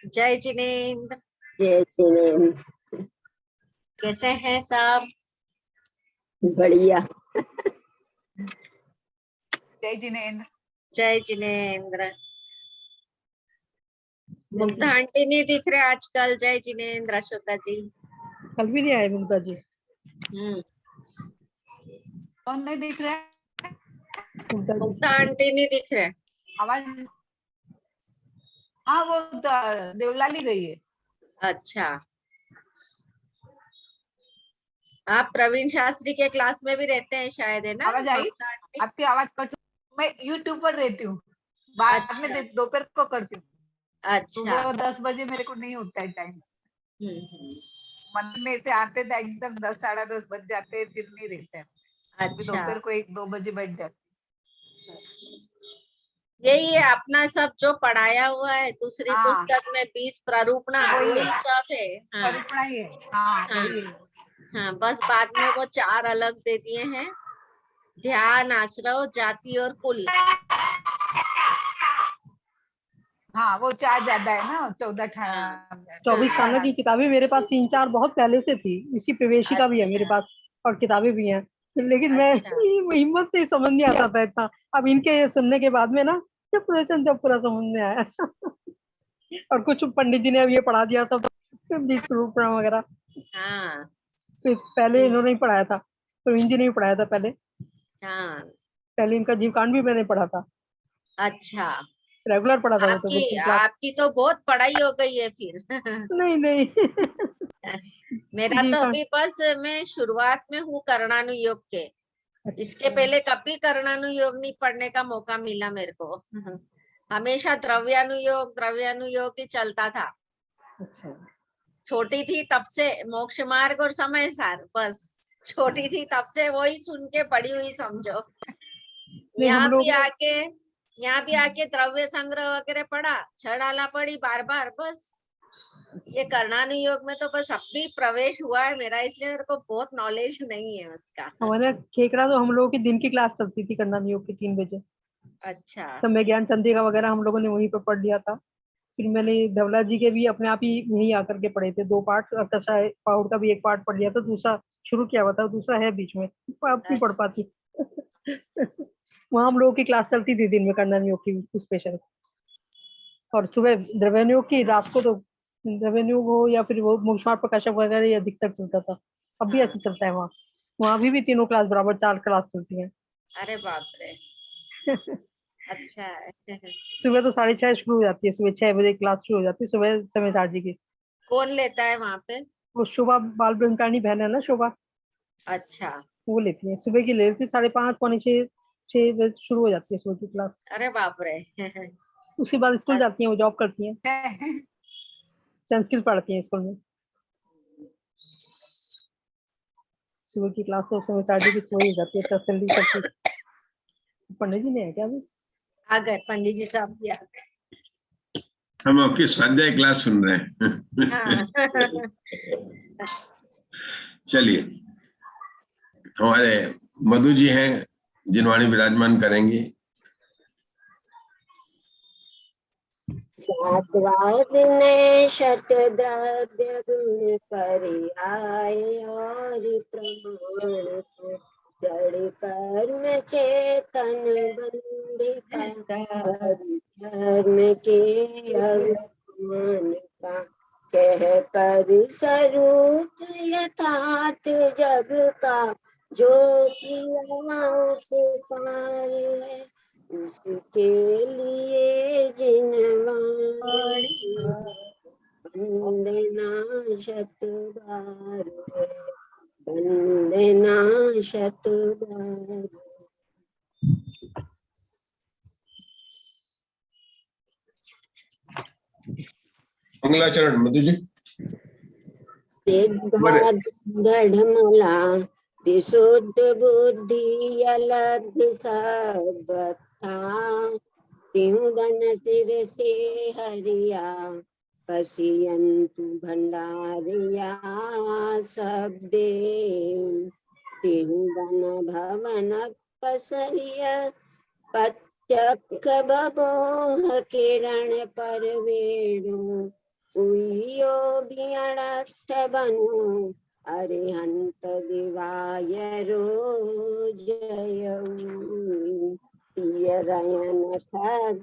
जय जिनेन्द्र। जय जिनेन्द्र। कैसे हैं सब? बढ़िया। जय जिनेन्द्र। जय जिनेन्द्र। मुग्धा आंटी नहीं दिख रहे आजकल। जय जिनेन्द्र। अशोका जी कल भी नहीं आए मुग्धा जी। कौन नहीं दिख रहा है? मुग्धा आंटी नहीं दिख रहे। आवाज। हाँ, वो देवलाली गई है। अच्छा, आप प्रवीण शास्त्री के क्लास में भी रहते हैं शायद, है ना? आवाज आई? आपकी आवाज कट। मैं यूट्यूब पर रहती हूँ, बाद अच्छा। में दोपहर को करती हूँ। अच्छा। सुबह 10 बजे मेरे को नहीं होता है टाइम। मंदिर में से आते थे एकदम 10 साढ़े 10 बज जाते हैं, फिर नहीं रहते हैं। अच्छा। दोपहर को 1-2 बजे बैठ जाते। यही है अपना सब जो पढ़ाया हुआ है दूसरी पुस्तक में 20 प्रारूपणा वही सब है। हाँ। प्रारूपणा ही है। हाँ, वही है। हाँ, बस बाद में वो 4 अलग दे दिए हैं, ध्यान, आश्रव, जाति और कुल। हाँ, वो 4 ज्यादा है ना, 24 खाना की किताबें मेरे पास 3-4 बहुत पहले से थी। इसकी प्रवेशिका भी है मेरे पास और किताबें भी हैं, लेकिन मैं हिम्मत से समझ नहीं आता था इतना। अब इनके सुनने के बाद में ना जब पूरा समझ में आया। और कुछ पंडित जी ने अब ये पढ़ा दिया सब, रूपनाम वगैरह। हाँ, तो पहले इन्होंने ही पढ़ाया था, प्रवीण जी ने ही पढ़ाया था पहले। हाँ, पहले इनका जीवकांड भी मैंने पढ़ा था। अच्छा, रेगुलर पढ़ा था वो तो। आपकी तो बहुत पढ़ाई हो गई है फिर। नहीं नहीं। मेरा तो अभी बस मैं शुरुआत में हूँ कर्णानुयोग के। इसके पहले कभी कर्णानुयोग नहीं पढ़ने का मौका मिला मेरे को। हमेशा द्रव्यानुयोग ही चलता था। छोटी थी तब से मोक्ष मार्ग और समय सार, बस छोटी थी तब से वही सुन के पढ़ी हुई समझो। यहाँ भी आके द्रव्य संग्रह वगैरह पढ़ा, 6 डाला पढ़ी बार बार, बस ये कर्णानुयोग में तो बस अभी प्रवेश हुआ है मेरा, इसलिए मेरे को बहुत नॉलेज नहीं है उसका। हमारे खेकड़ा तो हम लोगों की दिन की क्लास चलती थी कर्णानुयोग की 3 बजे। अच्छा। समय ज्ञान चंद्रिका वगैरह हम लोगों ने वहीं पर पढ़ लिया था। फिर मैंने धवला जी के भी अपने आप ही यहीं आकर के पढ़े थे 2 पार्ट, और कषाय पाउड का भी 1 पार्ट पढ़ लिया था, दूसरा शुरू किया हुआ था, दूसरा है बीच में, आप नहीं पढ़ पाती। वहाँ हम लोगों की क्लास चलती थी दिन में कर्णानुयोग की स्पेशल, और सुबह द्रव्यानुयोग की, रात को तो द्रव्यानुयोग हो या फिर वो मोक्षमार्ग प्रकाशक वगैरह ये अधिकतर चलता था। अब भी ऐसे चलता है वहाँ। वहाँ भी तीनों क्लास बराबर 4 क्लास चलती हैं। अरे बाप रे। अच्छा है। सुबह तो 6:30 शुरू हो जाती है, सुबह 6 बजे क्लास शुरू हो जाती है सुबह समय सार जी की। कौन लेता है वहाँ पे? वो शोभा बाल ब्रह्मचारिणी बहन है ना, शोभा। अच्छा। वो लेती है, सुबह की ले लेती है 5:30 पौने 6 बजे शुरू हो जाती है सुबह की क्लास। अरे बाप रे। उसके बाद स्कूल जाती है, वो जॉब करती है, संस्कृत पढ़ती है स्कूल में। सुबह की क्लास तो समय सार जी की सुबह हो जाती है, तसल्ली सब कुछ। पंडित जी ने है क्या अभी? आ गए पंडित जी साहब भी आ गए। हम आपकी स्वाध्याय क्लास सुन रहे हैं। चलिए, हमारे मधु जी हैं जिनवाणी विराजमान करेंगे। 7वां दिन शतद्रव्य गुण पर्याय और प्रमाण को जड़ कर्म चेतन बंधिता धर्म के अवमान का कह कर स्वरूप यथार्थ जग का जो किया उपकार है उसके लिए जिनवाणी वंदना शत बार वंदना शत बार। मंगलाचरण मधु जी। गढ़मला विशुद्ध बुद्धि अलग सब था त्यों बन सिर से हरिया पसियंतु भंडारिया सब देव त्यों बन भवन पसरिया पच्चक बबोह किरण पर वेणु उइयो बियणथ बनु अरिहंत दिवाय रो जयऊ तियरयन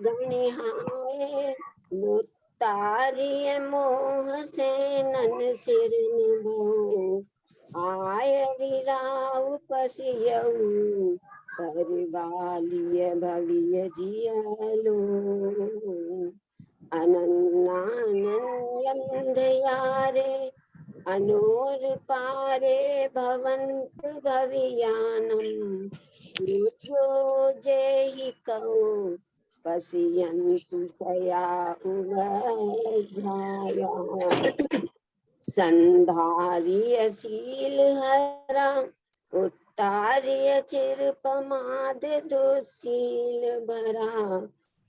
गणिहाए मुत्तारिय मोह से नन सिर निभो आय विराउ पसियऊ परिवालिय भविय जियलो अनन्नानन्यन्धयारे अनोर पारे भवन्त भवियानम् रुद्रो जेहि कहो पश्यन्तु सया उभयध्याया संधार्य शील हरा उत्तार्य चिरपमाद दुशील भरा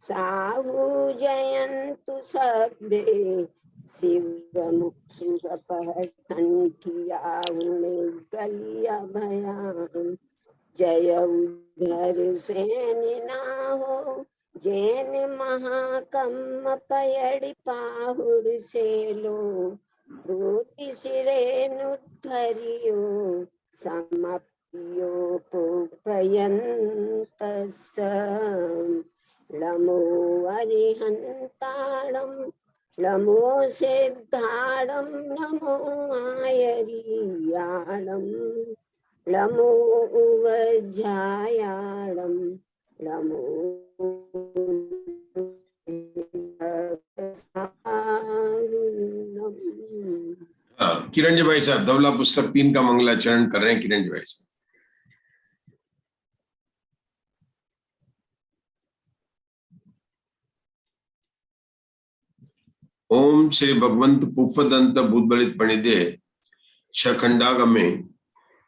साहु जयन्तु सभ्ये शिव मुख कंठिया गलिया भयान जय उधर सेन नाहो जैन महाकम पयड़ पाहुड़ से लो धोती सिरेनु धरियो समपियो पुपयन्तस लमो अरिहन्ताणं लमो सिद्धाणं नमो आयरियाणं लमो उवज्जायाणं लमो किरण जी भाई साहब धवला पुस्तक 3 का मंगलाचरण कर रहे हैं। किरण जी भाई साहब। ओम श्री भगवंत पुफदंत भूतबलित पणिदे छखंडागमे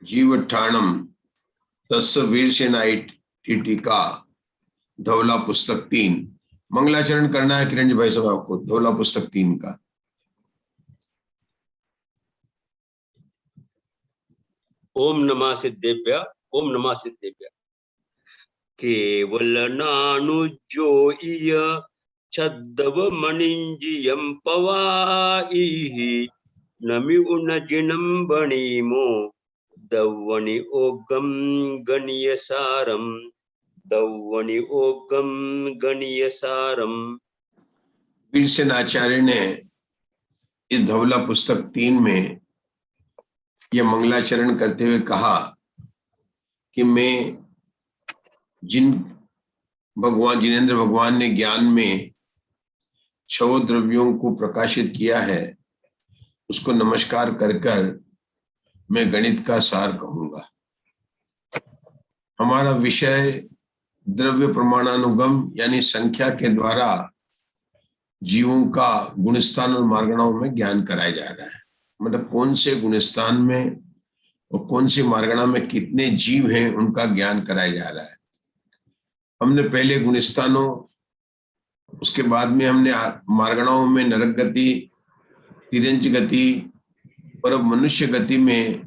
जीवठाणम तस्य वीरसेनाइट टीका धवला पुस्तक 3 मंगलाचरण करना है। किरण जी भाई साहब आपको धवला पुस्तक 3 का। ओम नमः सिद्धेभ्य। ओम नमः सिद्धेभ्य। केवल नानुजो इय छद्दव मणिंजियं पवाइहि नमि उनजिनं बणीमो दवनि ओगम गणीयसारम दवनि ओगम गणीयसारम। वीरसेनाचार्य ने इस धवला पुस्तक 3 में यह मंगलाचरण करते हुए कहा कि मैं जिनेन्द्र भगवान ने ज्ञान में 6 द्रव्यों को प्रकाशित किया है उसको नमस्कार कर मैं गणित का सार कहूंगा। हमारा विषय द्रव्य प्रमाणानुगम यानी संख्या के द्वारा जीवों का गुणस्थान और मार्गणाओं में ज्ञान कराया जा रहा है। मतलब कौन से गुणस्थान में और कौन सी मार्गणा में कितने जीव हैं उनका ज्ञान कराया जा रहा है। हमने पहले गुणस्थानों, उसके बाद में हमने मार्गणाओं में नरक गति, तिरंज गति और अब मनुष्य गति में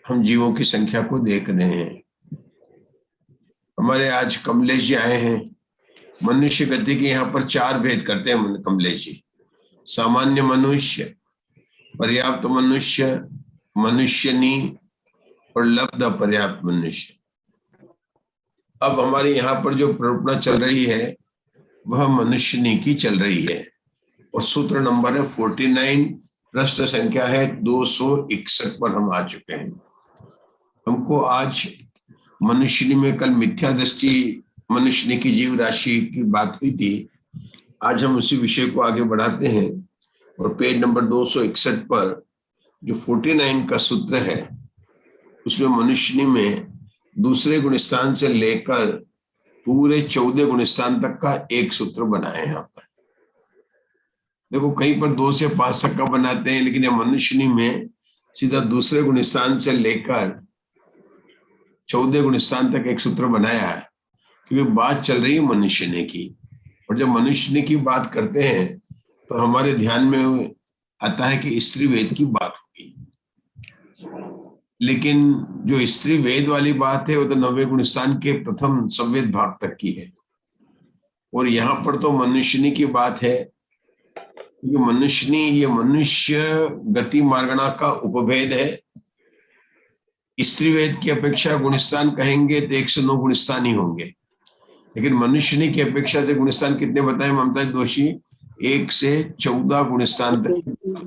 हम जीवों की संख्या को देख रहे हैं। हमारे आज कमलेश जी आए हैं। मनुष्य गति के यहाँ पर 4 भेद करते हैं कमलेश जी। सामान्य मनुष्य, पर्याप्त मनुष्य, मनुष्यनी और लब्ध अपर्याप्त मनुष्य। अब हमारे यहाँ पर जो प्ररूपणा चल रही है वह मनुष्यनी की चल रही है और सूत्र नंबर है 49, पृष्ठ संख्या है 261 पर हम आ चुके हैं। हमको आज मनुष्यनी में कल मिथ्या दृष्टि मनुष्यनी की जीव राशि की बात हुई थी। आज हम उसी विषय को आगे बढ़ाते हैं और पेज नंबर 261 पर जो 49 का सूत्र है उसमें मनुष्यनी में दूसरे गुणस्थान से लेकर पूरे 14 गुणस्थान तक का एक सूत्र बना है। यहाँ पर देखो कहीं पर 2 से 5 तक का बनाते हैं, लेकिन यह मनुष्यनी में सीधा दूसरे गुणस्थान से लेकर 14 गुणस्थान तक एक सूत्र बनाया है, क्योंकि बात चल रही है मनुष्यनी की। और जब मनुष्यनी की बात करते हैं तो हमारे ध्यान में आता है कि स्त्री वेद की बात होगी, लेकिन जो स्त्री वेद वाली बात है वो तो 90 गुणस्थान के प्रथम संवेद भाग तक की है। और यहाँ पर तो मनुष्यनी की बात है ये मनुष्यनी, ये मनुष्य गति मार्गणा का उपभेद है। स्त्रीवेद की अपेक्षा गुणस्थान कहेंगे तो 109 गुणस्थान ही होंगे, लेकिन मनुष्यनी की अपेक्षा से गुणस्थान कितने बताए ममता दोषी? 1 से 14 गुणस्थान तक,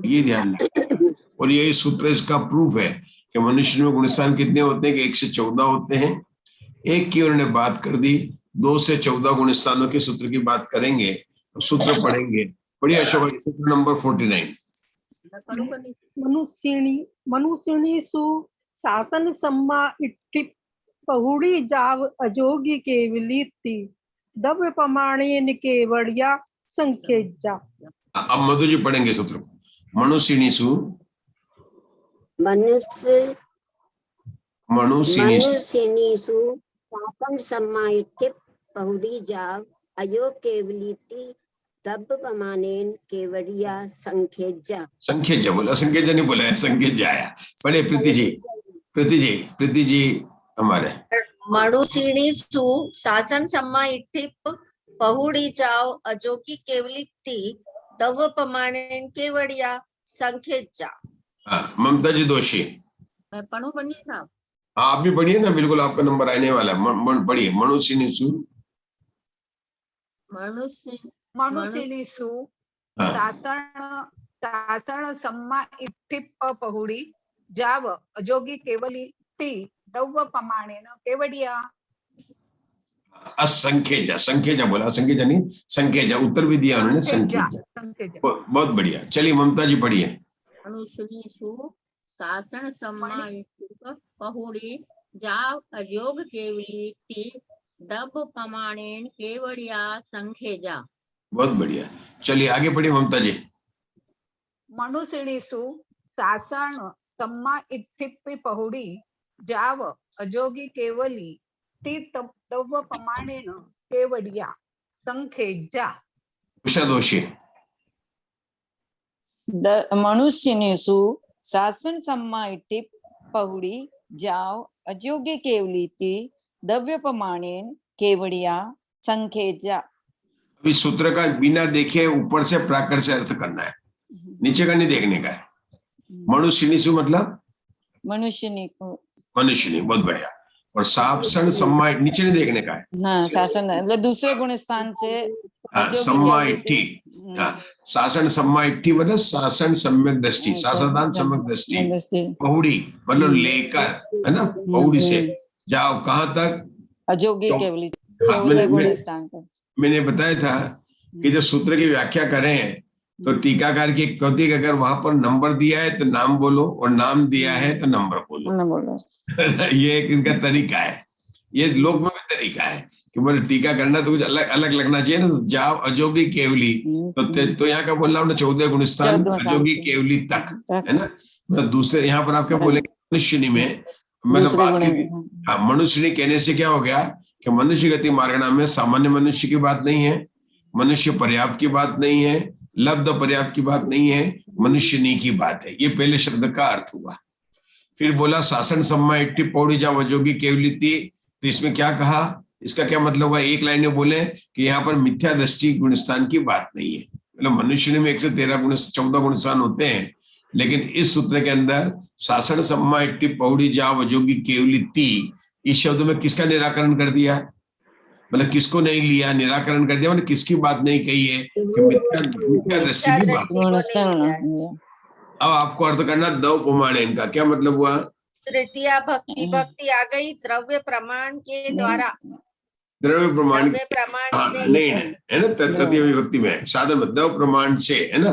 ये ध्यान रखें। और ये सूत्र इसका प्रूफ है कि मनुष्य में गुणस्थान कितने होते हैं कि 1 से 14 होते हैं। एक की उन्होंने बात कर दी, 2 से 14 गुणस्थानों के सूत्र की बात करेंगे, सूत्र पढ़ेंगे। बढ़िया शोभा, सूत्र नंबर 49। मनुष्यणीषु शासन सम्मा इट्ठि पहुड़ी जाव अजोगी केवलीति दव्य प्रमाणेन केवड़िया संख्येजा। अब मधु जी पढ़ेंगे सूत्र को। मनुष्यणीषु, मनुष्यनीषु शासन सम्मा इट्ठि पहुड़ी जाव अयो केवलीति दव्य प्रमाणेन केवड़िया संख्येजा। संख्येजा बोला, संख्येजा नहीं बोला है, संख्येजा आया। पढ़े प्रीति जी हमारे। मनुष्यणीषु शासन सम्मा इट्ठि पहुड़ी जाव अजोगी केवलीति दव्य प्रमाणेन केवड़िया संख्येजा। ममता जी दोषी। मैं पढ़ूं बनी साहब? आप भी पढ़िए ना, बिल्कुल आपका नंबर आने वाला है। पढ़िए। मनुष्यनीषु शासन सम्मा इट्ठि पहुड़ी जाव अजोगी केवलीति दव्य प्रमाणेन केवड़िया। असंख्येजा, संख्येजा बोला, संख्येजा नहीं, संख्येजा। उत्तर भी दिया उन्होंने, संख्येजा। बहुत बढ़िया। चलिए ममता जी पढ़िए। मनुष्यनीषु शासन सम्मा इट्ठि पहुड़ी जाव अजोग केवलीति दव्य प्रमाणेन केवड़िया संख्येजा। बहुत बढ़िया। चलिए आगे पढ़िए ममता जी। मनुष्यनीषु शासन सम्मा इट्ठि पहुड़ी जाव अजोगी केवलीति दव्य प्रमाणेन केवड़िया संख्येजा। उषा दोषी। मनुष्यनीषु शासन सम्मा इट्ठि पहुड़ी जाव अजोगे केवलीति दव्य प्रमाणेन केवड़िया संख्येजा। अभी सूत्र का बिना देखे ऊपर से प्राकृत से अर्थ करना है, नीचे का नहीं देखने का है। मनुष्यनीषु मतलब मनुष्यनी को, मनुष्यनी। बहुत बढ़िया। और शासन सम्मा नीचे नहीं देखने का है। हाँ, शासन मतलब दूसरे गुण स्थान से सम्मा इट्ठि। शासन सम्मा इट्ठि मतलब शासन सम्यक दृष्टि, शासनदान सम्यक दृष्टि। पहुड़ी मतलब लेकर, है ना, पहुड़ी से जाओ कहाँ तक? अजोगी केवली। मैंने बताया था कि जब सूत्र की व्याख्या करें तो टीकाकार की कौती अगर वहां पर नंबर दिया है तो नाम बोलो, और नाम दिया है तो नंबर बोलो। ये एक इनका तरीका है, ये लोक में भी तरीका है कि बोले टीका करना तो कुछ अलग अलग लगना चाहिए ना। तो जाओ अजोगी केवली, तो यहाँ का बोलना हमने 14 गुणस्थान अजोगी केवली तक, है ना। मतलब दूसरे यहाँ पर आपके बोले मनुष्यनी में, मतलब मनुष्यनी कहने से क्या हो गया कि मनुष्य गति मार्गणा में सामान्य मनुष्य की बात नहीं है, मनुष्य पर्याप्त की बात नहीं है, लब्ध पर्याप्त की बात नहीं है, मनुष्यनी की बात है। ये पहले शब्द का अर्थ हुआ। फिर बोला शासन सम्मा इट्ठि पौड़ी जा वजोगी केवलीति, तो इसमें क्या कहा, इसका क्या मतलब हुआ? एक लाइन में बोले कि यहाँ पर मिथ्या दृष्टि गुणस्थान की बात नहीं है। मतलब मनुष्य में 113 गुणस्थान होते हैं, लेकिन इस सूत्र के अंदर शासन सम्मा इट्ठि पौड़ी जा वजोगी केवलीति, इस शब्द में किसका निराकरण कर दिया? मतलब किसको नहीं लिया, निराकरण कर दिया, मतलब किसकी बात नहीं कही है कि मिथ्या दृष्टि की बात। अब आपको अर्थ करना दव प्रमाणेन का क्या मतलब हुआ? तृतीय भक्ति आ गई द्रव्य प्रमाण के द्वारा। द्रव्य प्रमाण से नहीं है ना, तृतीय विभक्ति में साधन द्रव्य प्रमाण से, है ना।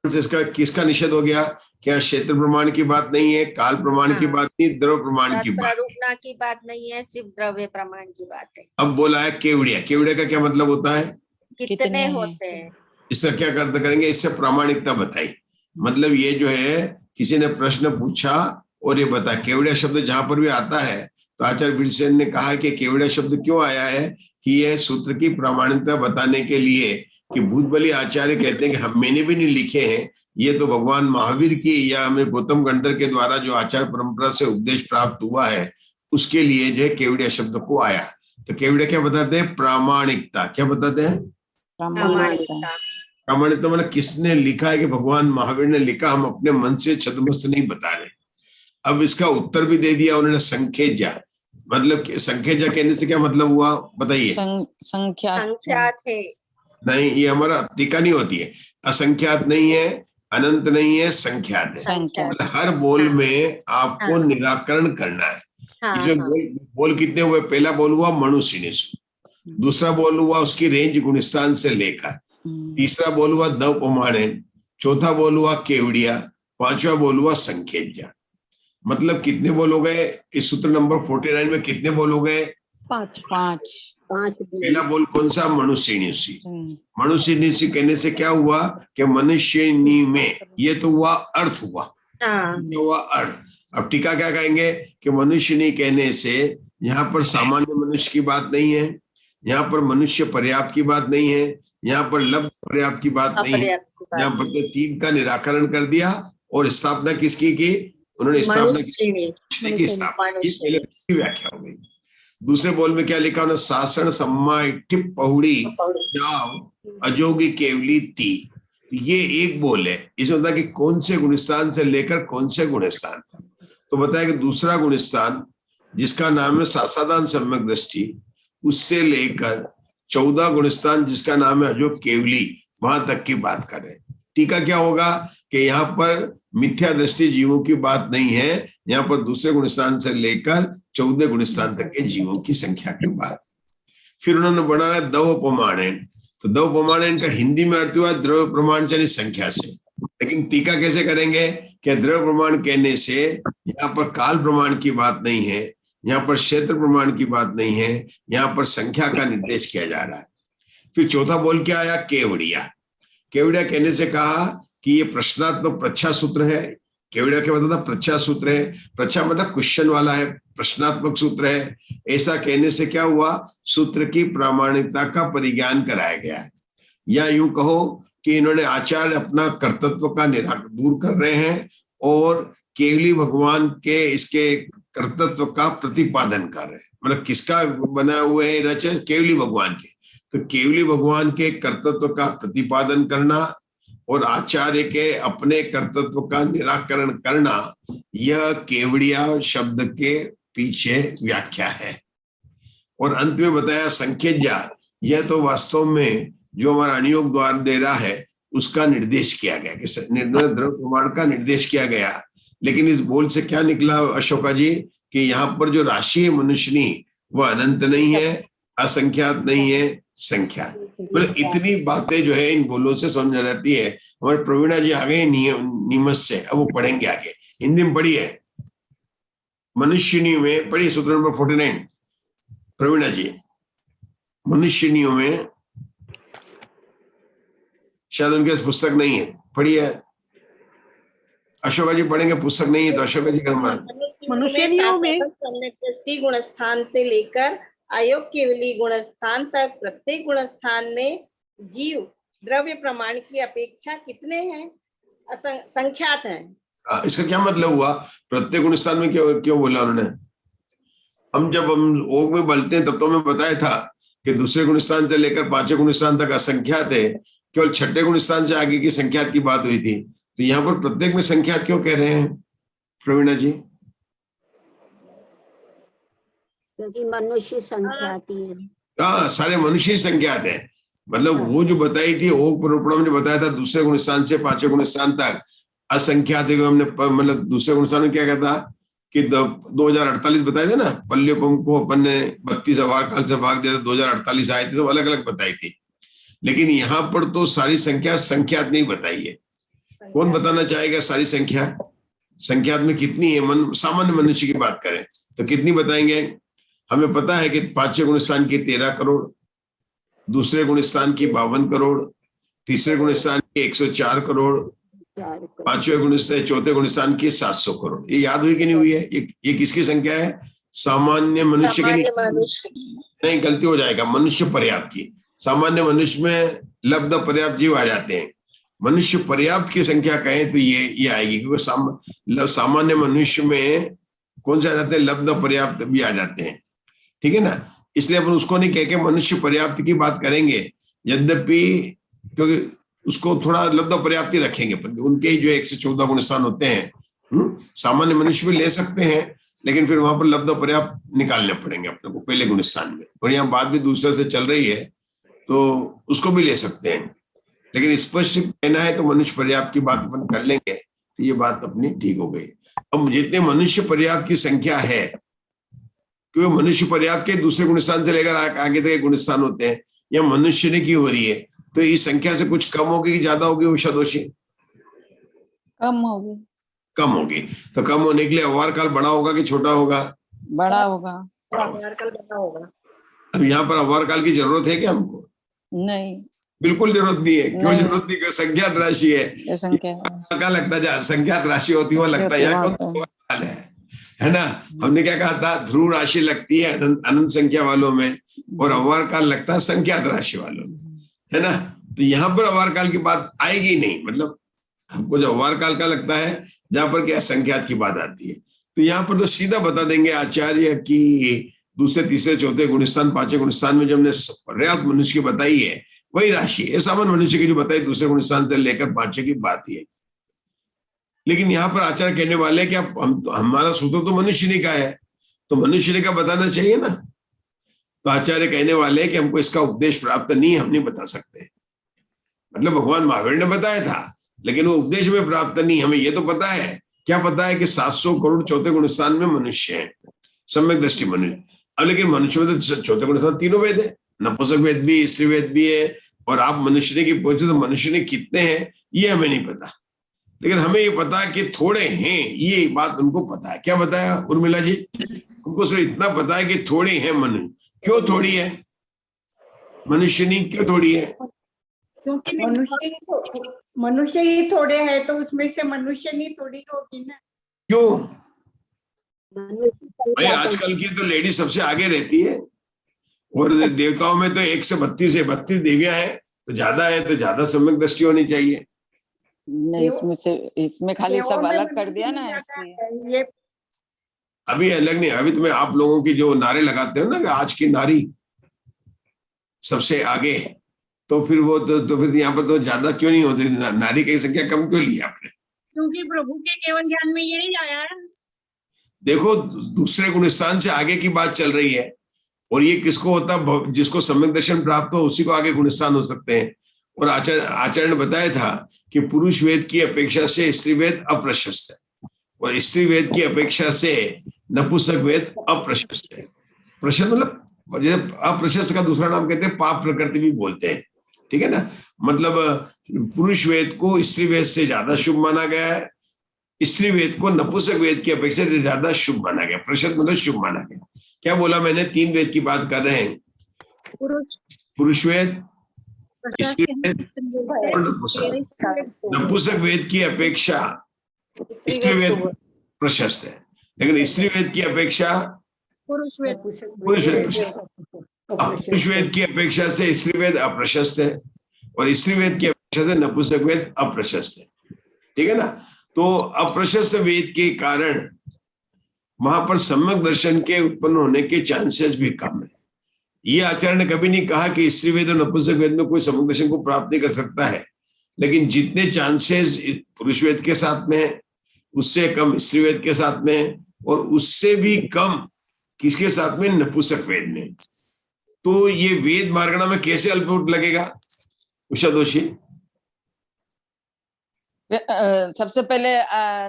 तो इसका किसका निषेध हो गया? क्या क्षेत्र प्रमाण की बात नहीं है, काल प्रमाण की बात नहीं, द्रव्य प्रमाण की बात नहीं है, सिर्फ द्रव्य प्रमाण की बात है। अब बोला है केवड़िया। केवड़िया का क्या मतलब होता है? कितने होते हैं। इसका क्या अर्थ करेंगे? इससे प्रामाणिकता बताई। मतलब ये जो है किसी ने प्रश्न पूछा और ये बता, केवड़िया शब्द जहां पर भी आता है तो आचार्य वीरसेन ने कहा कि केवड़िया शब्द क्यों आया है कि यह सूत्र की प्रामाणिकता बताने के लिए कि भूतबली आचार्य कहते हैं कि मैंने भी नहीं लिखे हैं, ये तो भगवान महावीर की या हमें गौतम गंधर के द्वारा जो आचार परंपरा से उपदेश प्राप्त हुआ है उसके लिए जो है केवड़िया शब्द को आया। तो केवड़िया क्या बताते हैं? प्रामाणिकता। क्या बताते हैं? प्रामाणिकता। प्रामाणिकता मतलब किसने लिखा है कि भगवान महावीर ने लिखा, हम अपने मन से छद्मस्त नहीं बता रहे। अब इसका उत्तर भी दे दिया उन्होंने, संख्येजा। मतलब संख्येजा कहने से क्या मतलब हुआ बताइए? संख्या संख्यात है। नहीं, ये हमारा टीका नहीं होती है। असंख्यात नहीं है, अनंत नहीं है, संख्यात है। संख्या मतलब हर बोल में आपको हाँ। निराकरण करना है। हाँ, इसमें हाँ। बोल कितने हुए? पहला बोल हुआ मनुष्य, दूसरा बोल हुआ उसकी रेंज गुणस्थान से लेकर, तीसरा बोल हुआ दव प्रमाणेन, चौथा बोल हुआ केवड़िया, पांचवा बोल हुआ संख्येजा। मतलब कितने बोल हो गए इस सूत्र नंबर 49 में? कितने बोल हो गए? 5 पहला बोल कौन सा? मनुष्यनीसी। मनुष्यनीसी कहने से क्या हुआ कि मनुष्यनी में, ये तो हुआ अर्थ हुआ, हाँ। ये हुआ अर्थ। अब टीका क्या कहेंगे कि मनुष्यनी कहने से यहाँ पर सामान्य मनुष्य की बात नहीं है, यहाँ पर मनुष्य पर्याप्त की बात नहीं है, यहाँ पर लब्ध पर्याप्त की बात नहीं है, यहाँ पर तो तीन का निराकरण कर दिया। और स्थापना किसकी की? उन्होंने स्थापना की स्थापना, ये पहले की व्याख्या हो गई। दूसरे बोल में क्या लिखा उन्होंने? सासण सम्मा टिप पहुड़ी जाओ अजोगी केवली ती। तो ये एक बोल है, इसमें होता है कि कौन से गुणस्थान से लेकर कौन से गुणस्थान तक। तो बताया कि दूसरा गुणस्थान जिसका नाम है सासादान सम्यक दृष्टि, उससे लेकर 14 गुणस्थान जिसका नाम है अजोग केवली, वहां तक की बात कर रहे हैं। टीका क्या होगा कि यहाँ पर मिथ्या दृष्टि जीवों की बात नहीं है, यहाँ पर दूसरे गुणस्थान से लेकर 14 गुणस्थान तक के जीवों की संख्या की बात। फिर उन्होंने बनाया दव प्रमाणेन। तो दव प्रमाणेन का हिंदी में अर्थ हुआ द्रव्य प्रमाण से, संख्या से। लेकिन टीका कैसे करेंगे कि द्रव्य प्रमाण कहने से यहाँ पर काल प्रमाण की बात नहीं है, यहाँ पर क्षेत्र प्रमाण की बात नहीं है, यहाँ पर संख्या का निर्देश किया जा रहा है। फिर चौथा बोल क्या आया? केवड़िया। केवड़िया कहने से कहा कि ये प्रश्नात्मक प्रच्छा सूत्र है। केवड़िया क्या मतलब था? प्रच्छा सूत्र है। प्रच्छा मतलब क्वेश्चन वाला है, प्रश्नात्मक सूत्र है। ऐसा कहने से क्या हुआ? सूत्र की प्रामाणिकता का परिज्ञान कराया गया है। या यूं कहो कि इन्होंने आचार्य अपना कर्तृत्व का निराकरण दूर कर रहे हैं और केवली भगवान के इसके कर्तृत्व का प्रतिपादन कर रहे हैं। मतलब किसका बना हुआ है रचना? केवली भगवान के। तो केवली भगवान के कर्तृत्व का प्रतिपादन करना और आचार्य के अपने कर्तृत्व का निराकरण करना, यह केवड़िया शब्द के पीछे व्याख्या है। और अंत में बताया संख्येजा, यह तो वास्तव में जो हमारा अनियोग द्वार दे रहा है उसका निर्देश किया गया, कि द्रव्य प्रमाण का निर्देश किया गया। लेकिन इस बोल से क्या निकला अशोका जी कि यहाँ पर जो राशि है मनुष्यनी, वह अनंत नहीं है, असंख्यात नहीं है, संख्यात। मतलब इतनी बातें जो है इन बोलों से समझ आ जाती है। हमारे प्रवीणा जी आ गए नियमस से, अब वो पढ़ेंगे आगे। हिंदी में पढ़ी है, मनुष्यनी में पढ़ी सूत्र नंबर 49। प्रवीणा जी, मनुष्यनियों में शायद उनके पास पुस्तक नहीं है, पढ़ी है। अशोका जी पढ़ेंगे, पुस्तक नहीं है तो अशोका जी कर। मनुष्यनियों में दृष्टि गुणस्थान से लेकर अयोग केवली गुणस्थान तक प्रत्येक गुणस्थान में जीव द्रव्य प्रमाण की अपेक्षा कितने हैं? संख्यात हैं। इसका क्या मतलब हुआ? प्रत्येक गुणस्थान में क्यों बोला उन्होंने? जब हम ओग में बोलते हैं तब तो हमें बताया था कि दूसरे गुणस्थान से लेकर 5वें गुणस्थान तक असंख्यात है, केवल 6ठे गुणस्थान से आगे की संख्यात की बात हुई थी। तो यहाँ पर प्रत्येक में संख्यात क्यों कह रहे हैं प्रवीणा जी? क्योंकि मनुष्य संख्याती है। हाँ, सारे मनुष्य संख्यात है। मतलब वो जो बताई थी ओग प्रोपड़ा में जो बताया था दूसरे गुणस्थान से 5वें गुणस्थान तक असंख्यात है, हमने मतलब दूसरे गुणस्थान में क्या कहता कि 2048 बताए थे ना, पल्लेपम को अपन ने 32 अवार काल से भाग दिया था, 2048 आए थे, तो अलग अलग बताई थी। लेकिन यहाँ पर तो सारी संख्या संख्यात नहीं बताई है। कौन बताना चाहेगा सारी संख्या? संख्यात में कितनी है? सामान्य मनुष्य की बात करें तो कितनी बताएंगे? हमें पता है कि 5वें गुणस्थान की 13 करोड़, दूसरे गुणस्थान की 52 करोड़, तीसरे गुणस्थान की 104 करोड़, 5वें गुणस्थान, चौथे गुणस्थान की 700 करोड़। ये याद हुई कि नहीं हुई है? ये किसकी संख्या है? सामान्य मनुष्य की नहीं, गलती हो जाएगा, मनुष्य पर्याप्त की। सामान्य मनुष्य में लब्ध पर्याप्त जीव आ जाते हैं। मनुष्य पर्याप्त की संख्या कहें तो ये आएगी, क्योंकि सामान्य मनुष्य में कौन सा रहते हैं? लब्ध पर्याप्त भी आ जाते हैं, ठीक है ना। इसलिए अपन उसको नहीं कह के मनुष्य पर्याप्त की बात करेंगे। यद्यपि क्योंकि उसको थोड़ा लब्ध पर्याप्ति रखेंगे, उनके ही जो 114 गुण स्थान होते हैं सामान्य मनुष्य भी ले सकते हैं, लेकिन फिर वहां पर लब्ध पर्याप्त निकालने पड़ेंगे अपने को पहले गुण स्थान में, और यहाँ बात भी दूसरे से चल रही है तो उसको भी ले सकते हैं। लेकिन स्पष्ट कहना है तो मनुष्य पर्याप्त की बात अपन कर लेंगे, तो ये बात अपनी ठीक हो गई। अब जितने मनुष्य पर्याप्त की संख्या है, क्योंकि मनुष्य पर्याप्त के दूसरे गुणस्थान से लेकर आगे तक गुणस्थान होते हैं, या मनुष्य ने की हो रही है, तो इस संख्या से कुछ कम होगी कि ज्यादा होगी उषा दोषी? कम होगी। कम होगी। तो कम होने के लिए अव्वार काल बड़ा होगा कि छोटा होगा? बड़ा होगा। अब यहाँ पर अव्वार काल की जरूरत है क्या हमको? नहीं, बिल्कुल जरूरत नहीं है। क्यों जरूरत नहीं? क्योंकि संख्यात राशि है। ये संख्या क्या लगता है संख्यात राशि होती है, वो लगता है यहाँ कौन है ना। हमने क्या कहा था, ध्रुव राशि लगती है अनंत संख्या वालों में, और अव्वार काल लगता है संख्यात राशि वालों में, है ना। तो यहाँ पर अव्वार काल की बात आएगी नहीं, मतलब हमको जो अव्वार काल का लगता है जहां पर क्या संख्यात की बात आती है, तो यहाँ पर तो सीधा बता देंगे आचार्य की दूसरे तीसरे चौथे गुणस्थान पांचवें गुणस्थान में जो हमने पर्याप्त मनुष्य की बताई है वही राशि है। सामान्य मनुष्य की जो बताई दूसरे गुणस्थान से लेकर पांचवें की बात ही है। लेकिन यहाँ पर आचार्य कहने वाले कि हमारा सूत्र तो मनुष्य ने का है, तो मनुष्य ने का बताना चाहिए ना। तो आचार्य कहने वाले कि हमको इसका उपदेश प्राप्त नहीं, हम नहीं बता सकते। मतलब भगवान महावीर ने बताया था, लेकिन वो उपदेश में प्राप्त नहीं। हमें ये तो पता है, क्या पता है कि 700 करोड़ चौथे गुणस्थान में मनुष्य है, सम्यक दृष्टि मनुष्य। अब लेकिन मनुष्य में तो चौथे गुणस्थान तीनों वेद है, नपुंसक वेद भी, स्त्री वेद भी है, और आप मनुष्य ने की पूछे तो मनुष्य ने कितने हैं ये हमें नहीं पता। लेकिन हमें ये पता है कि थोड़े हैं, ये बात उनको पता है। क्या बताया उर्मिला जी? उनको सिर्फ इतना पता है कि थोड़े हैं मनुष्य। क्यों थोड़ी है मनुष्य नहीं, क्यों थोड़ी है? क्योंकि मनुष्य ही थोड़े हैं, तो उसमें से मनुष्य नहीं थोड़ी होगी ना। क्यों भाई? आजकल की तो लेडी सबसे आगे रहती है, और देवताओं में तो 1 से 32 है, 32 देवियां हैं, तो ज्यादा सम्यक दृष्टि होनी चाहिए। नहीं, इसमें खाली सब अलग कर दिया ना, इसलिए अभी अलग नहीं। अभी तुम्हें आप लोगों की जो नारे लगाते हो ना कि आज की नारी सबसे आगे, तो फिर वो तो फिर यहाँ पर तो ज्यादा क्यों नहीं होती? नारी की संख्या कम क्यों ली आपने? क्योंकि प्रभु के केवल ज्ञान में यही आया है। देखो, दूसरे गुणस्थान से आगे की बात चल रही है, और ये किसको होता? जिसको सम्यक दर्शन प्राप्त हो उसी को आगे गुणस्थान हो सकते हैं। और आचार्य ने बताया था कि पुरुष वेद की अपेक्षा से स्त्री वेद अप्रशस्त है, और स्त्री वेद की अपेक्षा से नपुंसक वेद अप्रशस्त है। प्रशस्त मतलब अप्रशस्त का दूसरा नाम कहते हैं पाप प्रकृति भी बोलते हैं, ठीक है ना। मतलब पुरुष वेद को स्त्री वेद से ज्यादा शुभ माना गया है, स्त्री वेद को नपुंसक वेद की अपेक्षा से ज्यादा शुभ माना गया। प्रशस्त मतलब शुभ माना गया। क्या बोला मैंने? 3 वेद की बात कर रहे हैं, पुरुष वेद, स्त्री वेद और नपुंसक। नपुंसक वेद की अपेक्षा स्त्री वेद प्रशस्त है, लेकिन स्त्री वेद की अपेक्षा पुरुष वेद की अपेक्षा से स्त्री वेद अप्रशस्त है, और स्त्री वेद की अपेक्षा से नपुंसक वेद अप्रशस्त है, ठीक है ना। तो अप्रशस्त वेद के कारण वहां पर सम्यक दर्शन के उत्पन्न होने के चांसेस भी कम है। ये आचार्य ने कभी नहीं कहा कि स्त्री वेद और नपुंसक वेद में कोई सम्यक दर्शन को प्राप्त नहीं कर सकता है, लेकिन जितने चांसेस पुरुष वेद के साथ में है उससे कम स्त्री वेद के साथ में है, और उससे भी कम किसके साथ में? नपुंसक वेद में। तो ये वेद मार्गणा में कैसे अल्पवृत लगेगा उषा दोषी? सबसे पहले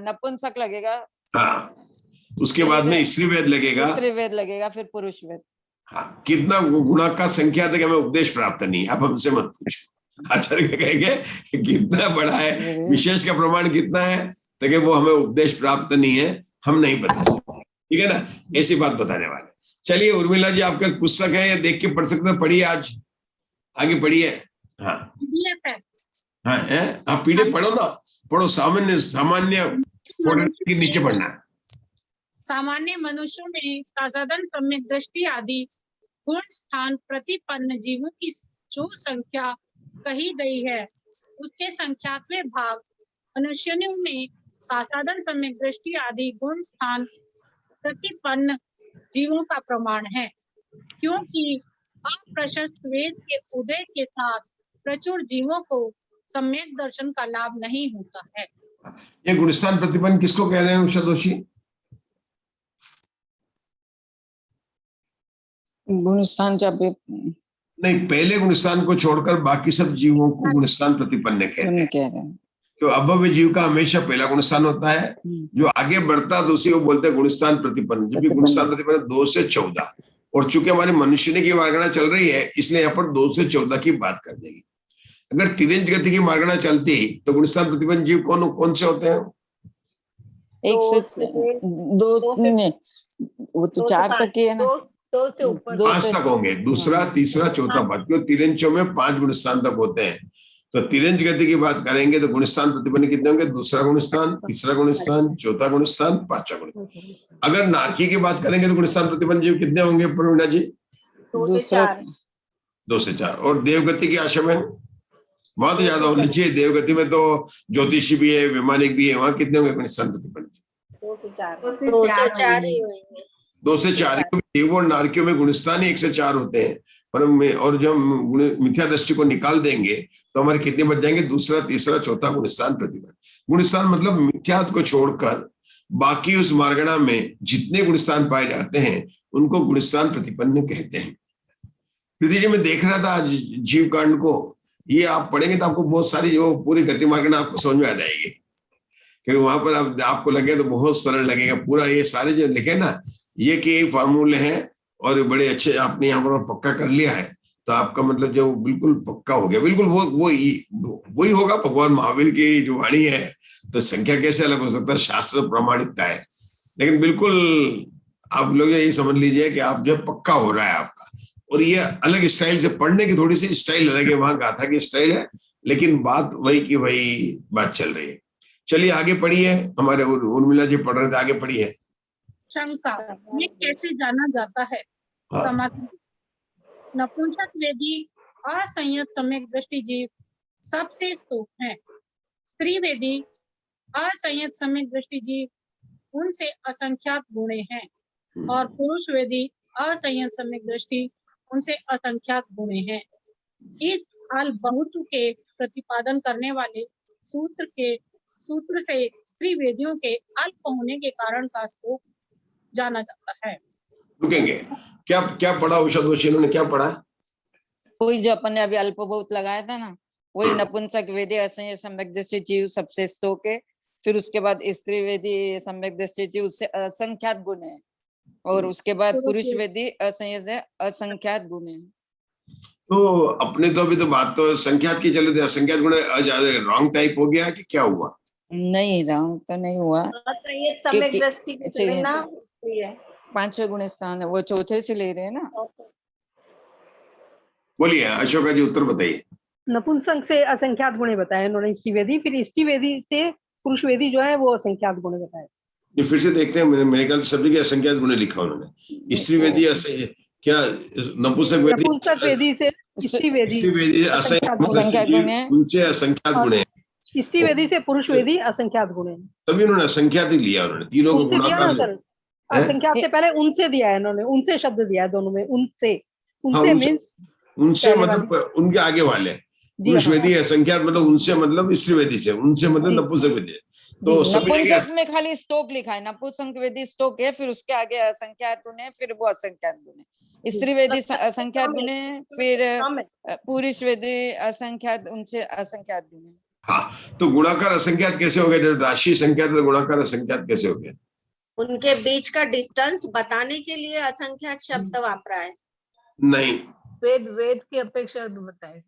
नपुंसक लगेगा, हाँ, उसके बाद में स्त्री वेद लगेगा, स्त्री वेद लगेगा, फिर पुरुष वेद। हाँ, कितना गुणा का संख्या तक हमें उपदेश प्राप्त नहीं। अब हमसे मत पूछो, आचार्य कहेंगे कितना बड़ा है, विशेष का प्रमाण कितना है, लेकिन वो हमें उपदेश प्राप्त नहीं है, हम नहीं बता सकते, ठीक है ना। ऐसी बात बताने वाले। चलिए उर्मिला जी, आपका पुस्तक है, या देख के पढ़ सकते हैं? पढ़िए, आज आगे पढ़िए। हाँ हाँ है, आप पीडीएफ पढ़ो ना, पढ़ो। सामान्य के नीचे पढ़ना है। सामान्य मनुष्यों में साधारण सम्यक दृष्टि आदि गुण स्थान प्रतिपन्न जीवों की जो संख्या कही गई है, उसके संख्यात्मक भाग मनुष्यों में साधारण सम्यक दृष्टि आदि गुण स्थान प्रतिपन्न जीवों का प्रमाण है। क्योंकि अप्रशस्त वेद के उदय के साथ प्रचुर जीवों को सम्यक दर्शन का लाभ नहीं होता है। ये गुणस्थान प्रतिपन्न किसको कह रहे हैं उषा दोषी? गुणस्थान जब नहीं, पहले गुणस्थान को छोड़कर बाकी सब जीवों को गुणस्थान प्रतिपन्न कहते हैं। कह रहे हैं तो अभव्य जीव का हमेशा पहला गुणस्थान होता है, जो आगे बढ़ता है तो उसी को बोलते हैं गुणस्थान प्रतिपन्न। जबकि गुणस्थान प्रतिपन्न 2 से 14, और चूंकि हमारी मनुष्य की मार्गणा चल रही है इसलिए यहाँ पर 2 से 14 की बात कर देगी। अगर तिरंज गति की मार्गणा चलती तो गुणस्थान प्रतिपन्न जीव कौन से होते हैं? 1 से 2 वो तो 4 तक ही है ना, 2 से ऊपर 5 तक होंगे, दूसरा तीसरा चौथा पद, क्यों तिरंजों में 5 गुणस्थान तक होते हैं। तो तिरंज गति की बात करेंगे तो गुणस्थान प्रतिपन्न कितने होंगे? दूसरा गुणस्थान, तीसरा गुणस्थान, चौथा गुणस्थान, 5वां गुणस्थान। अगर नारकी की बात करेंगे तो गुणस्थान प्रतिपन्न जीव कितने होंगे प्रवीणा जी? 2 से 4। 2 से 4। और देवगति की आशा में बहुत ज्यादा होनी चाहिए। देवगति में तो ज्योतिषी भी है, वैमानिक भी है, वहां कितने होंगे गुणस्थान प्रतिपन्न? 2 से 4। 2 से 4 ही होंगे। 2 से 4। देव और नारकियों में गुणस्थान ही 1 से 4 होते हैं। और जब मिथ्या दृष्टि को निकाल देंगे तो हमारे कितने बच जाएंगे? दूसरा तीसरा चौथा गुणस्थान प्रतिपन्न। गुणस्थान मतलब मिथ्यात को छोड़कर बाकी उस मार्गणा में जितने गुणस्थान पाए जाते हैं उनको गुणस्थान प्रतिपन्न कहते हैं। प्रीति जी, मैं देख रहा था आज जीव कांड को, ये आप पढ़ेंगे तो आपको बहुत सारी जो पूरी गति मार्गणा आपको समझ में आ जाएगी, क्योंकि वहां पर आपको लगे तो बहुत सरल लगेगा। पूरा ये सारे जो लिखे ना, ये कि फॉर्मूले हैं और बड़े अच्छे आपने यहाँ पर पक्का कर लिया है तो आपका मतलब जो बिल्कुल पक्का हो गया, बिल्कुल वही होगा। भगवान महावीर की जो वाणी है तो संख्या कैसे अलग हो सकता है? शास्त्र प्रमाणिकता है। लेकिन बिल्कुल आप लोग ये समझ लीजिए कि आप जो पक्का हो रहा है आपका, और ये अलग स्टाइल से पढ़ने की थोड़ी सी स्टाइल अलग है, वहां गाथा की स्टाइल है, लेकिन बात वही की वही बात चल रही है। चलिए आगे पढ़िए, हमारे उर्मिला जी पढ़ रहे थे, आगे पढ़िए। शंका, ये कैसे जाना जाता है? समाधान, नपुंसक वेदी असंयत सम्यक दृष्टि जीव सबसे स्तूप है। स्त्री वेदी असंयत सम्यक दृष्टि जीव उनसे असंख्यात गुणे हैं, और पुरुष वेदी असंयत सम्यक दृष्टि उनसे असंख्यात गुणे हैं। इस अल्प बहुत्व के प्रतिपादन करने वाले सूत्र से स्त्री वेदियों के अल्प होने के कारण का स्तूप जाना जाता है। रुकेंगे, क्या पढ़ा उषा दोषी, इन्होंने क्या पढ़ा? कोई जो अपन ने अभी अल्प बहुत लगाया था ना, वही नपुंसक वेदी असंयत सम्यक दृष्टि जीव सबसे स्तोक है। फिर उसके बाद स्त्री वेदी सम्यक दृष्टि जीव उससे असंख्यात गुण है, और उसके बाद पुरुष वेदी असंयत है, असंख्यात गुण है। तो अपने तो अभी तो बात तो संख्यात की चले थे, असंख्यात गुण रॉन्ग टाइप हो गया कि क्या हुआ? नहीं, रॉन्ग तो नहीं हुआ। सम्यक दृष्टि ना 5वें गुण स्थान है, वो चौथे से ले रहे हैं ना। बोलिए अशोका जी, उत्तर बताइए। नपुंसक से असंख्यात गुणे बताए उन्होंने स्त्रीवेदी, फिर स्त्रीवेदी से पुरुषवेदी जो है वो असंख्यात गुणे बताए। ये फिर से देखते हैं, मेरे ख्याल से सभी के असंख्यात गुण लिखा उन्होंने। स्त्रीवेदी क्या नपुंसक वेदी से स्त्रीवेदी असंख्यात गुण है, उनसे असंख्यात गुण है। स्त्रीवेदी से पुरुषवेदी असंख्यात गुण है। तभी उन्होंने असंख्यात ही लिया, उन्होंने तीनों को गुणा। असंख्यात से पहले उनसे दिया है इन्होंने, उनसे शब्द दिया है दोनों में। उनसे मीन्स उनसे मतलब उनके आगे वाले। पुरुषवेदी असंख्यात मतलब उनसे मतलब स्त्रीवेदी से, उनसे मतलब नपुंसक वेदी। तो नपुंसक में खाली स्तोक लिखा है, नपुंसक वेदी स्तोक है, फिर उसके आगे असंख्यात गुण है, फिर वो असंख्यात गुण है। स्त्रीवेदी असंख्यात गुण है, फिर पुरुष वेदी असंख्यात, उनसे असंख्यात गुण है। हाँ, तो गुणाकार असंख्यात कैसे हो गया? जब राशि संख्यात तो गुणाकार असंख्यात कैसे हो गया? उनके बीच का डिस्टेंस बताने के लिए असंख्यात शब्द वापरा है। नहीं, वेद की अपेक्षा बताए।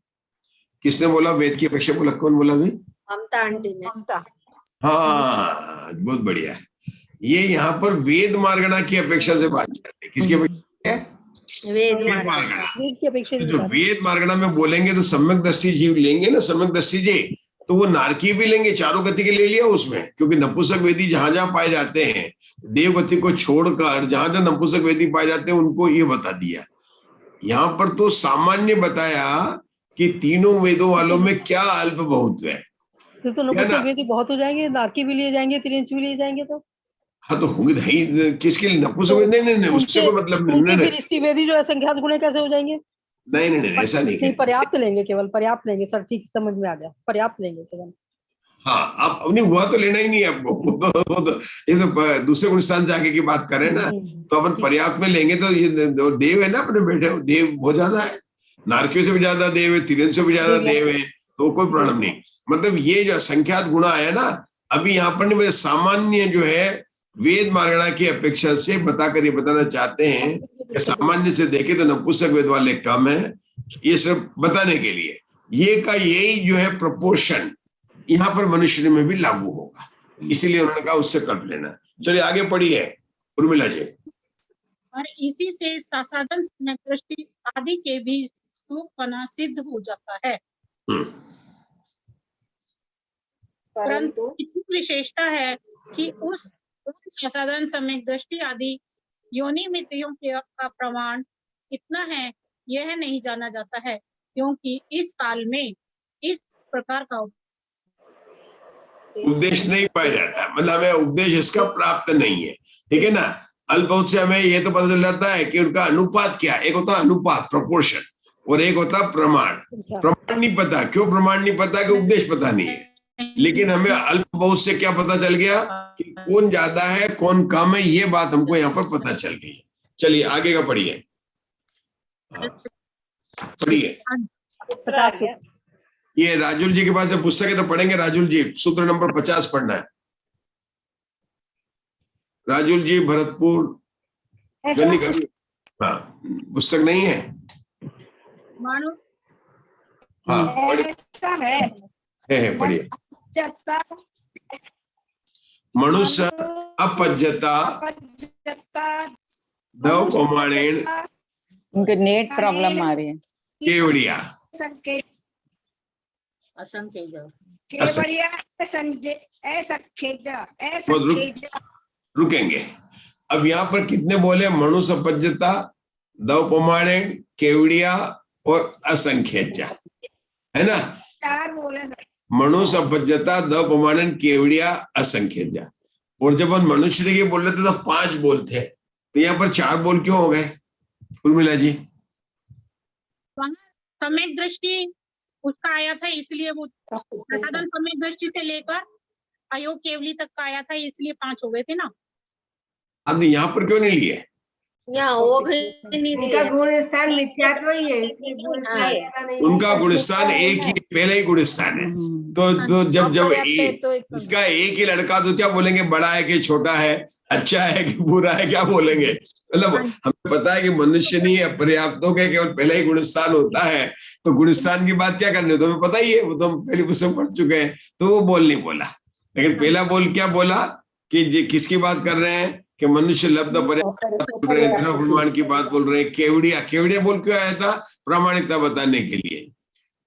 किसने बोला वेद की अपेक्षा? बोला कौन बोला? भी ममता आंटी ने। ममता। हाँ, बहुत बढ़िया है। ये यहाँ पर वेद मार्गणा की अपेक्षा से बात चल रही है। किसकी अपेक्षा है? वेद मार्गणा। जो वेद मार्गणा में बोलेंगे तो सम्यक दृष्टि जीव लेंगे ना, सम्यक दृष्टि जी, तो वो नारकी भी लेंगे, चारों गति के ले लिया उसमें, क्योंकि नपुंसक वेदी जहां जहां पाए जाते हैं, देवगति को छोड़कर जहां जहां नपुंसक वेदी पाए जाते हैं उनको ये बता दिया। यहाँ पर तो सामान्य बताया कि तीनों वेदों वालों में क्या अल्प बहुत है। तो नपुंसक वेदी बहुत हो जाएंगे, नारकी भी लिए जाएंगे, तिरंज भी लिए जाएंगे। तो हाँ, तो होंगे नहीं, किसके लिए? नपुंसक वेदी नहीं, उससे कोई मतलब नहीं। स्त्रीवेदी जो है संख्यात गुणे कैसे हो जाएंगे? नहीं नहीं नहीं, ऐसा नहीं नहीं, कहते। पर्याप्त लेंगे, केवल पर्याप्त लेंगे सर, ठीक समझ में आ गया, पर्याप्त लेंगे केवल। हाँ, आप अपनी हुआ तो लेना ही नहीं है आपको, ये तो दूसरे गुणस्थान से आगे की बात करें ना, तो अपन पर्याप्त में लेंगे तो ये देव है ना अपने बेटे, देव बहुत ज्यादा है, नारकियों से भी ज्यादा देव है, तिरन से भी ज्यादा देव है, तो कोई प्रॉब्लम नहीं। मतलब ये जो संख्यात गुणा है ना, अभी यहाँ पर नहीं, सामान्य जो है वेद मार्गणा की अपेक्षा से बताकर ये बताना चाहते हैं कि सामान्य से देखे तो नपुंसक वेद वाले कम है, ये सिर्फ बताने के लिए। ये का यही जो है प्रपोर्शन यहाँ पर मनुष्य में भी लागू होगा, इसीलिए उन्होंने कहा उससे कर लेना। चलिए आगे पढ़िए उर्मिला जी। और इसी से साधन सम्यक दृष्टि आदि के भी सूखपना सिद्ध हो जाता है। परंतु इतनी विशेषता है कि उस साधन सम्यक दृष्टि आदि योनिमितियों का प्रमाण कितना है यह नहीं जाना जाता है, क्योंकि इस काल में इस प्रकार का उपदेश नहीं पाया जाता, मतलब हमें उपदेश इसका प्राप्त नहीं है, ठीक है ना। अल्प बहुत से हमें ये तो पता चल जाता है कि उनका अनुपात क्या, एक होता अनुपात प्रोपोर्शन, और एक होता प्रमाण। प्रमाण नहीं पता, क्यों प्रमाण नहीं पता कि उपदेश पता नहीं है, लेकिन हमें अल्प बहुत से क्या पता चल गया कि कौन ज्यादा है कौन कम है, ये बात हमको यहाँ पर पता चल गई। चलिए आगे का पढ़िए, पढ़िए। ये राजुल जी के पास जो पुस्तक है तो पढ़ेंगे, राजुल जी सूत्र नंबर 50 पढ़ना है। राजुल जी भरतपुर, हाँ पुस्तक नहीं है, हाँ पढ़िए पढ़िए। मनुष्य अपज्यता दव प्रमाणेन, उनके नेट प्रॉब्लम आ रही है, केवड़िया रुकेंगे। अब यहाँ पर कितने बोले, मनुष्य अपज्यता दव प्रमाणेन केवड़िया और असंख्यजा, है ना। 4 बोले मनुष्य अपज्यता दव प्रमाणेन केवड़िया असंख्यजा, और जब हम मनुष्य देखिए बोल रहे थे तो 5 बोल थे, तो यहाँ पर 4 बोल क्यों हो गए उर्मिला जी? सम्यक दृष्टि उसका आया था, इसलिए वो साधन सम्यक दृष्टि से लेकर अयोग केवली तक का आया था, इसलिए 5 हो गए थे ना। अब यहाँ पर क्यों नहीं लिए? यहाँ योग ही नहीं उनका दिए। गुणस्थान मिथ्यात्व ही है, इसलिए गुणस्थान नहीं। उनका गुणस्थान एक ही, पहले ही गुणस्थान है, तो जब इसका एक ही लड़का, तो क्या बोलेंगे, बड़ा है कि छोटा है, अच्छा है कि बुरा है, क्या बोलेंगे? मतलब हमें पता है कि मनुष्य नहीं है, पर्याप्त हो गए, केवल पहले ही गुणस्थान होता है, तो गुणस्थान की बात क्या करनी, तो हमें पता ही है, वो तो हम पहली पुस्तक पढ़ चुके हैं, तो वो बोल नहीं बोला। लेकिन पहला बोल क्या बोला कि किसकी बात कर रहे हैं, कि मनुष्य लब्ध प्रमाण की बात बोल रहे हैं। केवड़िया, केवड़िया बोल क्यों आया था? प्रामाणिकता बताने के लिए।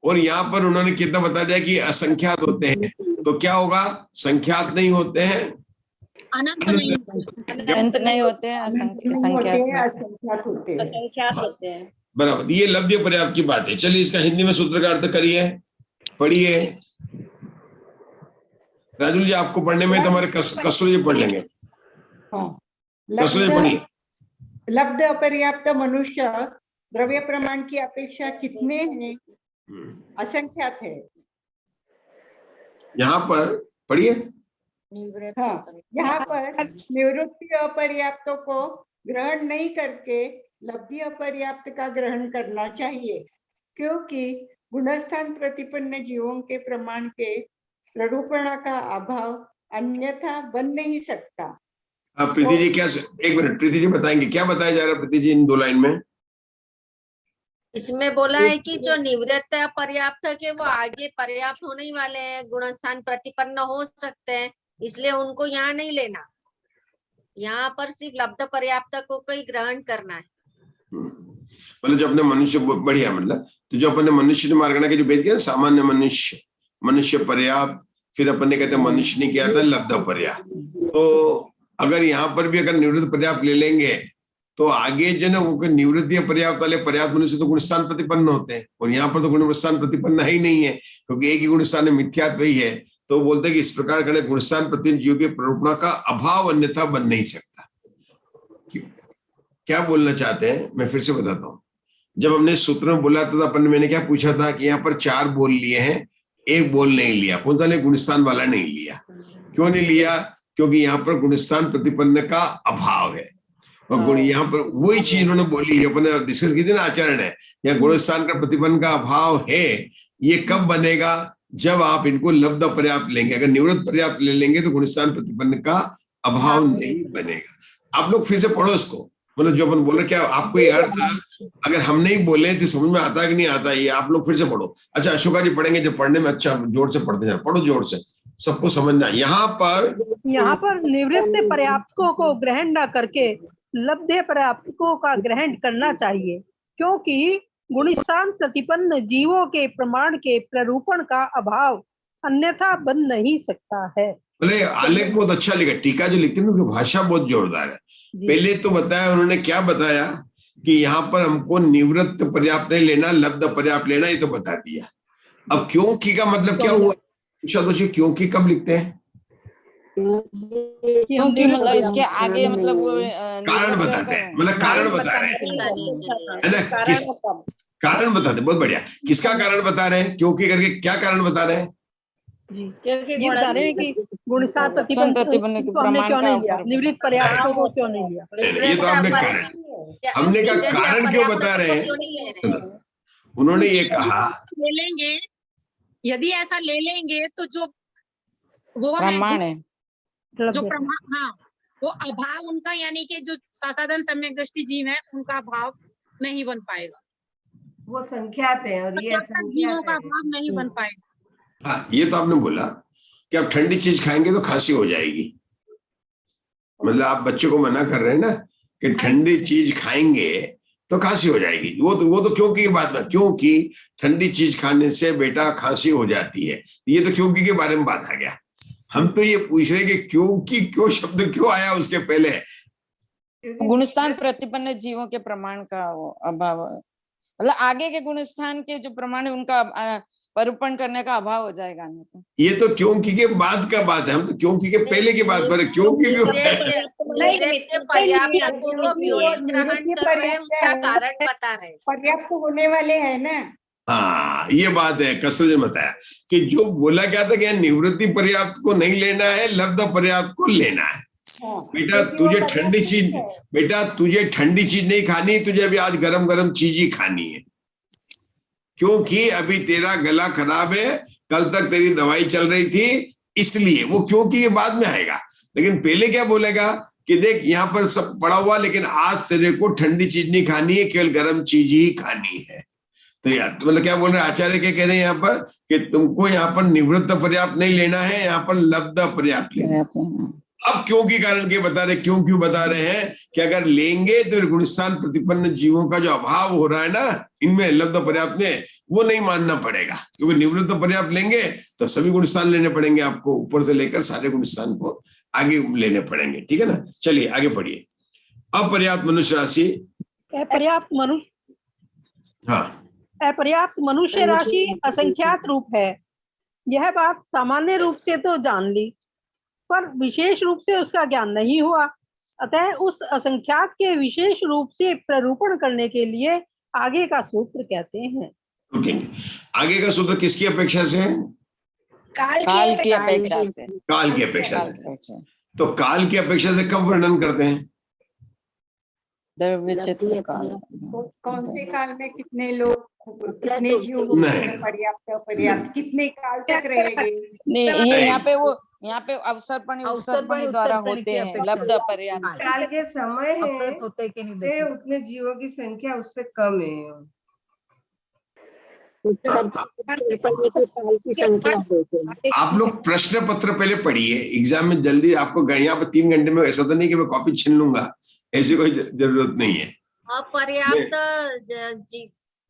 और यहाँ पर उन्होंने कितना बता दिया कि असंख्यात होते हैं, तो क्या होगा, संख्यात नहीं होते हैं, अनंत नहीं होते हैं, असंख्यात होते हैं। बराबर, ये लब्ध पर्याप्त की बात है। चलिए इसका हिंदी में सूत्र का अर्थ करिए, पढ़िए। राजुल जी आपको पढ़ने में तो हमारे कसुर जी पढ़ लेंगे, कसुर जी पढ़िए। लब्ध अपर्याप्त मनुष्य द्रव्य प्रमाण की अपेक्षा कितने हैं? असंख्यात है। यहाँ पर पढ़िए। हाँ, यहाँ पर निवृत्ति अपर्याप्तों को ग्रहण नहीं करके लब्धि अपर्याप्त का ग्रहण करना चाहिए, क्योंकि गुणस्थान प्रतिपन्न जीवों के प्रमाण के प्ररूपणा का अभाव अन्यथा बन नहीं सकता। हाँ प्रीति जी, क्या एक मिनट, प्रीति जी बताएंगे क्या बताया जा रहा है प्रीति जी इन 2 लाइन में? इसमें बोला है कि जो निवृत्त पर्याप्त है कि वो आगे पर्याप्त होने ही वाले हैं, गुणस्थान प्रतिपन्न हो सकते हैं, इसलिए उनको यहाँ नहीं लेना, यहाँ पर सिर्फ लब्ध पर्याप्त को ही ग्रहण करना है। मतलब जो अपने मनुष्य, बढ़िया, मतलब तो जो अपने मनुष्य मार्गणा के जो भेद किया, सामान्य मनुष्य, मनुष्य पर्याप्त, फिर अपन ने कहते हैं मनुष्य ने किया था लब्ध पर्याप्त। तो अगर यहाँ पर भी अगर निवृत्त पर्याप्त ले लेंगे तो आगे जो ना वो निवृत्ति पर्याप्त वाले पर्याप्त मनुष्य तो गुणस्थान प्रतिपन्न होते हैं, और यहाँ पर तो गुणस्थान प्रतिपन्न ही नहीं है, क्योंकि एक ही गुणस्थान है, मिथ्यात्व ही है। तो बोलते हैं कि इस प्रकार का गुणस्थान प्रतिपन्न जीव के प्ररूपणा का अभाव अन्यथा बन नहीं सकता। क्या बोलना चाहते हैं, मैं फिर से बताता हूँ। जब हमने सूत्र में बोला था अपन मैंने क्या पूछा था कि यहाँ पर 4 बोल लिए हैं, 1 बोल नहीं लिया। कौन सा ने? गुणस्थान वाला नहीं लिया। क्यों नहीं लिया? क्योंकि यहाँ पर गुणस्थान प्रतिपन्न का अभाव है और गुण यहाँ पर वही चीज उन्होंने बोली, अपने डिस्कस की थी ना आचरण है, यहाँ गुणस्थान का प्रतिपन्न का अभाव है। ये कब बनेगा? जब आप इनको लब्ध पर्याप्त लेंगे। अगर निवृत्त पर्याप्त ले लेंगे तो गुणस्थान प्रतिपन्न का अभाव नहीं बनेगा। आप लोग फिर से पढ़ो इसको, मतलब जो अपन बोल रहे, क्या आपको ये अर्थ अगर हम नहीं बोले तो समझ में आता है कि नहीं आता? ये आप लोग फिर से पढ़ो। अच्छा अशोका जी पढ़ेंगे, जब पढ़ने में अच्छा जोर से पढ़ते जाए, पढ़ो जोर से, सबको समझना। यहाँ पर निवृत्त पर्याप्तकों को ग्रहण न करके लब्ध पर्याप्तकों का ग्रहण करना चाहिए, क्योंकि गुणस्थान प्रतिपन्न जीवों के प्रमाण के प्ररूपण का अभाव अन्यथा बन नहीं सकता है। बोले आलेख बहुत अच्छा लिखा, टीका जो लिखते हैं उनकी भाषा बहुत जोरदार है। पहले तो बताया उन्होंने, क्या बताया कि यहाँ पर हमको निवृत्त पर्याप्त नहीं लेना, लब्ध पर्याप्त लेना, ये तो बता दिया। अब क्योंकि का मतलब क्या हुआ? क्योंकि कब लिखते हैं? क्योंकि मतलब इसके आगे मतलब कारण बताते हैं, मतलब कारण बता रहे हैं, है ना? किस कारण बताते? बहुत बढ़िया। किसका कारण बता रहे हैं? क्योंकि करके क्या कारण बता रहे हैं? ये बता रहे हैं कि गुणस्थान प्रतिपन्न को हमने क्यों नहीं लिया, निवृत्त पर्याप्तकों को क्यों नहीं लिया। ये तो आपने कारण, हमने कहा कारण क्यों बता रहे हैं? उन्होंने ये कहा ले लेंगे, यदि ऐसा ले लेंगे तो जो वो प्रमाण है, जो प्रमाण, हाँ, वो अभाव उनका, यानी कि जो सासाधन सम्यक दृष्टि जीव है उनका अभाव नहीं बन पाएगा। वो संख्यात है और ये जीवों का अभाव नहीं बन पाएगा। हाँ, ये तो आपने बोला कि आप ठंडी चीज खाएंगे तो खांसी हो जाएगी। मतलब आप बच्चे को मना कर रहे हैं ना कि ठंडी चीज खाएंगे तो खांसी हो जाएगी। वो तो क्योंकि की बात है, क्योंकि ठंडी चीज खाने से बेटा खांसी हो जाती है। ये तो क्योंकि के बारे में बात आ गया। हम तो ये पूछ रहे कि क्योंकि क्यों शब्द क्यों आया उसके पहले? गुणस्थान प्रतिपन्न जीवों के प्रमाण का अभाव, मतलब आगे के गुणस्थान के जो प्रमाण है उनका परूपण करने का अभाव हो जाएगा। नहीं तो ये तो क्योंकि के बाद का बात है, हम तो क्योंकि के पहले की बात पर क्योंकि क्यों पर्याप्त होने वाले हैं ना। हाँ, ये बात है। कसरत ने बताया कि जो बोला क्या था कि निवृत्ति पर्याप्त को नहीं लेना है, लब्ध पर्याप्त को लेना है। बेटा तुझे ठंडी चीज नहीं खानी, तुझे अभी आज गरम गरम चीज ही खानी है, क्योंकि अभी तेरा गला खराब है, कल तक तेरी दवाई चल रही थी, इसलिए। वो क्योंकि ये बाद में आएगा, लेकिन पहले क्या बोलेगा कि देख यहाँ पर सब पड़ा हुआ, लेकिन आज तेरे को ठंडी चीज नहीं खानी है, केवल गर्म चीज ही खानी है। तो यार मतलब क्या बोल रहे हैं आचार्य, क्या कह रहे हैं यहाँ पर कि तुमको यहाँ पर निवृत्त पर्याप्त नहीं लेना है, यहाँ पर लब्ध पर्याप्त लेना। अब क्योंकि कारण के बता रहे, क्यों बता रहे हैं कि अगर लेंगे तो गुणस्थान प्रतिपन्न जीवों का जो अभाव हो रहा है ना इनमें लब्ध पर्याप्त ने, वो नहीं मानना पड़ेगा। क्योंकि निवृत्त पर्याप्त लेंगे तो सभी गुणस्थान लेने पड़ेंगे आपको, ऊपर से लेकर सारे गुणस्थान को आगे लेने पड़ेंगे। ठीक है ना? चलिए आगे पढ़िए। अपर्याप्त मनुष्य राशि, अपर्याप्त मनुष्य, हाँ, अपर्याप्त मनुष्य राशि असंख्यात रूप है। यह बात सामान्य रूप से तो जान ली, पर विशेष रूप से उसका ज्ञान नहीं हुआ। अतः उस असंख्यात के विशेष रूप से प्ररूपण करने के लिए आगे का सूत्र कहते हैं। आगे का सूत्र किसकी अपेक्षा से है? काल की अपेक्षा से। काल की अपेक्षा से। तो काल की अपेक्षा से कब वर्णन करते हैं? द्रव्य क्षेत्र काल। कौन से काल में कितने लोग, कितने जीव पर्याप्त अपर्याप्त कितने काल तक रहेंगे? नहीं, ये यहाँ पे अवसर्पणी द्वारा होते हैं लब्ध पर्याप्त। काल के समय है उतने जीवों की संख्या उससे कम है। आप लोग प्रश्न पत्र पहले पढ़िए, एग्जाम में जल्दी आपको यहाँ पर 3 घंटे में, ऐसा तो नहीं कि मैं कॉपी छीन लूंगा, ऐसी कोई जरूरत नहीं है।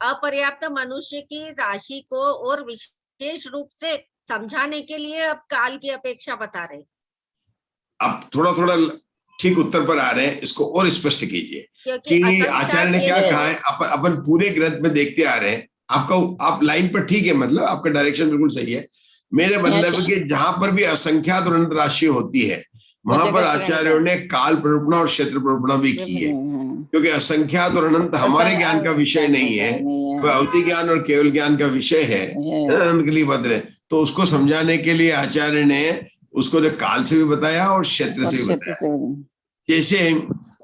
अपर्याप्त मनुष्य की राशि को और विशेष रूप से समझाने के लिए अब काल की अपेक्षा बता रहे। अब थोड़ा ठीक उत्तर पर आ रहे हैं, इसको और स्पष्ट कीजिए कि आचार्य ने क्या कहा है। अपन पूरे ग्रंथ में देखते आ रहे हैं। आप लाइन पर ठीक है, मतलब आपका डायरेक्शन बिल्कुल सही है। मेरे मतलब कि जहां पर भी असंख्यात और अनंत राशि होती है वहां पर जगह श्रेणी आचार्यों का। ने काल प्ररूपणा और क्षेत्र प्ररूपणा भी की है, क्योंकि असंख्यात और अनंत हमारे ज्ञान का विषय नहीं है, वह अवधि ज्ञान और केवल ज्ञान का विषय है, अनंत के लिए बदले। तो उसको समझाने के लिए आचार्य ने उसको जो काल से भी बताया और क्षेत्र से भी बताया। जैसे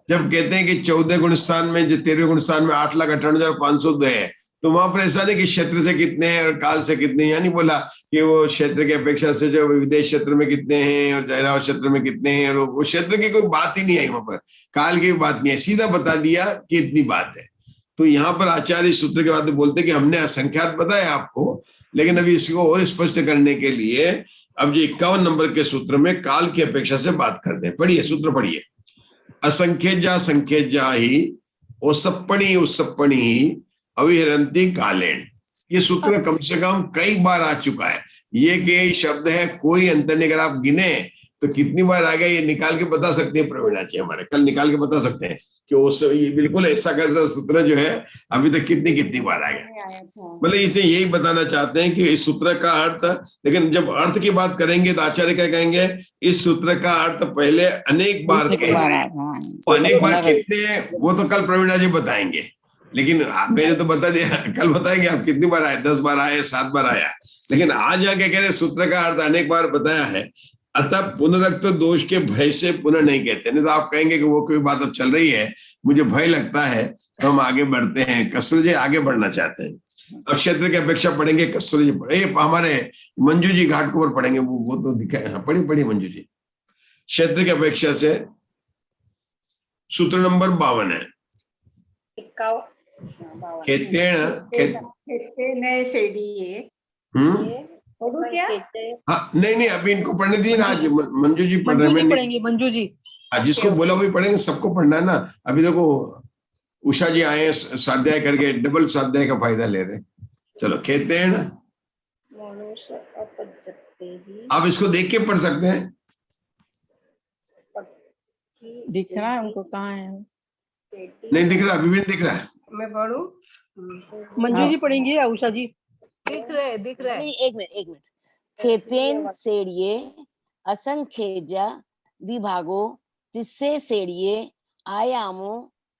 जब कहते हैं कि 14 गुण स्थान में, जो 13 गुण स्थान में 8,58,500 है, तो वहां पर ऐसा नहीं कि क्षेत्र से कितने हैं और काल से कितने हैं, यानी बोला कि वो क्षेत्र की अपेक्षा से जो विदेश क्षेत्र में कितने हैं और जयराव क्षेत्र में कितने हैं, और वो क्षेत्र की कोई बात ही नहीं आई वहां पर, काल की बात नहीं है, सीधा बता दिया कि इतनी बात है। तो यहाँ पर आचार्य इस सूत्र के बाद बोलते कि हमने असंख्यात बताया आपको, लेकिन अभी इसको और स्पष्ट करने के लिए अब जो 51 नंबर के सूत्र में काल की अपेक्षा से बात करते हैं। पढ़िए सूत्र पढ़िए। असंख्यजा संख्यजा ही ओसप्पणी उसप्पणी ही अविहरंती कालेन। ये सूत्र कम से कम कई बार आ चुका है। ये के शब्द है, कोई अंतर नहीं। अगर आप गिने तो कितनी बार आ गया ये निकाल के बता सकते हैं प्रवीणा जी हमारे, कल निकाल के बता सकते हैं कि ये बिल्कुल ऐसा कैसा सूत्र जो है अभी तक कितनी बार आ गया। मतलब इसे यही बताना चाहते हैं कि इस सूत्र का अर्थ, लेकिन जब अर्थ की बात करेंगे तो आचार्य क्या कहेंगे, इस सूत्र का अर्थ पहले अनेक बार अनेक बार कितने, वो तो कल प्रवीणा जी बताएंगे, लेकिन मैंने तो बता दिया, कल बताएंगे आप कितनी बार आए, 10 बार आए, 7 बार आया, लेकिन आज आके कह रहे सूत्र का अर्थ अनेक बार बताया है। अतः पुनरुक्त दोष के भय से पुनः नहीं कहते, नहीं तो आप कहेंगे कि वो कोई बात अब चल रही है, मुझे भय लगता है, तो हम आगे बढ़ते हैं। कसर जी आगे बढ़ना चाहते हैं, अब क्षेत्र की अपेक्षा पढ़ेंगे। कसर जी पढ़े, हमारे मंजू जी घाटकोपर पढ़ेंगे, वो तो दिखाए। हाँ पढ़ी मंजू जी। क्षेत्र की अपेक्षा से सूत्र नंबर 52 है। हाँ नहीं अभी इनको पढ़ने दिए ना, आज मंजू जी पढ़ रहे हैं, पढ़ेंगे मंजू जी। जिसको बोला वही पढ़ेंगे, सबको पढ़ना है ना। अभी देखो उषा जी आए स्वाध्याय करके, डबल स्वाध्याय का फायदा ले रहे। चलो खेतेण, आप इसको देख के पढ़ सकते हैं। दिख रहा है उनको, कहाँ है? नहीं दिख रहा, अभी भी नहीं दिख रहा है। मैं पढ़ूं? मंजू जी पढ़ेंगे या उषा जी? दिख रहे। एक मिनट। खेतेन सेड़िए असंख्यजा विभागो, तिस्से सेड़िए आयामो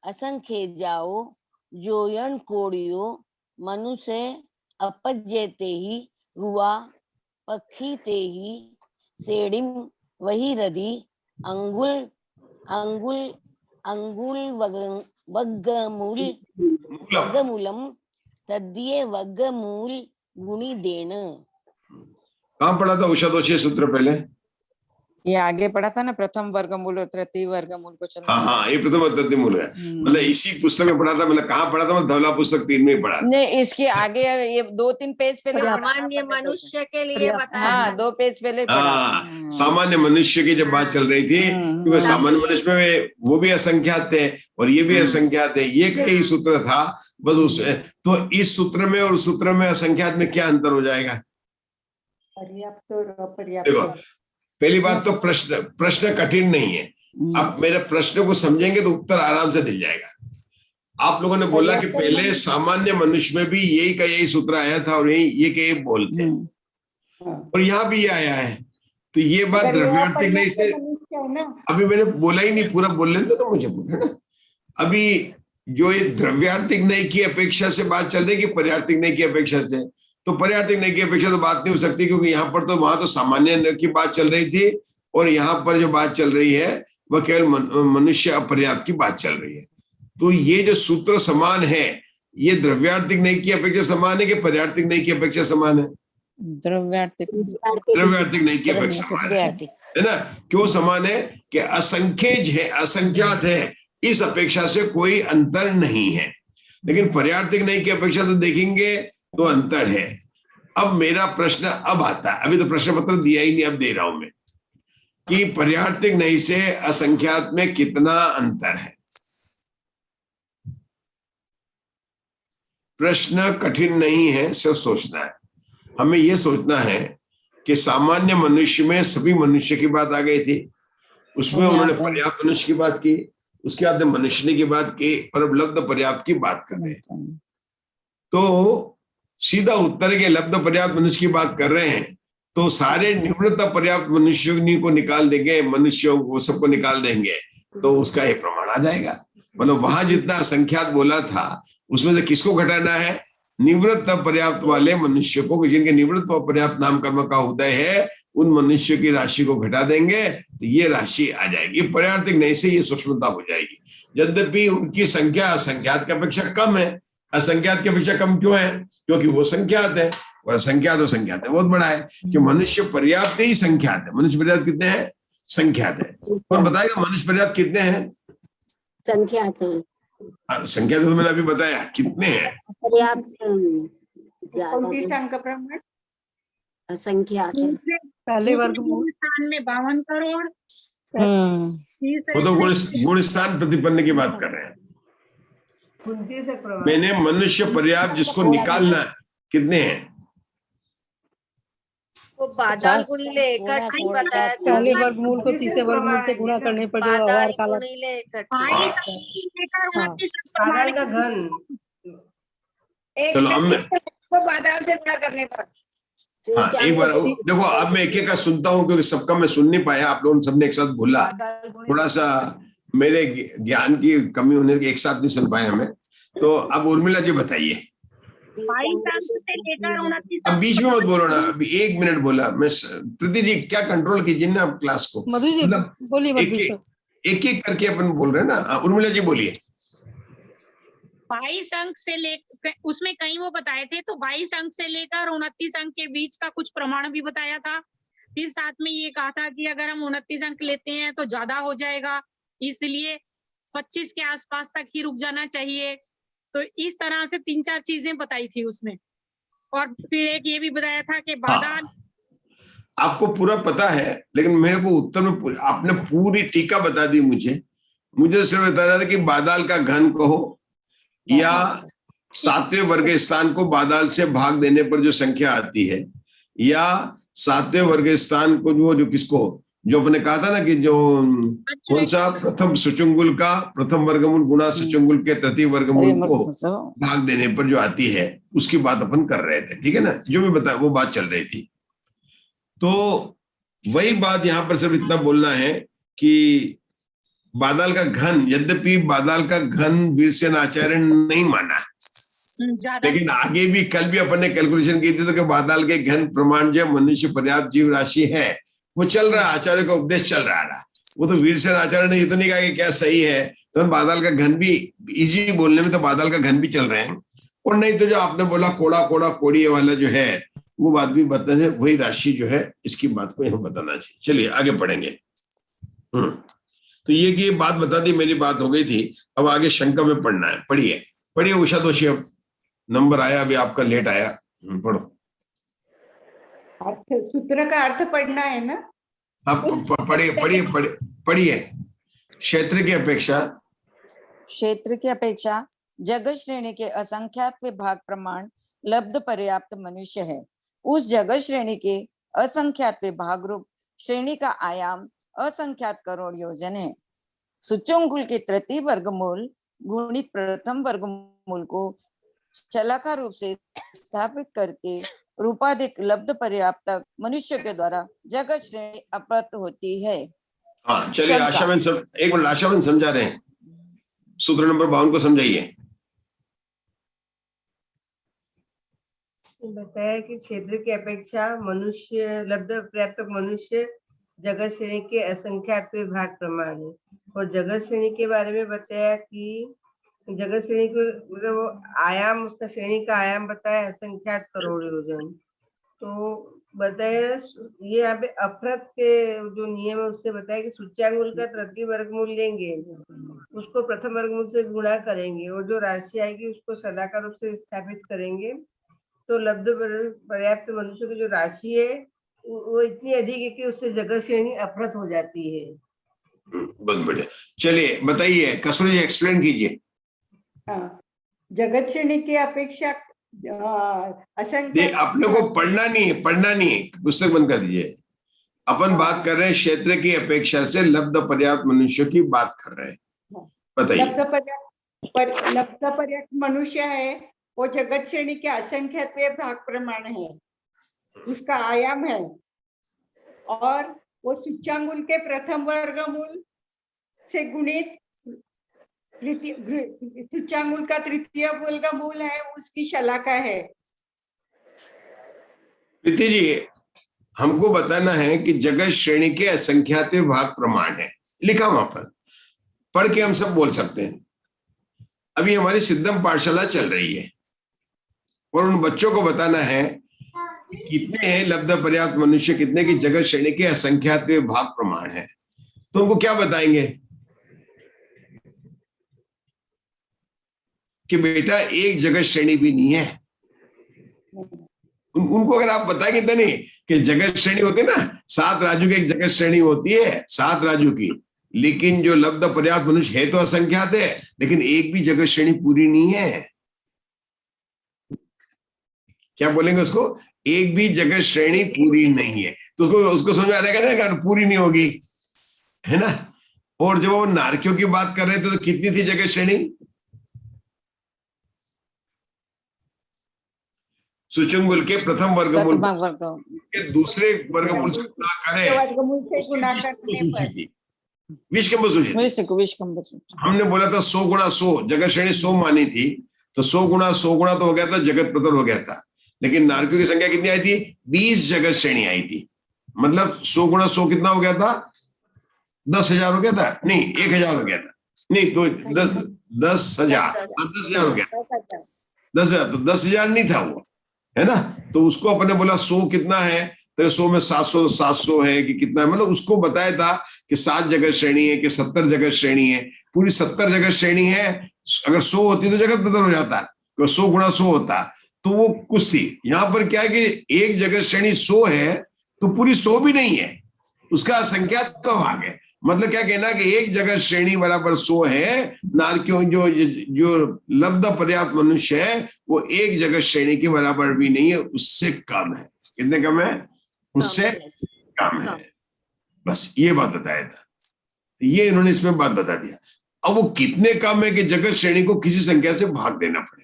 असंख्यजाओ जोयन कोड़ियो मनुष्य अपज्यते ही रुआ पक्षीते ही सेड़िम वही रदि अंगुल वग्गमूलम तद्ये वग्गमूल गुणी देन। कहाँ पढ़ा था उषा दोषी सूत्र पहले? ये आगे पढ़ा था ना, प्रथम वर्गमूल और तृतीय वर्गमूल को चला। हाँ ये प्रथम और तृतीय मूल है, मतलब इसी पुस्तक में पढ़ा था। मतलब कहाँ पढ़ा था? मैं धवला पुस्तक 3 में पढ़ा। नहीं इसके आगे ये 2-3 पेज पहले सामान्य मनुष्य के लिए बताया। हाँ 2 पेज पहले हाँ सामान्य मनुष्य की जब बात चल रही थी, क्योंकि सामान्य मनुष्य में वो भी असंख्यात थे और ये भी असंख्यात है, ये कई सूत्र था बस उस। तो इस सूत्र में और सूत्र में असंख्यात में क्या अंतर हो जाएगा? पर्याप्त और अपर्याप्त। देखो पहली बात तो प्रश्न कठिन नहीं है। आप मेरे प्रश्न को समझेंगे तो उत्तर आराम से मिल जाएगा। आप लोगों ने बोला कि पहले सामान्य मनुष्य में भी यही का यही सूत्र आया था और ये बोलते हैं, और यहाँ भी ये आया है। तो ये बात द्रव्यार्थिक नहीं से, अभी मैंने बोला ही नहीं, पूरा बोल लेते तो मुझे बोले ना। अभी जो ये द्रव्यार्थिक नहीं की अपेक्षा से बात चल रही है कि पर्यार्थिक नहीं की अपेक्षा से, तो पर्याप्त नहीं की अपेक्षा तो बात नहीं हो सकती, क्योंकि यहाँ पर तो वहां तो सामान्य की बात चल रही थी और यहाँ पर जो बात चल रही है वह केवल मनुष्य अपर्याप्त की बात चल रही है। तो ये जो सूत्र समान है, ये द्रव्यार्थिक नहीं की अपेक्षा समान है कि पर्याप्तिक नहीं की अपेक्षा समान है? द्रव्यार्थिक नहीं की अपेक्षा समान है ना। क्यों समान है? कि असंख्यज है, असंख्यात है, इस अपेक्षा से कोई अंतर नहीं है। लेकिन पर्याप्तिक नहीं की अपेक्षा तो देखेंगे तो अंतर है। अब मेरा प्रश्न अब आता है, अभी तो प्रश्न पत्र दिया ही नहीं, अब दे रहा हूं मैं, कि पर्याप्तिक नहीं से असंख्यात में कितना अंतर है। प्रश्न कठिन नहीं है, सिर्फ सोचना है। हमें यह सोचना है कि सामान्य मनुष्य में सभी मनुष्य की बात आ गई थी, उसमें उन्होंने पर्याप्त मनुष्य की बात की, उसके बाद मनुष्य की बात की, और अब लब्ध पर्याप्त की बात कर रहे हैं। तो सीधा उत्तर के लब्ध पर्याप्त मनुष्य की बात कर रहे हैं, तो सारे निवृत्त पर्याप्त मनुष्यों को निकाल देंगे, मनुष्यों को सबको निकाल देंगे, तो उसका ये प्रमाण आ जाएगा। मतलब वहां जितना संख्यात बोला था उसमें से किसको घटाना है? निवृत्त पर्याप्त वाले मनुष्य को, जिनके निवृत्त पर्याप्त नाम कर्म का उदय है, उन मनुष्य की राशि को घटा देंगे तो ये राशि आ जाएगी। पर्यार्थिक नहीं से ये सूक्ष्मता हो जाएगी। यद्यपि उनकी संख्या असंख्यात की अपेक्षा कम है। असंख्यात की अपेक्षा कम क्यों है? क्योंकि वो संख्यात है, और संख्यात और संख्यात है बहुत बड़ा है कि मनुष्य पर्याप्त ही संख्यात है। मनुष्य पर्याप्त कितने हैं? संख्यात है। कौन बताएगा मनुष्य पर्याप्त कितने हैं? संख्यात है। संख्या तो मैंने अभी बताया कितने हैं। पर्याप्त कोणती संख्या प्रमाण? संख्यात है। पहले वर्गमूल स्थान में 52 करोड़। वो तो गुण स्थान प्रतिपन्न की बात कर रहे हैं। मैंने मनुष्य पर्याप्त जिसको निकालना कितने हैं? वो बादल गुणिले एकट नहीं बताया था। पहले वर्गमूल को तीसरे वर्गमूल से गुणा करने पर जो बादल आधार काला। गुणिले एकट। बादल का घन। चलो अब मैं बादल से गुणा करने पर। हाँ एक बार देखो, अब मैं एक एक का सुनता हूँ क्योंकि सबका मैं सुन नहीं पाया। आप लोगों ने सबने एक साथ बोला, थोड़ा सा मेरे ज्ञान की कमी होने के एक साथ नहीं सुन पाए हमें। तो अब उर्मिला जी बताइए। 22 अंक से लेकर 29 अब बीच में मत बोलो ना, अभी 1 मिनट बोला मैं। प्रीति जी क्या कंट्रोल कीजिए ना आप क्लास को। मधु जी मतलब बोलिए। एक एक करके अपन बोल रहे हैं ना। उर्मिला जी बोलिए। 22 अंक से लेकर, उसमें कहीं वो बताए थे, तो 22 अंक से लेकर 29 अंक के बीच का कुछ प्रमाण भी बताया था। फिर साथ में ये कहा था कि अगर हम 29 अंक लेते हैं तो ज्यादा हो जाएगा, इसलिए 25 के आसपास तक ही रुक जाना चाहिए। तो इस तरह से 3-4 चीजें बताई थी उसमें। और फिर एक ये भी बताया था कि बादल। आपको पूरा पता है, लेकिन मेरे को उत्तर में आपने पूरी टीका बता दी। मुझे सिर्फ बता रहा था कि बादल का घन कहो या 7वें वर्ग स्थान को बादल से भाग देने पर जो संख्या आती है, या 7वें वर्ग स्थान को जो किसको, जो अपने कहा था ना कि जो कौन सा प्रथम सुचुंगुल का प्रथम वर्गमूल गुणा सुचुंगुल के तृतीय वर्गमूल को भाग देने पर जो आती है, उसकी बात अपन कर रहे थे। ठीक है ना, जो भी बता वो बात चल रही थी। तो वही बात यहाँ पर सिर्फ इतना बोलना है कि बादल का घन, यद्यपि बादल का घन वीरसेन आचार्य नहीं माना, लेकिन आगे भी कल भी अपन ने कैलकुलेशन की थी तो कि बादल के घन प्रमाण जो मनुष्य पर्याप्त जीव राशि है वो चल रहा, आचार्य का उपदेश चल रहा। वो तो वीरसेन आचार्य ने ये तो नहीं कहा कि क्या सही है, तो बादल का घन भी इजी बोलने में तो बादल का घन भी चल रहे हैं। और नहीं तो जो आपने बोला कोड़ा कोड़ा कोड़िए वाला जो है वो बात भी बताना है, वही राशि जो है इसकी बात को यहाँ बताना चाहिए। चलिए आगे पढ़ेंगे। तो ये कि बात बता दी, मेरी बात हो गई थी। अब आगे शंका में पढ़ना है। पढ़िए उषा दोषी। अब नंबर आया, अभी आपका लेट आया। पढ़ो। अर्थ, सूत्र का अर्थ पढ़ना है ना। आप पढ़िए। क्षेत्र की अपेक्षा जगत श्रेणी के असंख्यात विभाग प्रमाण लब्ध पर्याप्त मनुष्य है। उस जगत श्रेणी के असंख्यात विभाग रूप श्रेणी का आयाम असंख्यात करोड़ योजन है। सूच्यंकुल के तृतीय वर्गमूल गुणित प्रथम वर्गमूल को शलाका रूप से स्थापित करके रूपाधिक लब्ध पर्याप्त मनुष्य के द्वारा जगत श्रेणी अप्रत होती है। हाँ चलिए आशाबेन एक मिनट, आशाबेन समझा रहे हैं। सूत्र नंबर 52 को समझाइए। बताया कि क्षेत्र की अपेक्षा मनुष्य लब्ध पर्याप्त मनुष्य जगत श्रेणी के असंख्यात विभाग प्रमाण है। और जगत श्रेणी के बारे में बताया कि जगत श्रेणी को मतलब आयाम, उसका श्रेणी का आयाम बताया असंख्यात करोड़ योजन। तो बताया ये यहाँ पे अप्रत के जो नियम है उससे बताया कि सूच्यांगुल का तृतीय वर्गमूल लेंगे, उसको प्रथम वर्गमूल से गुणा करेंगे और जो राशि आएगी उसको शलाका रूप से स्थापित करेंगे, तो लब्ध पर्याप्त मनुष्य की जो राशि है वो इतनी अधिक है कि उससे जगत श्रेणी अप्रत हो जाती है। बहुत बढ़िया। चलिए बताइए, कसुरी जी एक्सप्लेन कीजिए। जगत श्रेणी की अपेक्षा असंख्य, अपने को पढ़ना नहीं है, पुस्तक बंद कर दीजिए। अपन बात कर रहे हैं क्षेत्र की अपेक्षा से लब्ध पर्याप्त मनुष्य की बात कर रहे हैं। बताइए। लब्ध पर्याप्त मनुष्य है वो जगत श्रेणी के असंख्यात भाग प्रमाण है, उसका आयाम है और वो सूच्यांगुल के प्रथम वर्गमूल से गुणित सूच्यांगुल का तृतीय वर्गमूल है, उसकी शलाका है। प्रीति जी, हमको बताना है कि जगत श्रेणी के असंख्यात भाग प्रमाण है, लिखा वहां पर, पढ़ के हम सब बोल सकते हैं। अभी हमारी सिद्धम पाठशाला चल रही है और उन बच्चों को बताना है कितने हैं लब्ध पर्याप्त मनुष्य, कितने की जगत श्रेणी के असंख्यात भाग प्रमाण है। तो उनको क्या बताएंगे कि बेटा एक जगत श्रेणी भी नहीं है। उनको अगर आप बताएंगे तो नहीं कि जगत श्रेणी होती है ना, 7 राजू की एक जगत श्रेणी होती है, 7 राजू की, लेकिन जो लब्ध पर्याप्त मनुष्य है तो असंख्यात है, लेकिन एक भी जगत श्रेणी पूरी नहीं है। क्या बोलेंगे उसको? एक भी जगत श्रेणी पूरी नहीं है। तो उसको समझ आ रहेगा ना, पूरी नहीं होगी, है ना। और जब वो नारकियों की बात कर रहे थे तो कितनी थी जगत श्रेणी? सुचुंगुल के प्रथम वर्गमूल के दूसरे वर्गमूल से गुणा करें, विषकंभ सूची। हमने बोला था 100 गुणा 100, जगत श्रेणी 100 मानी थी, तो 100 गुणा 100 गुणा तो हो गया था, जगत प्रतर हो गया था। लेकिन नारकियों की संख्या कितनी आई थी? 20 जगत श्रेणी आई थी। मतलब 100 गुणा 100 कितना हो गया था? 10,000 हो गया था, नहीं 1,000 हो गया था, नहीं तो 10,000 हो गया, 10,000 तो 10,000 नहीं था वो, है ना। तो उसको अपने बोला 100 कितना है, तो 100 में 700 है कि कितना है, मतलब उसको बताया था कि 7 जगत श्रेणी है कि 70 जगत श्रेणी है। पूरी 70 जगत श्रेणी है, अगर 100 होती तो जगत प्रतर हो जाता, तो 100 गुणा 100 होता, तो वो कुछ थी। यहाँ पर क्या है कि एक जगत श्रेणी 100 है तो पूरी 100 भी नहीं है, उसका असंख्यात भाग है। मतलब क्या कहना कि एक जगत श्रेणी बराबर 100 है, नारकियों जो लब्ध पर्याप्त मनुष्य है वो एक जगत श्रेणी के बराबर भी नहीं है, उससे कम है। कितने कम है? उससे कम है। बस ये बात बताया था, ये इन्होंने इसमें बात बता दिया। अब वो कितने कम है कि जगत श्रेणी को किसी संख्या से भाग देना पड़ेगा।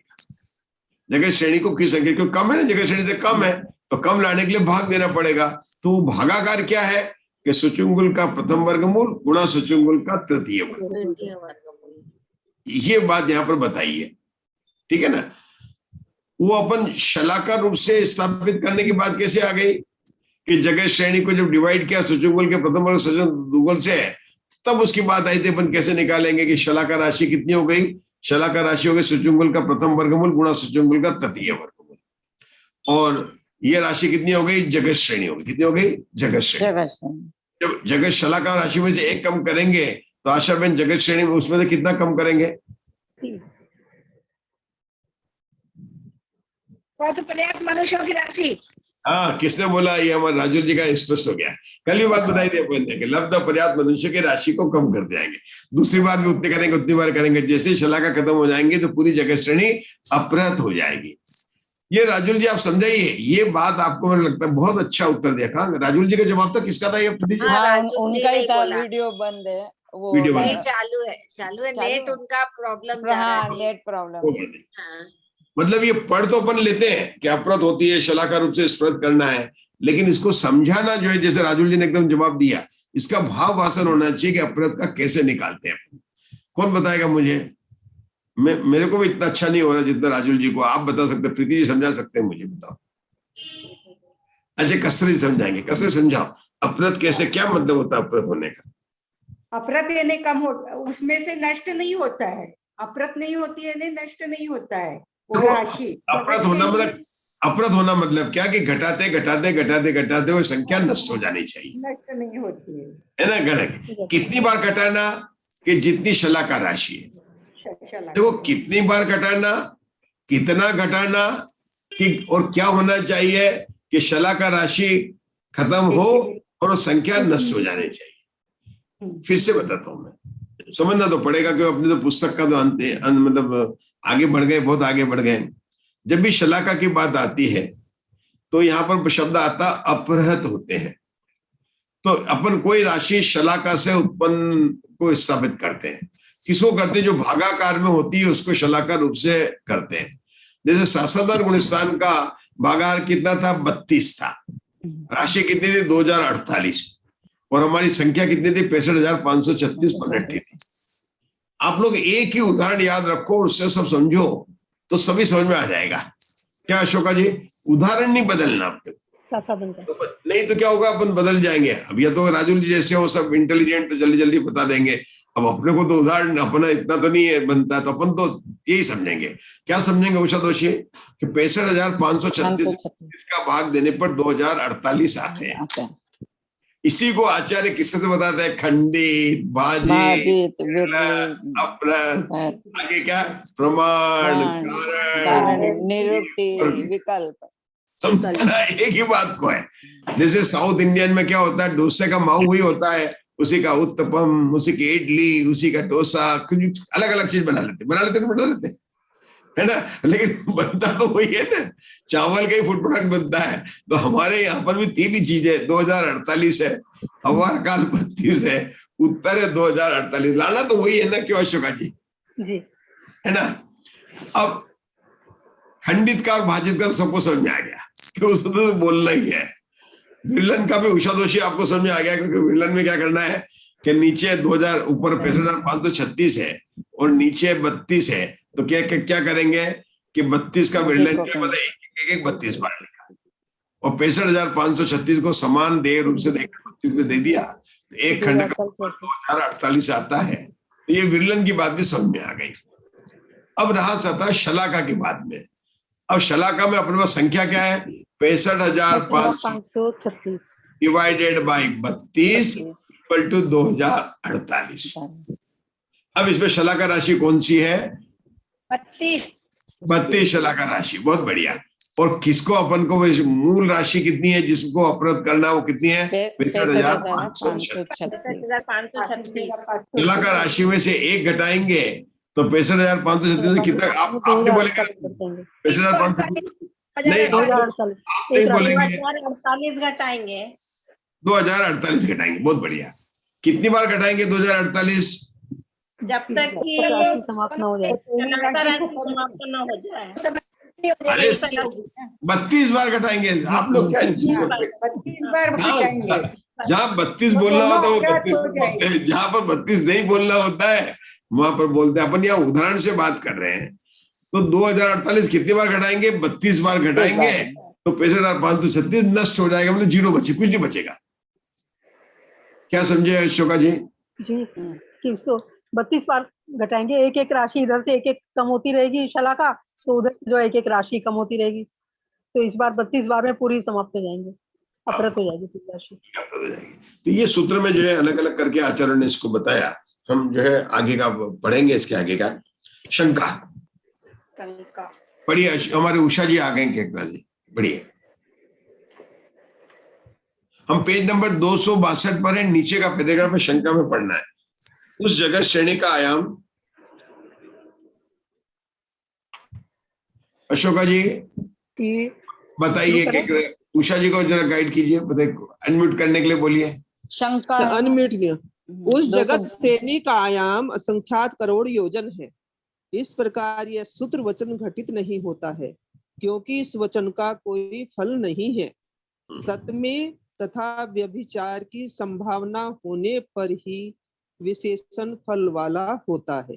जगत श्रेणी को किस संख्या, क्योंकि कम है ना, जगत श्रेणी से कम है तो कम लाने के लिए भाग देना पड़ेगा। तो भागाकार क्या है कि सुचुंगुल का प्रथम वर्गमूल गुणा सुचुंगुल का तृतीय वर्गमूल। ये बात यहाँ पर बताई है, ठीक है ना। वो अपन शलाकार रूप से स्थापित करने की बात कैसे आ गई कि जगत श्रेणी को जब डिवाइड किया सुचुंगुल के प्रथम वर्ग सुचुंगुल से, तब उसकी बात आई थी अपन कैसे निकालेंगे कि शलाकार राशि कितनी हो गई। शलाकार राशि हो गई सुचुंगुल का प्रथम वर्गमूल गुणा सुचुंगुल का तृतीय वर्गमूल, और ये राशि कितनी हो गई? जगत श्रेणी हो गई। कितनी हो गई? जगत श्रेणी। जब जगत शलाकार राशि में से एक कम करेंगे तो आशा बहन जगत श्रेणी में उसमें से कितना कम करेंगे? पर्याप्त मनुष्यों की राशि। हाँ, किसने बोला? ये हमारे राजू जी का स्पष्ट हो गया। कल भी बात बताई थी अपन ने कि लब्ध पर्याप्त मनुष्य की राशि को कम कर जाएंगे। दूसरी बार भी उतने करेंगे, उतनी बार करेंगे, जैसे शलाका खत्म हो जाएंगे तो पूरी जगत श्रेणी अपहृत हो जाएगी। ये राजुल जी आप समझाइए, ये बात आपको मुझे लगता है बहुत अच्छा उत्तर दिया। कहाँ राजुल जी का जवाब था? किसका था ये? उनका ही था। वीडियो बंद है, वो वीडियो बंद है। चालू है नेट, उनका प्रॉब्लम जा रहा है। Net problem. मतलब ये पढ़ तो अपन लेते हैं कि अपहृत होती है, शलाकार रूप से स्मृत करना है, लेकिन इसको समझाना जो है, जैसे राजुल जी ने एकदम जवाब दिया, इसका भाव वासन होना चाहिए कि अपहृत का कैसे निकालते हैं। कौन बताएगा मुझे? मेरे को भी इतना अच्छा नहीं हो रहा जितना राजुल जी को। आप बता सकते, प्रीति जी समझा सकते हैं मुझे, बताओ। अच्छा, कसरत समझाएंगे, कसरत समझाओ। अपहृत कैसे, क्या मतलब होता है अपहृत होने का? अपहृत यानी कम होता, उसमें से नष्ट नहीं होता है। अपहृत नहीं होती है, नष्ट नहीं होता है वो राशि। अपहृत होना मतलब क्या कि घटाते घटाते घटाते घटाते वो संख्या नष्ट हो जानी चाहिए, नष्ट नहीं होती है ना। गणक कितनी बार घटाना कि जितनी शलाकार राशि है। देखो कितनी बार घटाना, कितना घटाना कि, और क्या होना चाहिए कि शलाकार राशि खत्म हो और वो संख्या नष्ट हो जानी चाहिए। फिर से बताता हूं मैं, समझना तो पड़ेगा कि अपने तो पुस्तक का तो अंत मतलब आगे बढ़ गए, बहुत आगे बढ़ गए। जब भी शलाका की बात आती है तो यहाँ पर शब्द आता अपहृत होते हैं। तो अपन कोई राशि शलाका से उत्पन्न को स्थापित करते हैं। किसको करते हैं? जो भागाकार में होती है उसको शलाका रूप से करते हैं। जैसे सासाधार गुणस्थान का भागाकार कितना था? 32 था। राशि कितनी थी 2048 और हमारी संख्या कितनी थी 65,536 पलटी थी। आप लोग एक ही उदाहरण याद रखो और उससे सब समझो तो सभी समझ में आ जाएगा। क्या अशोका जी, उदाहरण नहीं बदलना आपको, नहीं तो क्या होगा अपन बदल जाएंगे। अब या तो राजुल जी जैसे हो सब इंटेलिजेंट तो जल्दी जल्दी बता देंगे, अब अपने को तो उदाहरण अपना इतना तो नहीं है बनता, तो अपन तो यही समझेंगे। क्या समझेंगे उषा दोषी कि 65,536 का भाग देने पर 2048 आते हैं। इसी को आचार्य किससे बताते हैं? खंडित, भाजित, आगे क्या प्रमाण, कारण, निरुक्ति, विकल्प, एक ही बात को है। जैसे साउथ इंडियन में क्या होता है, डोसे का माऊ ही होता है, उसी का उत्तपम, उसी की इडली, उसी का डोसा, कुछ अलग अलग चीज बना लेते है ना, लेकिन बनता तो वही है ना, चावल का ही फूड प्रोडक्ट बनता है। तो हमारे यहाँ पर भी तीन ही चीजें, 2048 है, अवार काल 32 है, उत्तर है 2048, लाना तो वही है ना। क्यों अशोका जी? है ना। अब खंडित का और भाजित का सबको समझ में आ गया कि उसमें बोलना ही है। विरलन का भी उषा दोषी आपको समझ में आ गया, क्योंकि विरलन में क्या करना है कि नीचे 2000 ऊपर 65,536 है और नीचे 32 है, तो क्या करेंगे कि 32 का विरलन मतलब एक 32 बार लिखा और 65,536 को समान देय रूप से देकर 32 में दे दिया, तो एक खंड का 2048 आता है। तो ये विरलन की बात भी समझ में आ गई। अब रहा सता शलाका की बात में। अब शलाका में अपने पास संख्या क्या है? 65,536 डिवाइडेड बाई 32 इक्वल टू 2048। अब इसमें शलाका राशि कौन सी है? 32 शलाका राशि। बहुत बढ़िया। और किसको अपन को मूल राशि कितनी है जिसको अपराध करना, वो कितनी है? 65,536। शलाका राशि में से एक घटाएंगे तो 65,536 से कितना आपने बोलेंगे? 65,536 नहीं, आप नहीं बोलेंगे, 2048 घटाएंगे। 2048 घटाएंगे। बहुत बढ़िया। कितनी बार घटाएंगे 2048? जब तक कि समाप्त न हो जाए। समाप्त न हो जाए। अरे 32 बार घटाएंगे। आप लोग क्या 32 बार घटाएंगे। जहाँ 32 बोलना होता है वो 32 बोलते हैं, जहाँ पर 32 नहीं बोलना होता है वहां पर बोलते हैं। अपन यहाँ उदाहरण से बात कर रहे हैं। तो 2048 कितनी बार घटाएंगे? 32 बार घटाएंगे तो 65,536 नष्ट हो जाएगा, मतलब जीरो बचे, कुछ नहीं बचेगा। क्या समझे अशोका जी? जी, कि उसको 32 बार घटाएंगे, एक एक राशि इधर से एक एक कम होती रहेगी शलाका, तो उधर जो एक एक राशि कम होती रहेगी। तो इस बार 32 बार में पूरी समाप्त हो जाएंगे, अपरत हो जाएगी पूरी राशि। तो ये सूत्र में जो है अलग अलग करके आचार्य ने इसको बताया। हम जो है आगे का पढ़ेंगे, इसके आगे का शंका पढ़िए। हमारे उषा जी आ गए क्या जी? बढ़िया। हम पेज नंबर 262 पर है, नीचे का पैराग्राफ में शंका में पढ़ना है। उस जगत श्रेणी का आयाम, अशोका जी बताइए कि उषा जी को जरा गाइड कीजिए, बताइए, अनम्यूट करने के लिए बोलिए। शंका अनम्यूट किया। उस जगत श्रेणी का आयाम असंख्यात करोड़ योजन है। इस प्रकार यह सूत्र वचन घटित नहीं होता है, क्योंकि इस वचन का कोई फल नहीं है। सत्य में तथा व्यभिचार की संभावना होने पर ही विशेषण फल वाला होता है,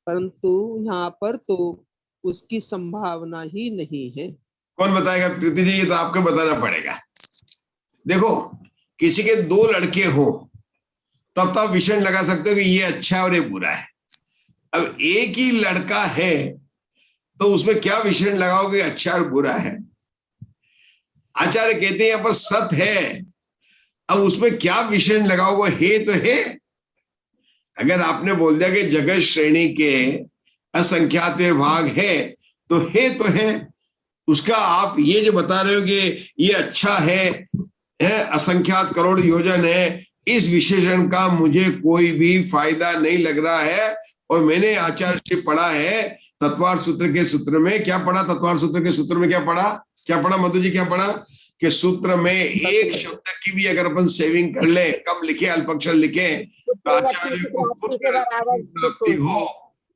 परंतु यहाँ पर तो उसकी संभावना ही नहीं है। कौन बताएगा? प्रीति जी, ये तो आपको बताना पड़ेगा। देखो, किसी के दो लड़के हो तब तो आप विषय लगा सकते हो कि ये अच्छा है और ये बुरा है। अब एक ही लड़का है तो उसमें क्या विषय लगाओगे अच्छा और बुरा है? आचार्य कहते हैं यहाँ पर सत है, अब उसमें क्या विषय लगाओगे? हे तो है। अगर आपने बोल दिया कि जगत श्रेणी के असंख्यात भाग है तो हे तो है, उसका आप ये जो बता रहे हो कि ये अच्छा है, असंख्यात करोड़ योजन है, इस विशेषण का मुझे कोई भी फायदा नहीं लग रहा है। और मैंने आचार्य से पढ़ा है तत्वार्थ सूत्र के सूत्र में, क्या पढ़ा? तत्वार्थ सूत्र के सूत्र में क्या पढ़ा मधु जी? क्या पढ़ा कि सूत्र में एक शब्द की भी अगर अपन सेविंग कर ले, कम लिखे, अल्पक्षर लिखे, तो आचार्य को प्राप्ति हो,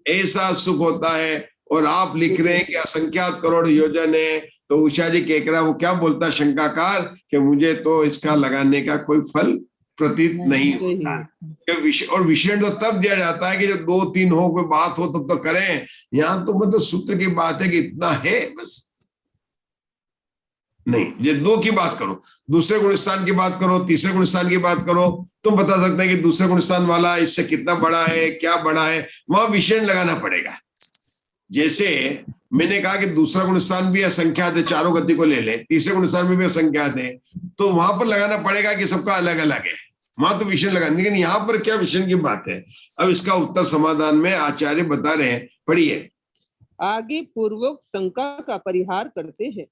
ऐसा सुख होता है। और आप लिख रहे हैं कि असंख्यात करोड़ योजन है, तो तो उषा जी केकरा वो क्या बोलता शंकाकार कि मुझे तो इसका लगाने का कोई फल प्रतीत नहीं होता। और विषय तो तब दिया जाता है कि जब 2-3 हो, कोई बात हो तब तो करें। यहाँ तो मतलब सूत्र की बात है कि इतना है बस नहीं। ये 2 की बात करो, दूसरे गुणस्थान की बात करो, तीसरे गुणस्थान की बात करो, तुम बता सकते हैं कि दूसरे गुणस्थान वाला इससे कितना बड़ा है, क्या बड़ा है, वहां विषय लगाना पड़ेगा। जैसे मैंने कहा कि दूसरा गुणस्थान भी असंख्यात है, चारों गति को ले ले, तीसरे गुणस्थान में भी असंख्यात है, तो वहां पर लगाना पड़ेगा कि सबका अलग अलग है, वहां तो विषय लगाना। लेकिन यहाँ पर क्या विषय की बात है, अब इसका उत्तर समाधान में आचार्य बता रहे हैं, पढ़िए। आगे पूर्वोक्त शंका का परिहार करते हैं।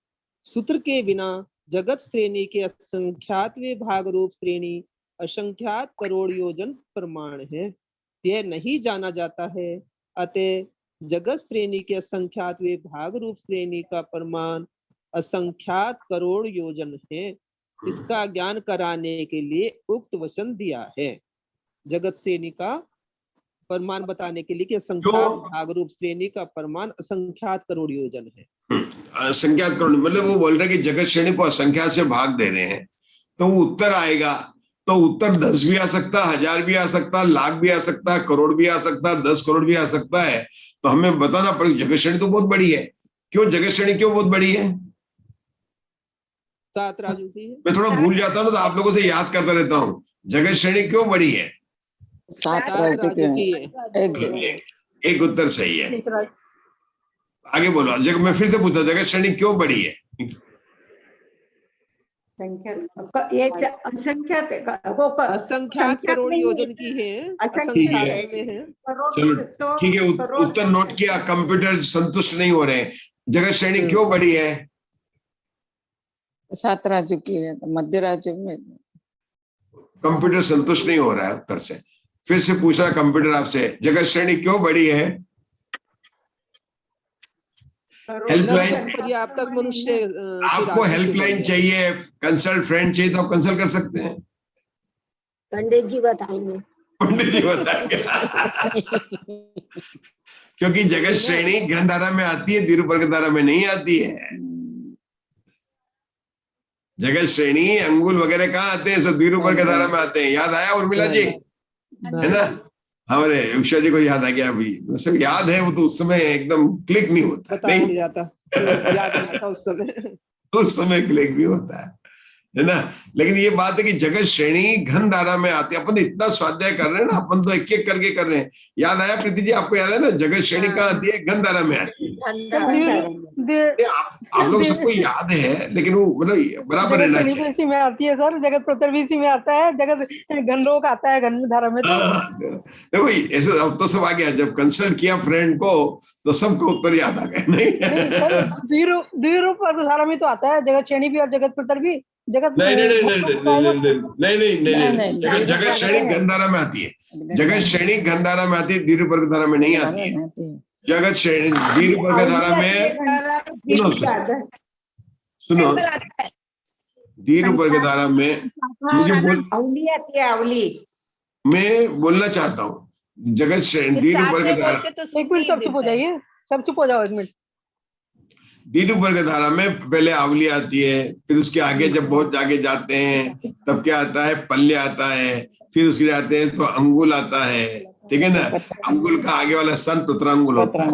सूत्र के बिना जगत श्रेणी के असंख्यात भाग रूप श्रेणी असंख्यात करोड़ योजन प्रमाण है, यह नहीं जाना जाता है। अतः जगत श्रेणी के असंख्यात भाग रूप श्रेणी का प्रमाण असंख्यात करोड़ योजन है। इसका ज्ञान कराने के लिए उक्त वचन दिया है। जगत श्रेणी का प्रमाण बताने के लिए कि असंख्यात भाग रूप श्रेणी का प्रमाण असंख्यात करोड़ योजन है। असंख्यात करोड़ मतलब वो बोल रहे हैं कि जगत श्रेणी को असंख्यात से भाग दे रहे हैं, तो वो उत्तर आएगा। तो उत्तर 10 भी आ सकता, 1000 भी आ सकता, लाख भी आ सकता, करोड़ भी आ सकता, 10 करोड़ भी आ सकता है। तो हमें बताना पड़ेगा जगत श्रेणी तो बहुत बड़ी है। क्यों जगत श्रेणी क्यों बहुत बड़ी है? 7 राजू की है। मैं थोड़ा भूल जाता हूँ तो आप लोगों से याद करता रहता हूँ, जगत श्रेणी क्यों बड़ी है? 7 राजू की है। एक उत्तर सही है। आगे बोलो। मैं फिर से पूछता, जगत श्रेणी क्यों बड़ी है? असंख्यात करोड़ योजन की है। असंख्यात में है। चलो ठीक है, उत्तर नोट किया। कंप्यूटर संतुष्ट नहीं हो रहे। जगत श्रेणी क्यों बड़ी है? 7 राज्यों की है, मध्य राज्य में कंप्यूटर संतुष्ट नहीं हो रहा है उत्तर से। फिर से पूछ रहा कंप्यूटर आपसे, जगत श्रेणी क्यों बड़ी है? हेल्पलाइन, पर्याप्त मनुष्य। आपको हेल्पलाइन चाहिए, कंसल्ट फ्रेंड चाहिए, तो आप कंसल्ट कर सकते हैं। पंडित जी बताएंगे। पंडित जी बताएंगे। क्योंकि जगत श्रेणी घन धारा में आती है, दीर्घ धारा में नहीं आती है। जगत श्रेणी अंगुल वगैरह कहाँ आते हैं? सब दीर्घ धारा में आते हैं। याद आया उर्मिला जी? है ना? हमारे उषा जी को याद आ गया अभी। सब याद है, वो तो उस समय एकदम क्लिक नहीं होता, नहीं जाता, याद नहीं आता उस समय क्लिक भी होता है ना। लेकिन ये बात है कि जगत श्रेणी घन धारा में आती है। अपन इतना स्वाध्याय कर रहे हैं ना, अपन तो एक एक करके कर रहे हैं। याद आया प्रीति जी? आपको याद है ना जगत श्रेणी कहाँ आती है? घन धारा में आती है। आप लोग सबको याद है, लेकिन वो मतलब बराबर रहना चाहिए। इसी में आती है सर, जगत प्रतर भी इसी में आता है, जगत घनलोक आता है घन धारा में। देखो ऐसे अब तो सब आ गया। जब कंसल्ट किया फ्रेंड को तो सबको उत्तर याद आ गए। नहीं द्विरूप धारा में तो आता है जगत श्रेणी भी और जगत प्रतर भी। जगत नहीं, जगत श्रेणी घन धारा में आती है। जगत श्रेणी घन धारा में आती है, दीर्घ धारा में नहीं आती है। जगत श्रेणी दीर्घ धारा में सुनो दीर्घ धारा में मुझे मैं बोलना चाहता हूँ। जगत श्रेणी दीर्घ धारा, एक मिनट सब चुप हो जाइए, सब चुप हो जाओ एक मिनट। दीर्घ धारा में पहले आवली आती है, फिर उसके आगे जब बहुत आगे जाते हैं तब क्या आता है? पल्ले आता है, फिर उसके जाते हैं तो अंगुल आता है, ठीक है ना। अंगुल का आगे वाला स्थान प्रतरांगुल होता है।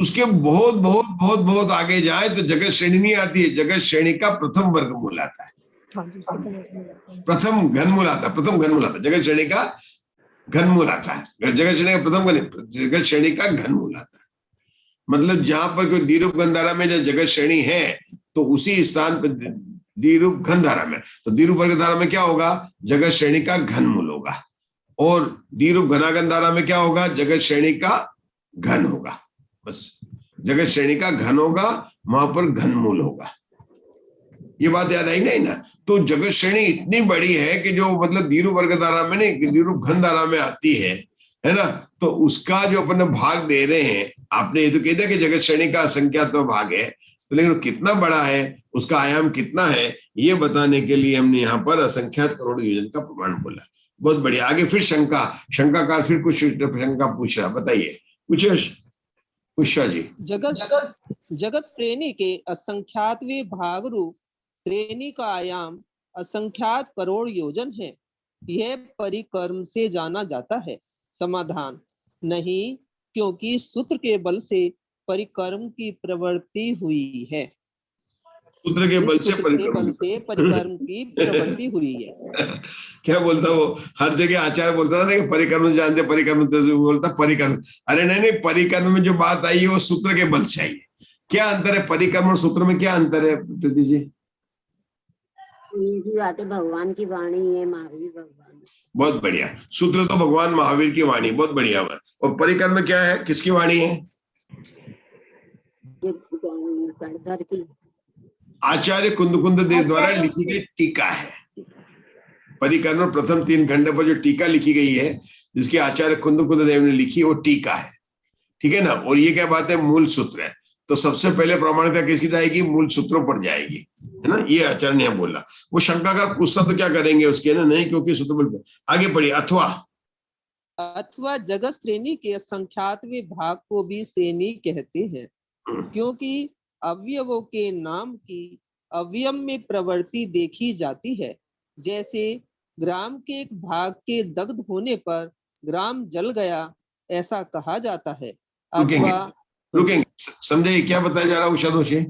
उसके बहुत बहुत बहुत बहुत आगे जाए तो जगत श्रेणी नहीं आती है। जगत श्रेणी का प्रथम वर्गमूल आता है, प्रथम घनमूल आता है, प्रथम घनमूल आता है। जगत श्रेणी का घनमूल आता है। जगत श्रेणी का प्रथम जगत श्रेणी का घनमूल आता है। मतलब जहां पर कोई दीर्घ घन धारा में जगत श्रेणी है तो उसी स्थान पर दीर्घ घन धारा में, तो दीर्घ वर्ग धारा में क्या होगा? जगत श्रेणी का घनमूल होगा। और दीर्घ घनागन धारा में क्या होगा? जगत श्रेणी का घन होगा। बस जगत श्रेणी का घन होगा, वहां पर घनमूल होगा। ये बात याद आई नहीं ना? तो जगत श्रेणी इतनी बड़ी है कि जो मतलब दीर्घ वर्ग धारा में नहीं, दीर्घ घन धारा में आती है ना। तो उसका जो अपन भाग दे रहे हैं, आपने ये तो कह दिया कि जगत श्रेणी का असंख्यात भाग है, तो लेकिन कितना बड़ा है, उसका आयाम कितना है, ये बताने के लिए हमने यहाँ पर असंख्यात करोड़ योजन का प्रमाण बोला। बहुत बढ़िया। आगे फिर शंकाकार फिर कुछ शंका पूछ रहा, बताइए, पूछिए। उषा जी। जगत श्रेणी के असंख्यातवें भाग रूप श्रेणी का आयाम असंख्यात करोड़ योजन है। यह परिक्रम से जाना जाता है। समाधान नहीं, क्योंकि सूत्र के बल से परिक्रम की प्रवृत्ति हुई है। सूत्र के बल से परिक्रम की प्रवृत्ति हुई है। क्या बोलता वो, हर जगह आचार्य बोलता था ना कि परिक्रम जानते, परिक्रम बोलता परिक्रम। अरे नहीं, परिक्रम में जो बात आई है वो सूत्र के बल से आई है। क्या अंतर है परिक्रम और सूत्र में, क्या अंतर है प्रीति जी? ये भी बातें भगवान की वाणी है, महावीर भगवान। बहुत बढ़िया। सूत्र तो भगवान महावीर की वाणी, बहुत बढ़िया बात। और परिक्रम में क्या है, किसकी वाणी है? आचार्य कुंद देव द्वारा लिखी गई टीका है। परिक्रम प्रथम 3 खंड पर जो टीका लिखी गई है, जिसकी आचार्य कुंद देव ने लिखी, वो टीका है। ठीक है ना। और ये क्या बात है, मूल सूत्र है। तो सबसे पहले प्रमाणिकता किसकी जाएगी? मूल सूत्रों पर जाएगी, है ना। ये आचार्य ने बोला। वो शंकाकार पूछता तो क्या करेंगे उसके, ना नहीं, क्योंकि सूत्र बल। आगे पढ़िए। अथवा जगत श्रेणी के असंख्यातवें भाग को भी श्रेणी कहते हैं, क्योंकि अवयवों के नाम की अवयव में प्रवृत्ति देखी जाती है। जैसे ग्राम के एक भाग के दग्ध होने पर ग्राम जल गया, ऐसा कहा जाता है। रुकेंगे, समझे क्या बताया जा रहा है? उषा दोषी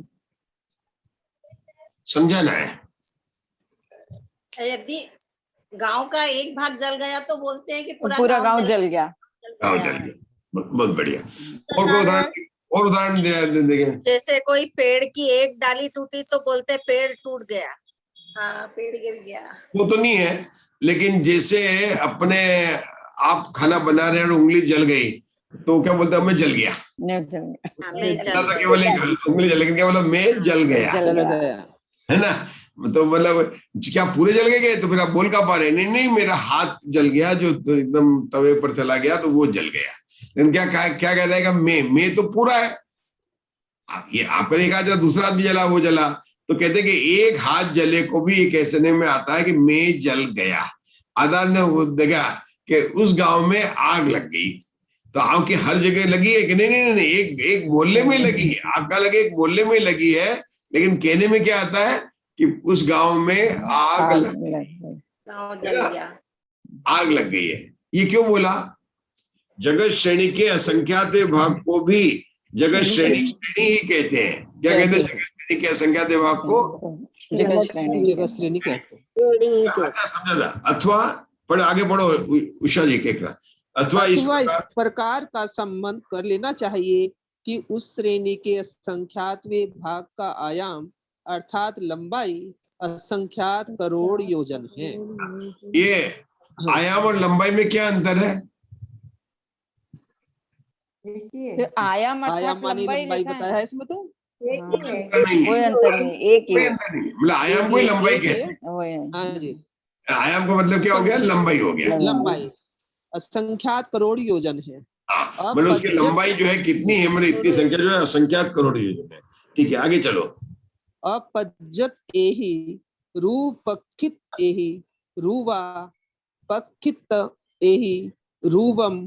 समझाना है। यदि गांव का एक भाग जल गया तो बोलते हैं कि पूरा गांव जल गया। गांव जल गया, बहुत बढ़िया। और उदाहरण देंगे। जैसे कोई पेड़ की एक डाली टूटी तो बोलते पेड़ टूट गया। हाँ, पेड़ गिर गया। वो तो नहीं है, लेकिन जैसे अपने आप खाना बना रहे हैं और उंगली जल गई तो क्या बोलते हैं? मैं जल गया। केवल एक उंगली जल गई, क्या बोला? मैं जल गया, है ना। तो मतलब क्या पूरे जल गए? तो फिर आप बोल का पा रहे? नहीं, मेरा हाथ जल गया, जो एकदम तवे पर चला गया तो वो जल गया। लेकिन क्या कह रहेगा? मैं तो पूरा है। ये आपका देखा जरा, दूसरा आदमी जला, वो जला, तो कहते कि एक हाथ जले को भी ये कहने में आता है कि मैं जल गया। आधार ने वो देखा कि उस गांव में आग लग गई, तो आग की हर जगह लगी है कि नहीं, एक बोलने में लगी है। आग का लगे, एक बोलने में लगी है, लेकिन कहने में क्या आता है कि उस गांव में आग लग गई, आग लग गई है। ये क्यों बोला? जगत श्रेणी के असंख्यात भाग को भी जगत श्रेणी ही कहते हैं। क्या कहते हैं? जगत श्रेणी के असंख्यात भाग को जगत श्रेणी कहते हैं। अच्छा, समझा था। अथवा आगे पढ़ो उषा जी। क्या अथवा इस प्रकार का संबंध कर लेना चाहिए कि उस श्रेणी के असंख्यातवें भाग का आयाम अर्थात लंबाई असंख्यात करोड़ योजन है। ये आयाम और लंबाई में क्या अंतर है? तो आयाम लंबाई बताया है इसमें, तो कोई अंतर नहीं, एक ही। मतलब आयाम को लंबाई कहते हैं। आयाम का मतलब क्या हो गया? लंबाई हो गया। लंबाई असंख्यात करोड़ योजन है। मतलब उसकी लंबाई जो है कितनी है? मतलब इतनी संख्या जो है असंख्यात करोड़ योजन है। ठीक है, आगे चलो। अपज्जत एहि रूपक्षित एहि रूवा पक्षित एहि रूवम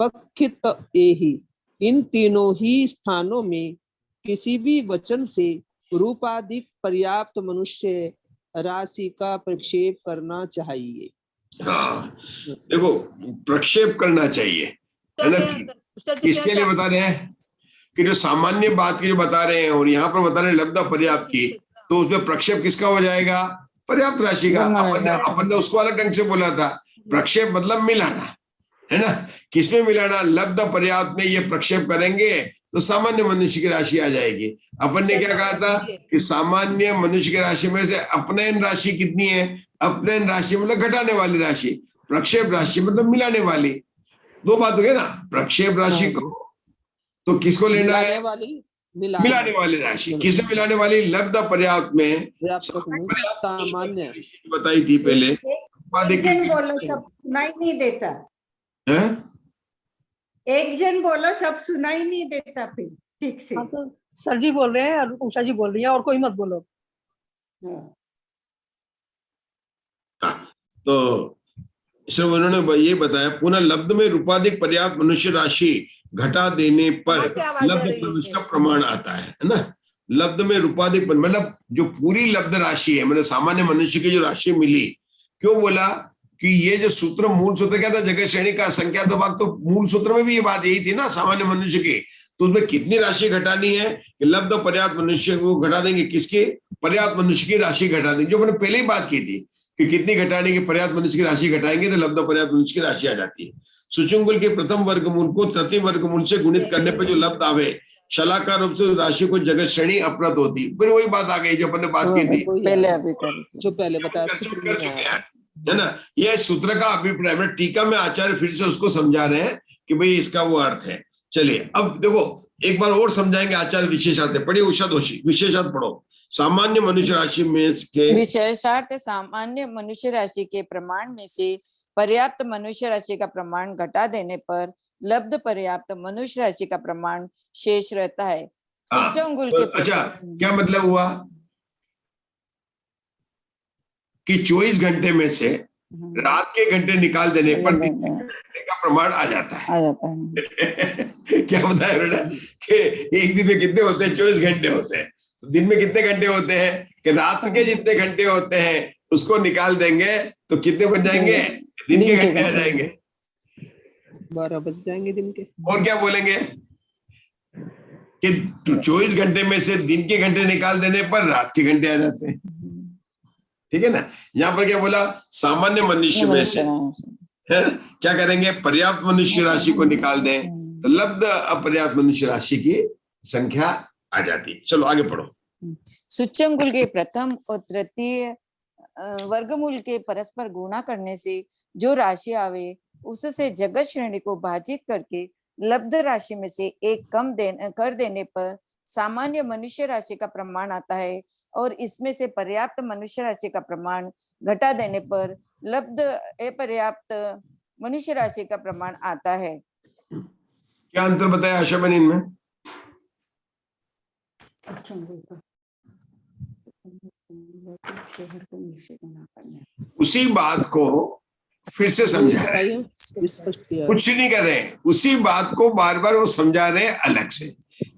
पक्षित एहि, इन तीनों ही स्थानों में किसी भी वचन से रूपाधिक पर्याप्त मनुष्य राशि का प्रक्षेप करना चाहिए। हाँ, देखो प्रक्षेप करना चाहिए, है ना। किसके लिए बता रहे हैं? कि जो सामान्य बात की जो बता रहे हैं और यहाँ पर बता रहे हैं लब्ध पर्याप्त की, तो उसमें प्रक्षेप किसका हो जाएगा? पर्याप्त राशि का। अपन ने उसको अलग ढंग से बोला था। प्रक्षेप मतलब मिलाना, है ना। किसमें मिलाना? लब्ध पर्याप्त में ये प्रक्षेप करेंगे तो सामान्य मनुष्य की राशि आ जाएगी। अपन ने क्या कहा था कि सामान्य मनुष्य की राशि में से अपनयन राशि कितनी है? अपनयन राशि मतलब घटाने वाली राशि, प्रक्षेप राशि मतलब मिलाने वाली। दो बात हो गई ना। प्रक्षेप राशि को तो किसको लेना है? मिलाने वाली राशि। किसे मिलाने वाली? लब्ध पर्याप्त में सामान्य बताई थी पहले। एक जन बोलो सब सुनाई नहीं देता है? एक जन बोलो सब सुनाई नहीं देता फिर ठीक से। तो सर जी बोल रहे हैं, उषा जी बोल रही है, और कोई मत बोलो। तो इसमें उन्होंने ये बताया, पुनः लब्ध में रूपाधिक पर्याप्त मनुष्य राशि घटा देने पर वहाँ से आवाज आ लब्ध रही है। प्रविष्ट का प्रमाण आता है ना। लब्ध में रूपाधिक मतलब जो पूरी लब्ध राशि है, मतलब सामान्य मनुष्य की जो राशि मिली, क्यों बोला कि ये जो सूत्र मूल सूत्र क्या था, जगत श्रेणी का संख्या तो भाग, तो मूल सूत्र में भी ये बात यही थी ना सामान्य मनुष्य की। तो उसमें कितनी राशि घटानी है कि लब्ध पर्याप्त मनुष्य को घटा देंगे, किसके, पर्याप्त मनुष्य की राशि घटा देंगे, जो मैंने पहले ही बात की थी कि कितनी घटाने की, पर्याप्त मनुष्य की राशि घटाएंगे तो लब्ध पर्याप्त मनुष्य की राशि आ जाती है। सुचुंगल के प्रथम वर्गमूल को तृतीय वर्गमूल से गुणित करने पर जो लब्ध आवे, शलाकार रूप से राशि को जगत श्रेणी अपरत होती। फिर वही बात आ गई जो अपन ने बात की थी, पहले अभी जो पहले बताया कर चुके हैं, है ना। यह सूत्र का अभिप्राय है। टीका में आचार्य फिर से उसको समझा रहे हैं कि भाई इसका वो अर्थ है। चलिए अब देखो एक बार और समझाएंगे आचार्य विशेषार्थ। पढ़िए उषा दोषी, विशेषार्थ पढ़ो। सामान्य मनुष्य राशि में के विशेषार्थ सामान्य मनुष्य राशि के प्रमाण में से पर्याप्त मनुष्य राशि का प्रमाण घटा देने पर लब्ध पर्याप्त मनुष्य राशि का प्रमाण शेष रहता है। सूचंगुल के अच्छा क्या मतलब हुआ कि 24 घंटे में से रात के घंटे निकाल देने पर घंटे का प्रमाण आ जाता है। क्या बताया बेटा कि एक दिन में कितने होते हैं, 24 घंटे होते हैं। दिन में कितने घंटे होते हैं कि रात के जितने घंटे होते हैं उसको निकाल देंगे तो कितने बन जाएंगे, दिन के घंटे आ जाएंगे, 12 बज जाएंगे दिन के। और क्या बोलेंगे कि 24 घंटे में से दिन के घंटे निकाल देने पर रात के घंटे आ जाते हैं। ठीक है ना। यहाँ पर क्या बोला, सामान्य मनुष्य में से है क्या करेंगे, पर्याप्त मनुष्य राशि को निकाल दें तो लब्ध अपर्याप्त मनुष्य राशि की संख्या आ जाती है। चलो आगे पढ़ो। सूच्यंगुल के प्रथम और तृतीय वर्गमूल के परस्पर गुणा करने से जो राशि आवे उससे जगत श्रेणी को भाजित करके लब्ध राशि में से एक कम कर देने पर सामान्य मनुष्य राशि का प्रमाण आता है, और इसमें से पर्याप्त मनुष्य राशि का प्रमाण घटा देने पर लब्ध अपर्याप्त मनुष्य राशि का प्रमाण आता है। क्या अंतर बताया आशा बहन इनमें? उसी बात को फिर से समझा रहे हैं, कुछ नहीं कर रहे हैं, उसी बात को बार बार वो समझा रहे हैं अलग से।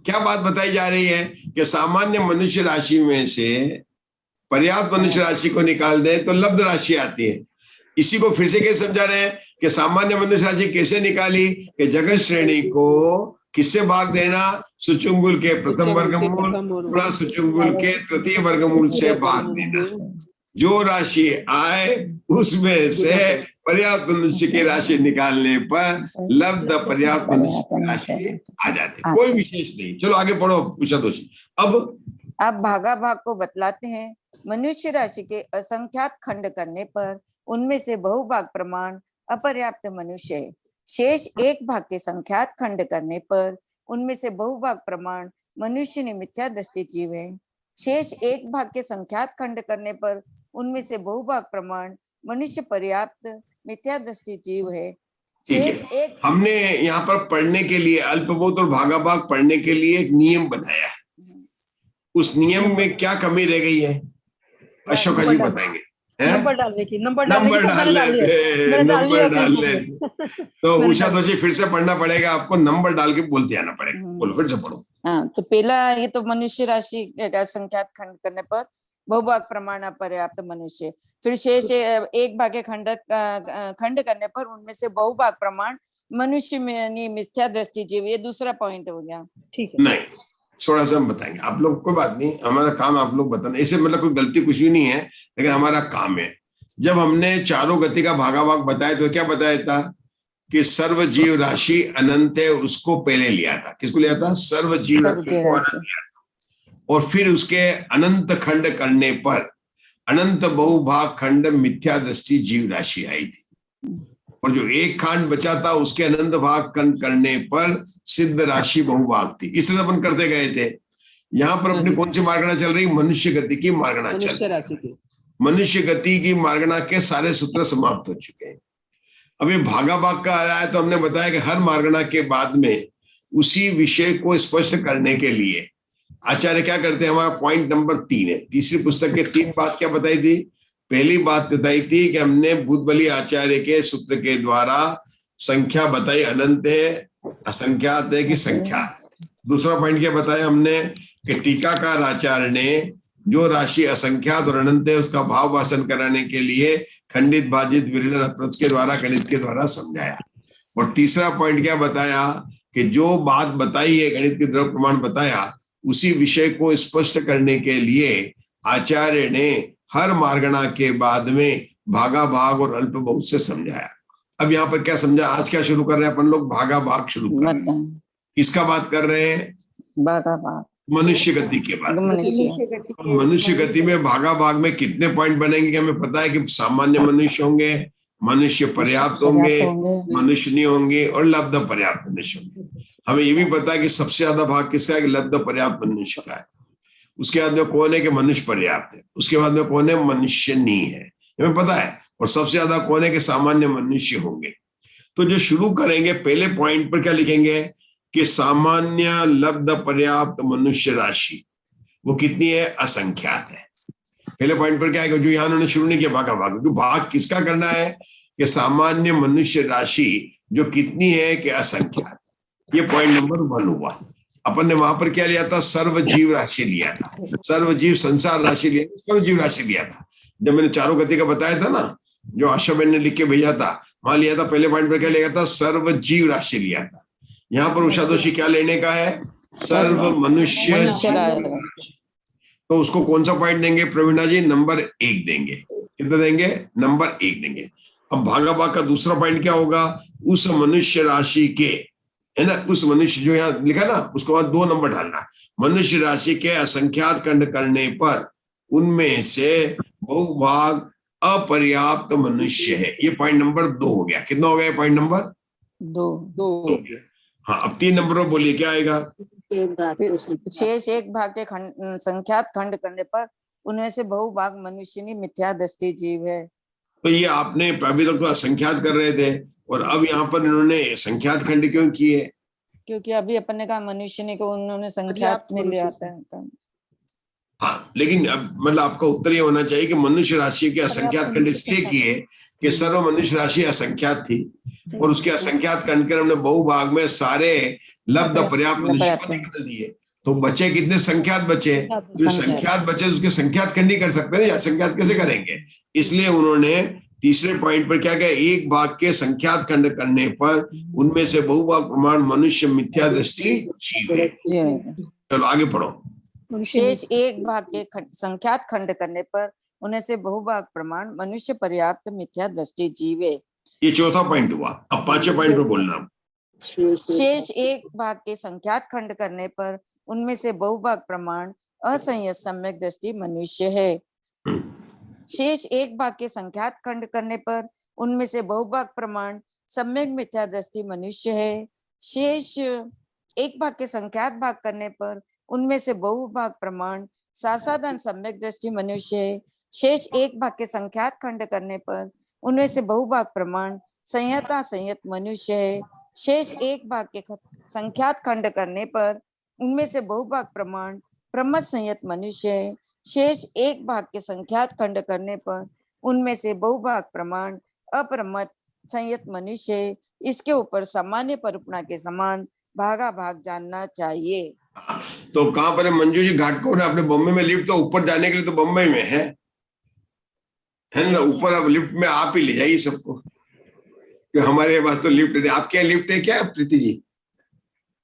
क्या बात बताई जा रही है कि सामान्य मनुष्य राशि में से पर्याप्त मनुष्य राशि को निकाल दें तो लब्ध राशि आती है। इसी को फिर से कैसे समझा रहे हैं कि सामान्य मनुष्य राशि कैसे निकाली कि जगत श्रेणी को किससे भाग देना, सुचुंगुल के प्रथम वर्गमूल प्लस सुचुंगुल के तृतीय वर्गमूल से भाग देना। जो राशि आए उसमें से पर्याप्त मनुष्य की राशि निकालने पर लब्ध पर्याप्त मनुष्य की राशि आ जाती है, कोई विशेष नहीं। चलो आगे पढ़ो उषा दोषी। अब भागा भाग को बतलाते हैं। मनुष्य राशि के असंख्यात खंड करने पर उनमें से बहुभाग प्रमाण अपर्याप्त मनुष्य है। शेष एक भाग के संख्यात खंड करने पर उनमें से बहुभाग प्रमाण मनुष्य ने मिथ्या दृष्टि जीव है। शेष एक भाग के संख्यात खंड करने पर उनमें से बहुभाग प्रमाण मनुष्य पर्याप्त मिथ्या दृष्टि जीव है। ठीक है, हमने यहाँ पर पढ़ने के लिए अल्पबोध और भागाभाग पढ़ने के लिए एक नियम बनाया है। उस नियम में क्या कमी रह गई है अशोका जी बताएंगे। नंबर डालने की, नंबर डाल ले तो उषा दोषी फिर से पढ़ना पड़ेगा आपको, नंबर डाल के बोलते आना पड़ेगा। बोलो फिर से पढ़ो। हाँ, तो पहला ये तो मनुष्य राशि का संख्यात खंड करने पर बहुभाग प्रमाण अपर्याप्त मनुष्य, फिर शेष एक भाग के खंड करने पर उनमें से बहुभाग प्रमाण मनुष्य में मिथ्या दृष्टि जीव, ये दूसरा पॉइंट हो गया। ठीक है, नहीं थोड़ा सा हम बताएंगे, आप लोग कोई बात नहीं, हमारा काम आप लोग बताना, ऐसे मतलब कोई गलती कुछ भी नहीं है, लेकिन हमारा काम है। जब हमने चारों गति का भागाभाग बताया तो क्या बताया था कि सर्व जीव राशि अनंत है, उसको पहले लिया था। किसको लिया था? सर्व जीव राशि को अनंत लिया था। और फिर उसके अनंत खंड करने पर अनंत बहुभाग खंड मिथ्या दृष्टि जीव राशि आई थी, और जो एक खंड बचा था उसके अनंत भाग खंड करने पर सिद्ध राशि बहुभाग थी। इस तरह अपन करते गए थे। यहाँ पर अपनी कौन सी मार्गणा चल रही? मनुष्य गति की मार्गणा चल रही है। मनुष्य गति की मार्गणा के सारे सूत्र समाप्त हो चुके हैं। अभी भागाभाग का आया है तो हमने बताया कि हर मार्गणा के बाद में उसी विषय को स्पष्ट करने के लिए आचार्य क्या करते हैं, हमारा पॉइंट नंबर 3 है। तीसरी पुस्तक के 3 बात क्या बताई थी? पहली बात बताई थी कि हमने भूतबली आचार्य के सूत्र के द्वारा संख्या बताई अनंत है, असंख्यात है कि संख्यात? दूसरा पॉइंट क्या बताया हमने कि टीकाकार आचार्य ने जो राशि असंख्यात और अनंत है उसका भाव भाषण कराने के लिए खंडित, भाजित, विलीन, अपप्रच्छ के द्वारा, गणित के द्वारा समझाया। और तीसरा पॉइंट क्या बताया कि जो बात बताई है, गणित के द्रव्य प्रमाण बताया, उसी विषय को स्पष्ट करने के लिए आचार्य ने हर मार्गणा के बाद में भागा भाग और अल्प बहुत से समझाया। अब यहाँ पर क्या समझा? आज क्या शुरू कर रहे हैं अपन लोग? भागा भाग शुरू कर रहे हैं। किसका बात कर रहे हैं? भागा भाग, मनुष्य गति के बाद। मनुष्य गति में भागा भाग में कितने पॉइंट बनेंगे कि हमें पता है कि सामान्य मनुष्य होंगे, मनुष्य पर्याप्त होंगे, मनुष्य नहीं होंगे और लब्ध पर्याप्त मनुष्य होंगे। हमें ये भी पता है कि सबसे ज्यादा भाग किसका है? कि लब्ध पर्याप्त मनुष्य का है। उसके बाद में कौन है कि मनुष्य पर्याप्त है। उसके बाद में कौन है? मनुष्य नहीं है, हमें पता है। और सबसे ज्यादा कौन है? कि सामान्य मनुष्य होंगे। तो जो शुरू करेंगे पहले पॉइंट पर क्या लिखेंगे कि सामान्य लब्ध पर्याप्त मनुष्य राशि वो कितनी है? असंख्यात है। पहले पॉइंट पर क्या है? जो यहाँ उन्होंने शुरू नहीं किया भागा भाग, क्योंकि भाग किसका करना है? कि सामान्य मनुष्य राशि जो कितनी है? कि असंख्यात। ये पॉइंट नंबर 1 हुआ। अपन ने वहां पर क्या लिया था? सर्वजीव राशि लिया था, सर्वजीव संसार राशि लिया, सर्वजीव राशि लिया था। जब मैंने चारों गति का बताया था ना, जो आशाबेन ने लिख के भेजा था, वहां लिया था। पहले पॉइंट पर क्या लिया था? सर्वजीव राशि लिया था। यहाँ पर उषा दोषी क्या लेने का है? सर्व मनुष्य। तो उसको कौन सा पॉइंट देंगे प्रवीणा जी? नंबर 1 देंगे। कितना देंगे? नंबर 1 देंगे। अब भागा भाग का दूसरा पॉइंट क्या होगा? उस मनुष्य राशि के, है ना, उस मनुष्य जो यहाँ लिखा ना, उसके बाद 2 नंबर डालना। मनुष्य राशि के असंख्यात खंड करने पर उनमें से बहुभाग अपर्याप्त मनुष्य है। ये पॉइंट नंबर 2 हो गया। कितना हो गया? Point number 2। हाँ, अब 3 नंबर पर बोलिए क्या आएगा? शेष एक भाग के संख्यात खंड करने पर उनमें से बहुभाग मनुष्य नहीं, मिथ्या दृष्टि जीव है। तो ये आपने अभी तक तो असंख्यात कर रहे थे, और अब यहाँ पर इन्होंने संख्यात खंड क्यों किए? क्योंकि अभी अपन ने कहा मनुष्य नहीं को उन्होंने संख्यात में ले आता है। हाँ, लेकिन अब मतलब आपका उत्तर ये होना चाहिए कि मनुष्य राशि के असंख्यात खंड इसलिए किए कि सर्व मनुष्य राशि असंख्यात थी, और उसके असंख्यात खंड कर हमने बहुभाग में सारे लब्ध पर्याप्त मनुष्य को निकाल दिए। तो बचे कितने? संख्यात बचे। जो संख्यात बचे उसके संख्यात खंड ही कर सकते हैं, असंख्यात कैसे करेंगे? इसलिए उन्होंने तीसरे पॉइंट पर क्या कहा? एक भाग के संख्यात खंड करने पर उनमें से बहुभाग प्रमाण मनुष्य मिथ्या दृष्टि जीव है। चलो आगे पढ़ो। शेष एक भाग के संख्यात खंड करने पर उन्हें से बहुभाग प्रमाण मनुष्य पर्याप्त मिथ्या दृष्टि जीव है। ये चौथा पॉइंट हुआ। अब 5वें पॉइंट पर बोलना। शेष एक भाग के संख्यात खंड करने पर उनमें से बहुभाग प्रमाण असंयत सम्यक दृष्टि मनुष्य है। शेष एक भाग के संख्यात खंड करने पर उनमें से बहुभाग प्रमाण सम्यक मिथ्या दृष्टि मनुष्य है। शेष एक भाग के संख्यात भाग करने पर उनमें से बहुभाग प्रमाण साधारण सम्यक दृष्टि मनुष्य है। शेष एक भाग के संख्यात खंड करने पर उनमें से बहुभाग प्रमाण संयता संयत मनुष्य है। शेष एक भाग के संख्यात खंड करने पर उनमें से बहुभाग प्रमाण प्रमथ संयत मनुष्य है। शेष एक भाग के संख्यात खंड करने पर उनमें से बहुभाग प्रमाण अप्रमथ संयत मनुष्य है। इसके ऊपर सामान्य परिपूर्ण के समान भागा भाग जानना चाहिए। तो कहाँ पर है मंजू जी? घाटकोट है अपने बम्बई में। लिफ्ट तो ऊपर जाने के लिए तो बम्बई में है ना? ऊपर अब लिफ्ट में आप ही ले जाइए सबको, कि हमारे पास तो लिफ्ट है। आपके यहाँ लिफ्ट है क्या प्रीति जी?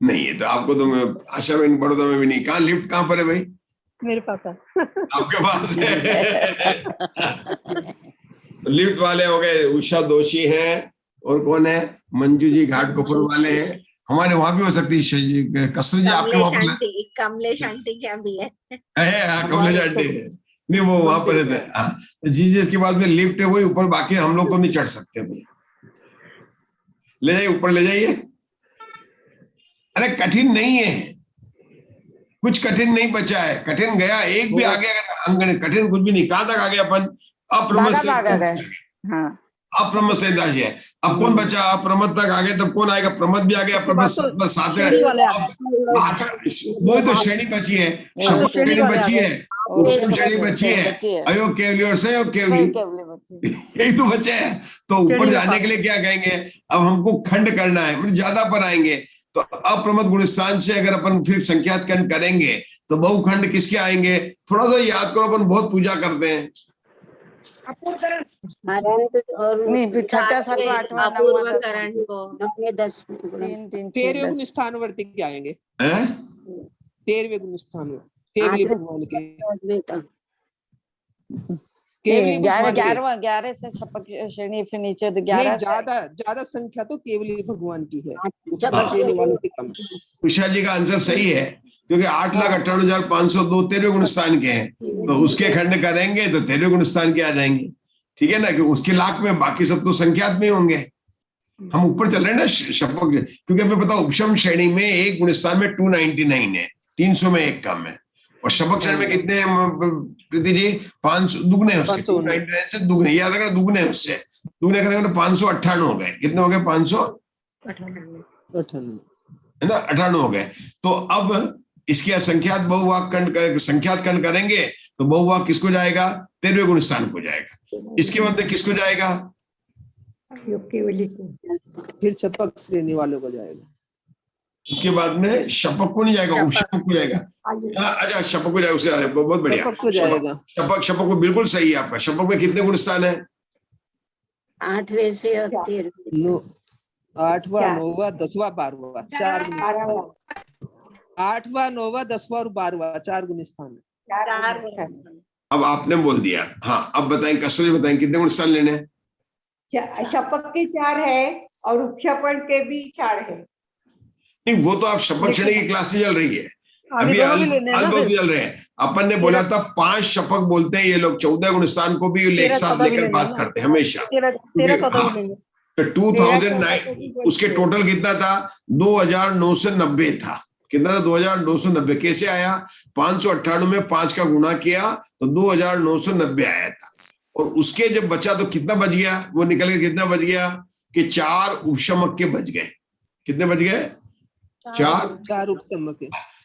नहीं है। तो आपको तो मैं आशा में बड़ौदा में भी नहीं। कहाँ लिफ्ट कहाँ पर है भाई? मेरे पास है। आपके पास है? लिफ्ट वाले हो गए उषा दोषी हैं, और कौन है? मंजू जी घाटकोपर वाले हैं। हमारे वहां भी हो सकती है कसरू जी, आपके वहां कमलेश आंटी क्या भी है? कमलेश आंटी है। नहीं, वो वहां पर है। जिसके पास में लिफ्ट है वही ऊपर, बाकी हम लोग तो नहीं चढ़ सकते भाई। ले जाइए ऊपर, ले जाइए। अरे कठिन नहीं है, कुछ कठिन नहीं बचा है। कठिन गया एक भी आगे, अगर कठिन कुछ भी नहीं। कहां तक आ गया अपन? अप्रमथ संहिता है। अब कौन बचा? अप्रमथ तक आ गए। तब कौन आएगा? प्रमथ भी आ गया, प्रमथ साथ वही तो श्रेणी बची है, शब्द श्रेणी बची है, उपसम श्रेणी बची है, अयोग केवली और सहयोग केवली, यही तो बचे है। तो ऊपर जाने के लिए क्या कहेंगे? अब हमको खंड करना है, मतलब ज्यादा पर आएंगे। तो तो अप्रमद गुणस्थान से अगर अपन फिर संख्यात खंड करेंगे तो बहुखंड किसके आएंगे? थोड़ा सा याद करो, अपन बहुत पूजा करते हैं। नहीं, फिर छठा सातवां आठवां नववां अपूर्व दसवां करण को 13वें गुणस्थानवर्ती के आएंगे। 13वें गुणस्थान में केवली भगवान के। केवली 11 से छपक श्रेणी फिर नीचे तो 11 ज्यादा संख्या तो केवली भगवान की है, श्रेणी वालों की कम। उषा जी का आंसर सही है, क्योंकि 8,58,502 13वें गुणस्थान के हैं, तो उसके खंड करेंगे तो 13वें गुणस्थान के आ जाएंगे। ठीक है ना, कि उसके लाख में बाकी सब तो संख्यात में होंगे। हम ऊपर चल रहे हैं ना शपक, क्योंकि हमें पता उपशम श्रेणी में एक गुणस्थान में 299 है, 300 में एक कम है, और शपक श्रेणी में कितने प्रीति जी? 500 दुगने हैं उसके, 299 से दुगने, याद रखना दुगने हैं उससे, दुगने करेंगे तो 598 हो गए। कितने हो गए? 598 है ना, 98 हो गए। तो अब इसकी असंख्यात बहुवाक संख्यात खंड करेंगे तो बहुवाक किसको जाएगा? 13वें गुणस्थान को जाएगा। इसके बाद किसको जाएगा? फिर छपक श्रेणी वालों को जाएगा। उसके बाद में शपक को नहीं जाएगा, उपशपक को जाएगा। अच्छा, शपक को जाएगा, उसे बहुत बढ़िया शपक को बिल्कुल सही है आपका। शपक में कितने गुणस्थान है? 8वें से 13वें, 8वां 9वां 10वां 12वां 4 8वां 9वां 10वां और 12वां 4 गुणस्थान। अब आपने बोल दिया। हाँ, अब बताएं, कस्तूरी बताएं कितने गुणस्थान लेने हैं? शपक के 4 है और उपशपन के भी 4 है। नहीं, वो तो आप शपक श्रेणी की क्लास से चल रही है, अभी अल्प चल रहे हैं। अपन ने बोला था 5 शपक बोलते हैं ये लोग, 14 गुणस्थान को भी एक साथ लेकर बात करते हैं हमेशा। तो 2009 उसके टोटल कितना था? 2,990 था। कितना था? 2,990। कैसे आया? 598 में 5 का गुणा किया तो 2,990 आया था, और उसके जब बचा तो कितना बच गया? वो निकल के कितना बच गया कि 4 उपशमक के बच गए। कितने बच गए? 4 उपशमक।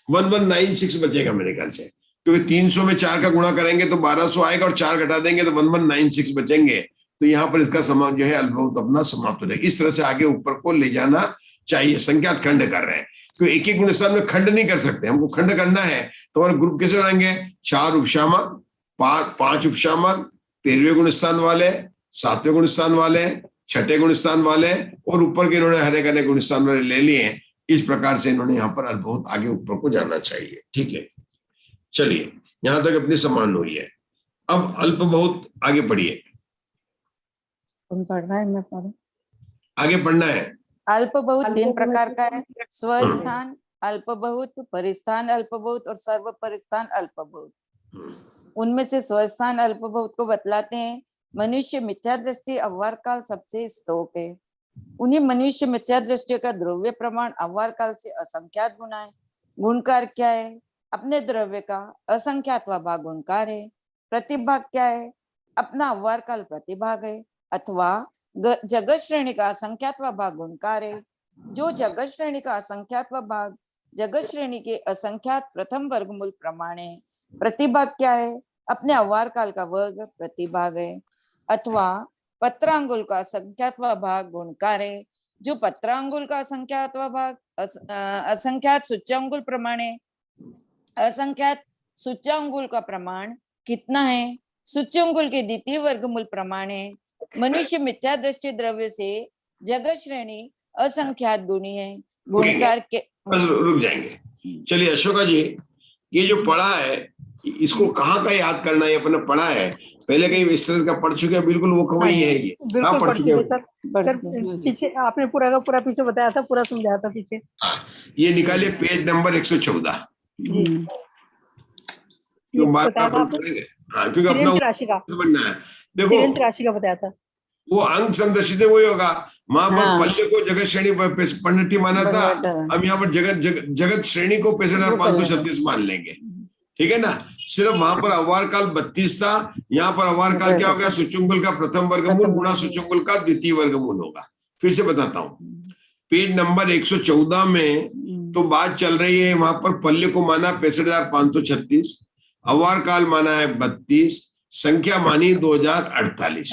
1196 बचेगा मेरे ख्याल से, क्योंकि 300 में 4 का गुणा करेंगे तो 1200 आएगा, और 4 घटा देंगे तो 1196 बचेंगे। तो यहाँ पर इसका समाप्त जो है अल्पभूत अपना समाप्त हो जाएगा। इस तरह से आगे ऊपर को ले जाना चाहिए। संख्यात खंड कर रहे हैं तो एक एक गुणस्थान में खंड नहीं कर सकते, हमको खंड करना है तो हमारे ग्रुप कैसे रहेंगे? 4 उपशामक, 5 उपशामक, 13वें गुणस्थान वाले, 7वें गुणस्थान वाले, 6ठे गुणस्थान वाले, और ऊपर के इन्होंने हरे घने गुणस्थान वाले ले लिए। इस प्रकार से इन्होंने यहाँ पर अल्पभूत आगे ऊपर को जाना चाहिए। ठीक है, चलिए यहां तक अपनी समान हुई है। अब अल्पभूत आगे पढ़िए। पढ़ना है, मैं पढ़ूं? आगे पढ़ना है। अल्पभूत 3 प्रकार का है: स्वस्थान अल्पभूत, परिस्थान अल्पभूत और सर्व परिस्थान अल्पभूत। उनमें से स्वस्थान अल्पभूत को बतलाते हैं मनुष्य मिथ्या दृष्टि अव्वार काल सबसे स्तोक है। उन्हीं मनुष्य मिथ्या दृष्टि का द्रव्य प्रमाण अव्वार काल से असंख्यात गुना है। गुणकार क्या है? अपने द्रव्य का असंख्यातवा भाग गुणकार है। प्रतिभाग क्या है? अपना अव्वार काल प्रतिभाग है, अथवा जगत श्रेणी का असंख्यातवा भाग गुणकार है। जो जगत श्रेणी का असंख्यातवा भाग जगत श्रेणी के असंख्यात प्रथम वर्गमूल प्रमाण है। प्रतिभाग क्या है? अपने अव्वार काल का वर्ग प्रतिभाग है, अथवा पत्रांगुल का असंख्यातवा भाग गुणकार है। जो पत्रांगुल का असंख्यातवा भाग असंख्यात सूच्यांगुल प्रमाण है। असंख्यात सूच्यांगुल का प्रमाण कितना है? सूच्यांगुल के द्वितीय वर्गमूल प्रमाण है। मनुष्य मिथ्या दृष्टि द्रव्य से जगत श्रेणी असंख्यात गुणी है। गुणकार के रुक जाएंगे। चलिए अशोका जी, ये जो पढ़ा है इसको कहाँ का याद करना है? अपने पढ़ा है पहले, कहीं इस तरह का पढ़ चुके हैं? बिल्कुल वो वही है, ये बिल्कुल पढ़ चुके हैं सर। पीछे आपने पूरा का पूरा पीछे बताया था, पूरा समझाया था पीछे। ये निकालिए पेज नंबर 114। क्योंकि अपना राशि का बनना है। देखो राशि का बताया था, वो अंक संदर्शित वही होगा। वहां पर पल्ले को जगत श्रेणी पन्नटी माना था, हम यहाँ पर जगत श्रेणी को 65,536 मान लेंगे। ठीक है ना, सिर्फ वहां पर अव्वार काल 32 था, यहाँ पर अव्वार काल क्या होगा? सूच्यंकुल का प्रथम वर्गमूल गुणा सूच्यंकुल का द्वितीय वर्गमूल होगा। फिर से बताता हूँ, पेज नंबर 114 में तो बात चल रही है, वहां पर पल्ले को माना 65,536, अव्वार काल माना है 32, संख्या मानी 2048।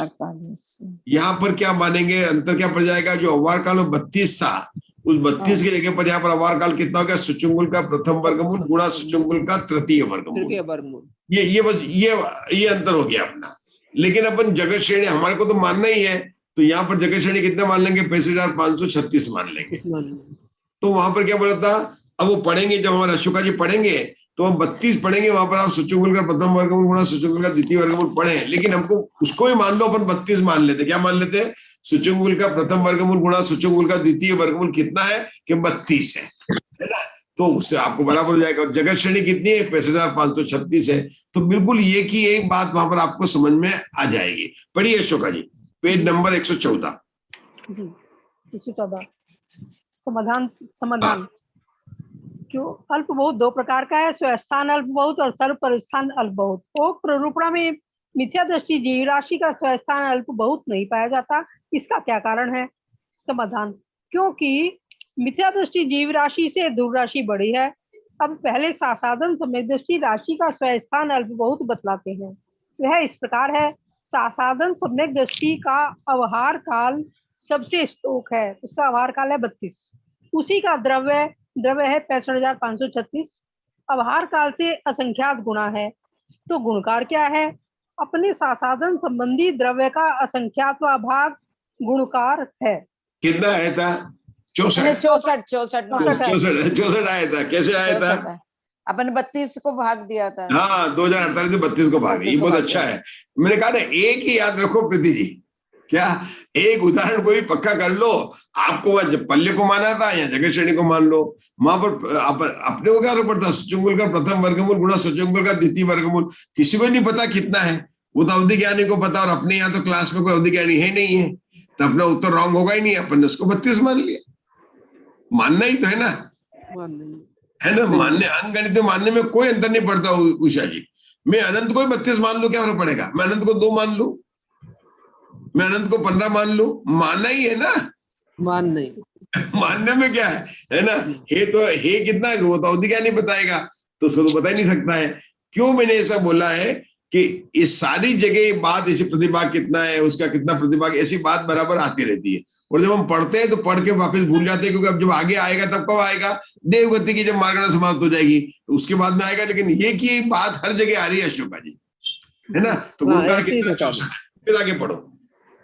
यहाँ पर क्या मानेंगे? अंतर क्या पड़ जाएगा? जो अव्वार काल में 32 था उस 32 की जगह पर यहाँ पर अवार काल कितना हो गया? सुचुंगुल का प्रथम वर्गमूल गुणा सुचुंगुल का तृतीय वर्गमूल। ये बस ये अंतर हो गया अपना। लेकिन अपन जगत श्रेणी हमारे को तो मानना ही है, तो यहाँ पर जगत श्रेणी कितना मान लेंगे? 65,536 मान लेंगे। तो वहां पर क्या बोला था? अब वो पढ़ेंगे, जब हमारे अशोका जी पढ़ेंगे तो हम 32 पढ़ेंगे, वहां पर आप सुचुंगुल का प्रथम वर्गमूल गुणा सुचुंगुल का द्वितीय वर्गमूल पढ़े। लेकिन हमको उसको ही मान लो, अपन 32 मान लेते। क्या मान लेते हैं? सुचुंगुल का प्रथम वर्गमूल गुणा सुचुंगुल का द्वितीय वर्गमूल कितना है? कि 32 है ना? तो उससे आपको बराबर हो जाएगा। और जगत श्रेणी कितनी है? 65,536 है। तो बिल्कुल ये की एक बात वहां पर आपको समझ में आ जाएगी। पढ़िए अशोका जी, पेज नंबर 114 जी। 114 समाधान जो अल्प बहुत दो प्रकार का है, स्वस्थान अल्प बहुत और सर्व परिस्थान अल्प बहुत। उक्त प्ररूपणा में मिथ्या दृष्टि जीव राशि का स्वस्थान अल्प बहुत नहीं पाया जाता। इसका क्या कारण है? समाधान, क्योंकि मिथ्या दृष्टि जीव राशि से ध्रुव राशि बड़ी है। अब पहले सासाधन सम्यक दृष्टि राशि का स्वस्थान अल्प बहुत बतलाते हैं। वह इस प्रकार है। सासाधन सम्यक दृष्टि का अवहार काल सबसे स्तोक है, उसका अवहार काल है 32। उसी का द्रव्य है 65,536। अवहार काल से असंख्यात गुणा है। तो गुणकार क्या है? अपने सासाधन संबंधी द्रव्य का असंख्यात भाग गुणकार है। कितना आया था? 64 आया था। कैसे आया था? अपन 32 को भाग दिया था। हाँ, 2048 में 32 को भाग। ये बहुत अच्छा है। मैंने कहा ना, एक ही याद रखो प्रीति जी, क्या एक उदाहरण कोई पक्का कर लो। आपको वह पल्ले को माना था या जगत श्रेणी को मान लो। वहां पर अपने को क्या पड़ता? सुचुंगुल का प्रथम वर्गमूल गुणा सुचुंगुल का द्वितीय वर्गमूल। किसी को नहीं पता कितना है, वो तो अवधि ज्ञानी को पता। और अपने यहाँ तो क्लास में कोई अवधि ज्ञानी है नहीं है, तो अपना उत्तर रॉन्ग होगा ही नहीं। अपन ने उसको 32 मान लिया। मानना ही तो है ना, है ना? मानने अंकगणित मानने में कोई अंतर नहीं पड़ता। उषा जी, मैं अनंत को 32 मान लू, क्या फर्क पड़ेगा? मैं अनंत को 2 मान लू, मैं अनंत को 15 मान लू, मानना ही है ना। मानने में क्या है ना? हे तो हे कितना है वो तो अवधि क्या नहीं बताएगा, तो उसको तो बता ही नहीं सकता है। क्यों मैंने ऐसा बोला है कि इस सारी जगह बात ऐसी प्रतिभाग कितना है, उसका कितना प्रतिभाग, ऐसी बात बराबर आती रहती है। और जब हम पढ़ते हैं तो पढ़ के वापस भूल जाते हैं, क्योंकि अब जब आगे आएगा तब कब आएगा? देवगति की जब मार्गणा समाप्त हो जाएगी तो उसके बाद में आएगा। लेकिन ये की बात हर जगह आ रही है अशोका जी, है ना? तो गुणकार कितना? 64। फिर आगे पढ़ो।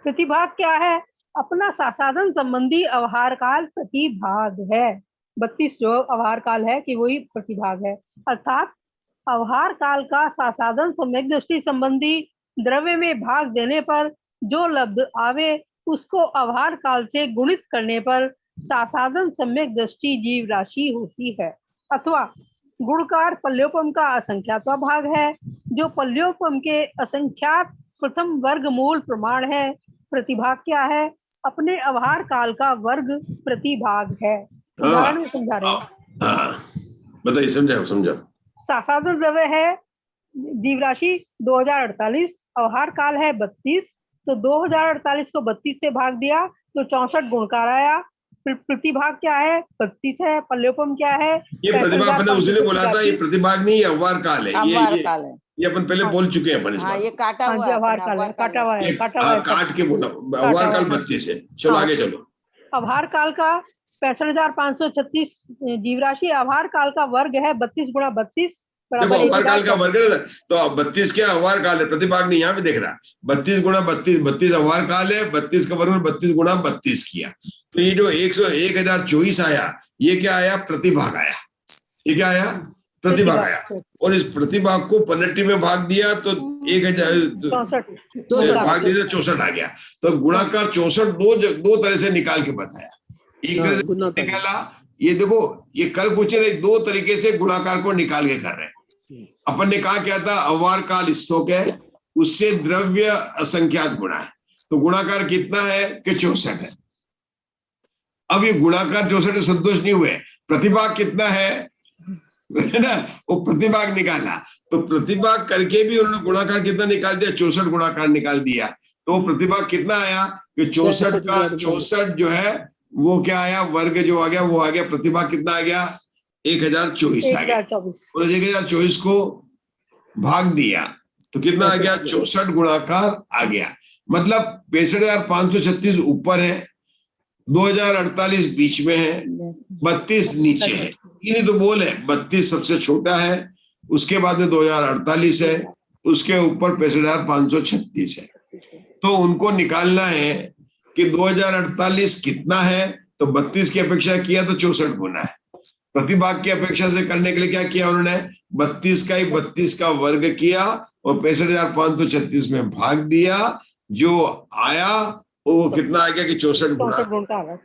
प्रतिभाग क्या है? अपना सासाधन संबंधी अवहार काल प्रतिभाग है। 32 जो अवहार काल है कि वही प्रतिभाग है। अर्थात अवहार काल का सासाधन सम्यक दृष्टि संबंधी द्रव्य में भाग देने पर जो लब्ध आवे उसको अवहार काल से गुणित करने पर सासाधन सम्यक दृष्टि जीव राशि होती है। अथवा गुणकार पल्योपम का असंख्यात भाग है, जो पल्योपम के असंख्यात प्रथम वर्गमूल प्रमाण है। प्रतिभाग क्या है? अपने अवहार काल का वर्ग प्रतिभाग है। उदाहरण में समझा रहे हैं। बताइए, समझाओ। सासाधन द्रव्य है जीव राशि 2048, अवहार काल है 32। तो 2048 को 32 से भाग दिया तो 64 गुणकार आया। प्रतिभाग क्या है? 32 है। पल्योपम क्या है? ये प्रतिभाग अपने उसने बोला था, ये प्रतिभाग नहीं, ये अवहार काल है। ये अपन पहले बोल चुके हैं अपन। हाँ, ये काटा हुआ है, काटा हुआ है। काट के बोला। अवहार काल 32 है। चलो आगे चलो। अवहार काल का 65,536 जीव राशि, अवहार काल का वर्ग है 32 गुणा 32 देखो अवहार काल का वर्ग है, तो 32 क्या अवहार काल है, प्रतिभाग नहीं। यहाँ पे देख रहा 32 गुणा 32, 32 अवहार काल है। 32 का वर्ग 32 गुणा 32 किया, तो ये जो 1024 आया, ये क्या आया? प्रतिभाग आया। ये क्या आया? प्रतिभाग आया। और इस प्रतिभाग को पलटी में भाग दिया तो 1064 भाग दिया तो 64 आ गया। तो गुणाकार 64 दो तरह से निकाल के बताया। एक तरह से निकाला, ये देखो, ये कल पूछ रहे 2 तरीके से गुणाकार को निकाल के कर रहे हैं। अपन ने कहा क्या था? अवहार काल स्तोक है, उससे द्रव्य असंख्यात गुणा है। तो गुणाकार कितना है? कि 64 है। अब ये गुणाकार 64 से संतोष नहीं हुए, प्रतिभाग कितना है ना? वो प्रतिभाग निकाला, तो प्रतिभाग करके भी उन्होंने गुणाकार कितना निकाल दिया? 64 गुणाकार निकाल दिया। तो वो प्रतिभाग कितना आया? कि 64 का 64 जो है वो क्या आया? वर्ग जो आ गया वो आ गया। प्रतिभाग कितना आ गया? 1024 आ गया। और 1024 को भाग दिया तो कितना आ गया? 64 गुणाकार आ गया। मतलब 65,536 ऊपर है 2048 बीच में है, 32 नीचे है, तीन ही तो बोल है। 32 सबसे छोटा है, उसके बाद में 2048 है, उसके ऊपर 65,536 है। तो उनको निकालना है कि 2048 कितना है, तो 32 की अपेक्षा किया तो 64 गुना है। प्रतिभाग की अपेक्षा से करने के लिए क्या किया उन्होंने, 32 का ही 32 का वर्ग किया और 65,536 में भाग दिया। जो आया वो कितना आ गया कि 64 गुना।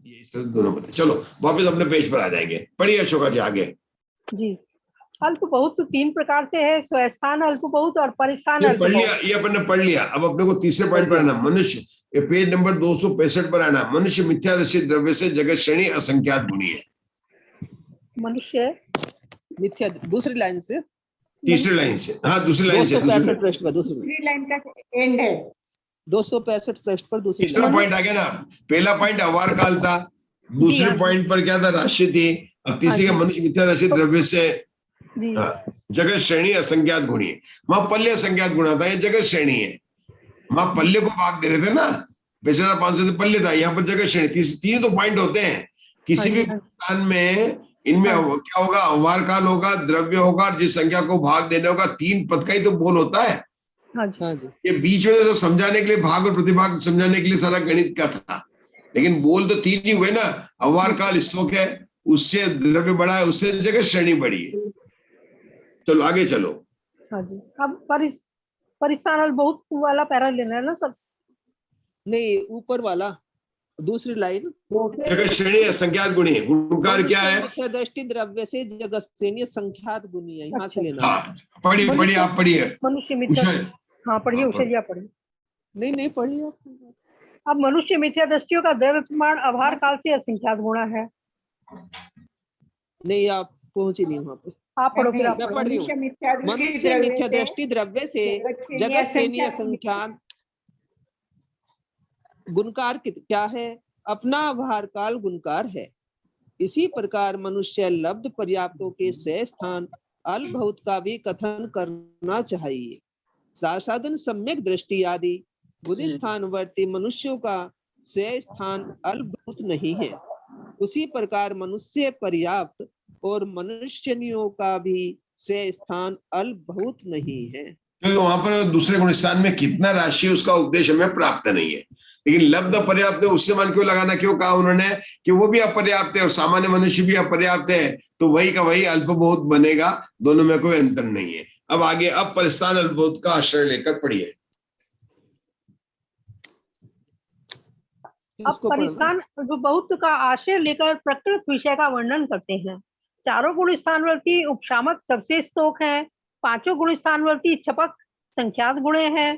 ये दोनों बता। चलो वापस अपने पेज पर आ जाएंगे। पढ़िए अशोका जी आगे। जी, अल्प बहुत तो 3 प्रकार से है, स्वस्थान अल्प बहुत और परिस्थान अल्प पढ़ लिया, बहुत। ये अपन ने पढ़ लिया। अब अपने को तीसरे पॉइंट पर आना। मनुष्य, ये पेज नंबर 265 पर आना। मनुष्य मिथ्यादर्शी द्रव्य से जगत श्रेणी असंख्यात गुणी है। मनुष्य मिथ्या, दूसरी लाइन से, तीसरी लाइन से, हाँ दूसरी लाइन से, 265 पृष्ठ पर दूसरी दूसरी लाइन का एंड है। 265 पृष्ठ पर दूसरी तीसरा लाइन। पॉइंट आ गया ना। पहला पॉइंट अवार काल था, दूसरे पॉइंट पर क्या था, राशि थी। अब तीसरे का मनुष्य मिथ्यादर्शी द्रव्य से जगत श्रेणी असंख्यात गुणी है। वहां पल्ले असंख्यात गुणा था, ये जगत श्रेणी है। वहां पल्ले को भाग दे रहे थे ना, 65,500 पल्ले था, यहाँ पर जगत श्रेणी। तीन तो पॉइंट होते हैं किसी भी स्थान में। इनमें क्या होगा, अवार काल होगा, द्रव्य होगा, जिस संख्या को भाग देने होगा। 3 पद का ही तो बोल होता है। ये बीच में तो समझाने के लिए भाग और प्रतिभाग समझाने के लिए सारा गणित का था, लेकिन बोल तो 3 ही हुए ना। अवार काल स्तोक है, उससे द्रव्य बढ़ा है, उससे जगह श्रेणी बढ़ी है। चलो आगे चलो। हाँ जी, अब परिस्थान बहुत वाला पैरा लेना है ना सब। नहीं, ऊपर वाला दूसरी लाइन। जगत श्रेणी असंख्यात गुणी है। गुणकार क्या है, मिथ्या दृष्टि द्रव्य से जगत श्रेणी संख्यात गुणी है, यहाँ से लेना। हाँ पढ़िए पढ़िए, आप पढ़िए। मनुष्य मिथ्या, हाँ पढ़िए उषा जी, आप पढ़िए। नहीं पढ़िए। अब मनुष्य मिथ्या दृष्टियों का द्रव्य प्रमाण आभार काल से असंख्यात गुणा है। नहीं, आप पहुंची नहीं वहां पे। आप पढ़ो फिर। मैं पढ़ रही हूँ। मनुष्य मिथ्या दृष्टि द्रव्य से जगत श्रेणी असंख्यात गुणकार क्या है, अपना आभार काल गुणकार है। इसी प्रकार मनुष्य लब्ध पर्याप्तों के स्वयं स्थान अल्प बहुत का भी कथन करना चाहिए। साधन सम्यक दृष्टि आदि बुद्धि स्थानवर्ती मनुष्यों का स्वयं स्थान अल्प बहुत नहीं है। उसी प्रकार मनुष्य पर्याप्त और मनुष्यों का भी स्वयं स्थान अल्प बहुत नहीं है। क्योंकि वहां पर दूसरे गुण स्थान में कितना राशि उसका उपदेश हमें प्राप्त नहीं है। लेकिन लब्ध अपर्याप्त है, उससे मन क्यों लगाना, क्यों कहा उन्होंने कि वो भी अपर्याप्त है और सामान्य मनुष्य भी अपर्याप्त है, तो वही का वही अल्प बहुत बनेगा, दोनों में कोई अंतर नहीं है। अब आगे, अब परिस्थान अल्प बहुत का आश्रय लेकर पढ़िए। अब परिस्थान बहुत का आश्रय लेकर प्रकृत विषय का वर्णन करते हैं। 4 गुण स्थानवर्ती उपशामक सबसे स्तोक है। 5 गुण स्थानवर्ती छपक संख्यात गुणे हैं।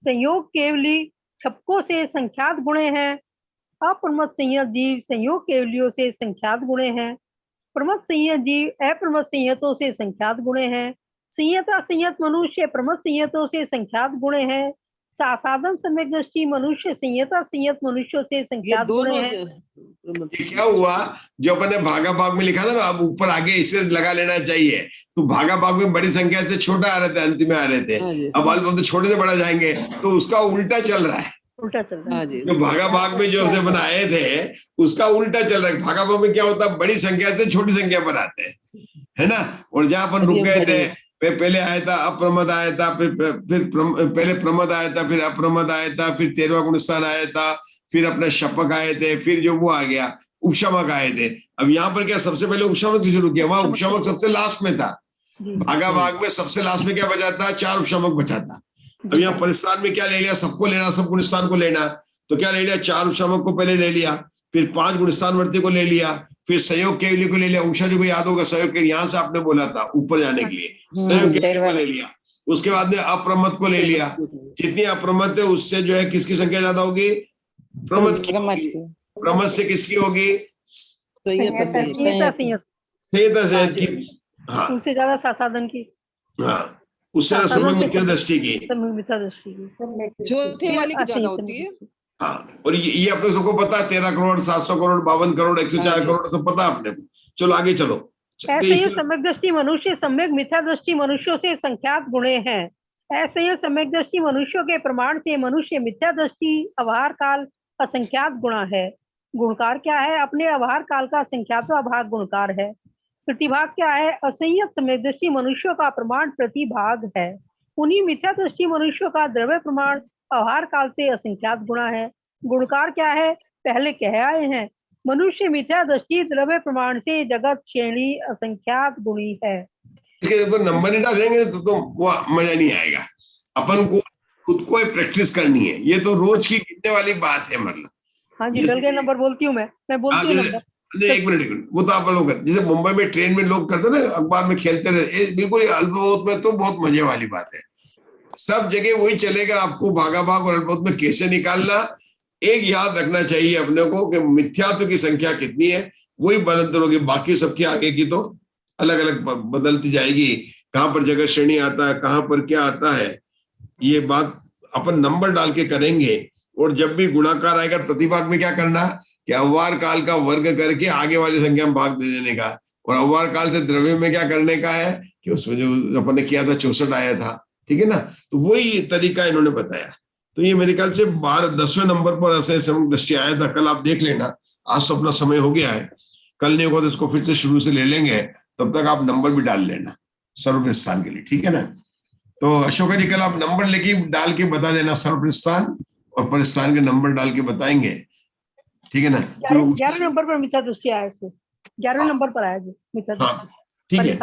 संयोग केवली छपकों से संख्यात गुणे हैं। अप्रमत संयत जीव संयोग केवलियों से संख्यात गुणे हैं। प्रमत संयत जीव अप्रमत संयतों से संख्यात गुणे हैं। संयत असंयत मनुष्य प्रमत संयतों से संख्यात गुणे हैं। साधन सम्यक दृष्टि मनुष्य संयत असंयत मनुष्यों से संख्यात गुणे हैं। क्या हुआ, जो अपन ने भागा भाग में लिखा था ना, अब ऊपर आगे इसे लगा लेना चाहिए। तो भागा भाग में बड़ी संख्या से छोटा आ रहे थे, अंत में आ रहे थे। अब अल्प तो छोटे से बड़ा जाएंगे, तो उसका उल्टा चल रहा है। उल्टा चल रहा है। जो भागा भाग में जो से बनाए थे उसका उल्टा चल रहा है। भागा भाग में क्या होता है, बड़ी संख्या से छोटी संख्या पर आते हैं, है ना। और जहां अपन रुक गए थे, पहले आया था अप्रमद आया था, फिर पहले प्रमद आया था, फिर अप्रमद आया था, फिर 13वां गुण स्थान आया था, फिर अपने शपक आए थे, फिर जो वो आ गया उपशमक आए थे। अब यहाँ पर क्या सबसे पहले उपशमक की शुरू किया, वहां उपशमक सबसे लास्ट में था। भागा भाग में सबसे लास्ट में क्या बचा था, 4 उपशमक बचा था। अब यहाँ परिस्थान में क्या ले लिया, सबको लेना, सब गुण स्थान को लेना, तो क्या ले लिया, 4 उपशमक को पहले ले लिया, फिर 5 गुण स्थानवर्ती को ले लिया, फिर सहयोग केवली को ले लिया। उषा जी को याद होगा, सहयोग के यहाँ से आपने बोला था ऊपर जाने के लिए, सहयोग केवली को ले लिया। उसके बाद में अप्रमत को ले लिया। जितनी अप्रमत है उससे जो है किसकी संख्या ज्यादा होगी, प्रमत की। प्रमत से किसकी होगी, हाँ उससे ज्यादा साधन की, हाँ उससे सम्यक मिथ्या दृष्टि की, चौथे वाली की ज्यादा होती है। हाँ, और ये अपने सबको पता है, 13 करोड़ 700 करोड़ 52 करोड़ 104 करोड़ सब पता है अपने को। चलो आगे चलो। ऐसे ही सम्यक दृष्टि मनुष्य सम्यक मिथ्या दृष्टि मनुष्यों से संख्यात गुणे हैं। ऐसे ही सम्यक दृष्टि मनुष्यों के प्रमाण से मनुष्य मिथ्या दृष्टि आभार काल असंख्यात गुणा है। गुणकार क्या है? अपने आभार काल का असंख्यात आभार गुणकार है। प्रतिभाग क्या है? असंयत सम्यक दृष्टि मनुष्यों का प्रमाण प्रतिभाग है। उन्हीं मिथ्या दृष्टि मनुष्यों का द्रव्य प्रमाण आभार काल से असंख्यात गुणा है। गुणकार क्या है? पहले कह आए हैं, मनुष्य मिथ्या दृष्टि द्रव्य प्रमाण से जगत श्रेणी असंख्यात गुणी है। इसके ऊपर नंबर नहीं डालेंगे तो वो मजा नहीं आएगा। अपन को खुद को प्रैक्टिस करनी है, ये तो रोज की गिनने वाली बात है। मतलब हाँ जी, डल गए नंबर बोलती हूँ मैं बोलती हूँ नंबर। नहीं, एक मिनट, वो तो आप लोग जैसे मुंबई में ट्रेन में लोग करते ना, अखबार में खेलते रहे, बिल्कुल अल्पबहुत में तो बहुत मजे वाली बात है। सब जगह वही चलेगा, आपको भागा भाग और अल्पबहुत में कैसे निकालना। एक याद रखना चाहिए अपने को कि मिथ्यात्व की संख्या कितनी है, वही बदलते रहोगे, बाकी सबके आगे की तो अलग अलग बदलती जाएगी। कहाँ पर जगत श्रेणी आता है, कहाँ पर क्या आता है, ये बात अपन नंबर डाल के करेंगे। और जब भी गुणाकार आएगा प्रतिभाग में क्या करना कि अव्वार काल का वर्ग करके आगे वाली संख्या में भाग दे देने का। और अव्वार काल से द्रव्य में क्या करने का है कि उसमें जो अपन ने किया था 64 आया था, ठीक है ना। तो वही तरीका इन्होंने बताया। तो ये मेरे ख्याल से 10वें नंबर पर ऐसे सम्यक दृष्टि आया था। कल आप देख लेना, आज तो अपना समय हो गया है, कल नहीं होगा तो इसको फिर से शुरू से ले लेंगे। तब तक आप नंबर भी डाल लेना सर्वप्रस्थान के लिए, ठीक है ना। तो अशोका जी कल आप नंबर लेके डाल के बता देना, सर्वप्रस्थान और परिस्थान के नंबर डाल के बताएंगे, ठीक है ना। 11 नंबर पर मिथ्या दृष्टि आया, इसको 11वें नंबर पर आया जी मिथ्या दृष्टि। ठीक है,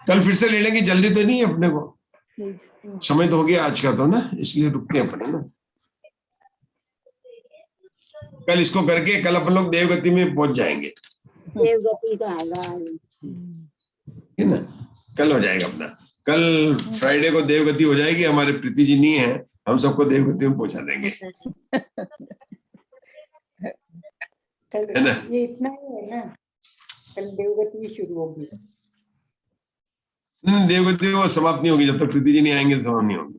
कल फिर से ले लेंगे, जल्दी तो नहीं है अपने को, समय तो हो गया आज का तो ना, इसलिए रुकते हैं अपन ना। कल इसको करके कल अपन लोग देवगति में पहुंच जाएंगे। देवगति का है ना, कल हो जाएगा अपना। कल फ्राइडे को देवगति हो जाएगी। हमारे प्रीति जी नहीं है, हम सबको देवगति में पहुंचा देंगे, है ना। ये इतना ही है ना, कल देवगति शुरू होगी। देवगति वो समाप्त नहीं होगी जब तक प्रीति जी नहीं आएंगे, समाप्त नहीं होगी।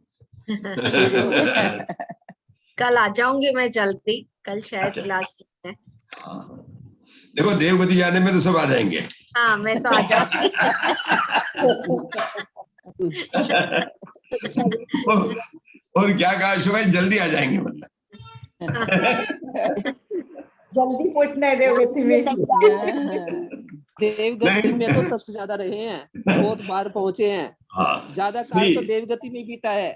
कल आ जाऊंगी मैं जल्दी, कल शायद अच्छा। क्लास है। देखो देवगति जाने में तो सब आ जाएंगे। हाँ मैं तो आ जाऊंगी। और क्या कहा अशोक, जल्दी आ जाएंगे मतलब। जल्दी पहुंचना है देवगति में। देवगति में तो सबसे ज्यादा रहे हैं, बहुत बार पहुंचे हैं। हाँ, ज्यादा काल तो देवगति में बीता है।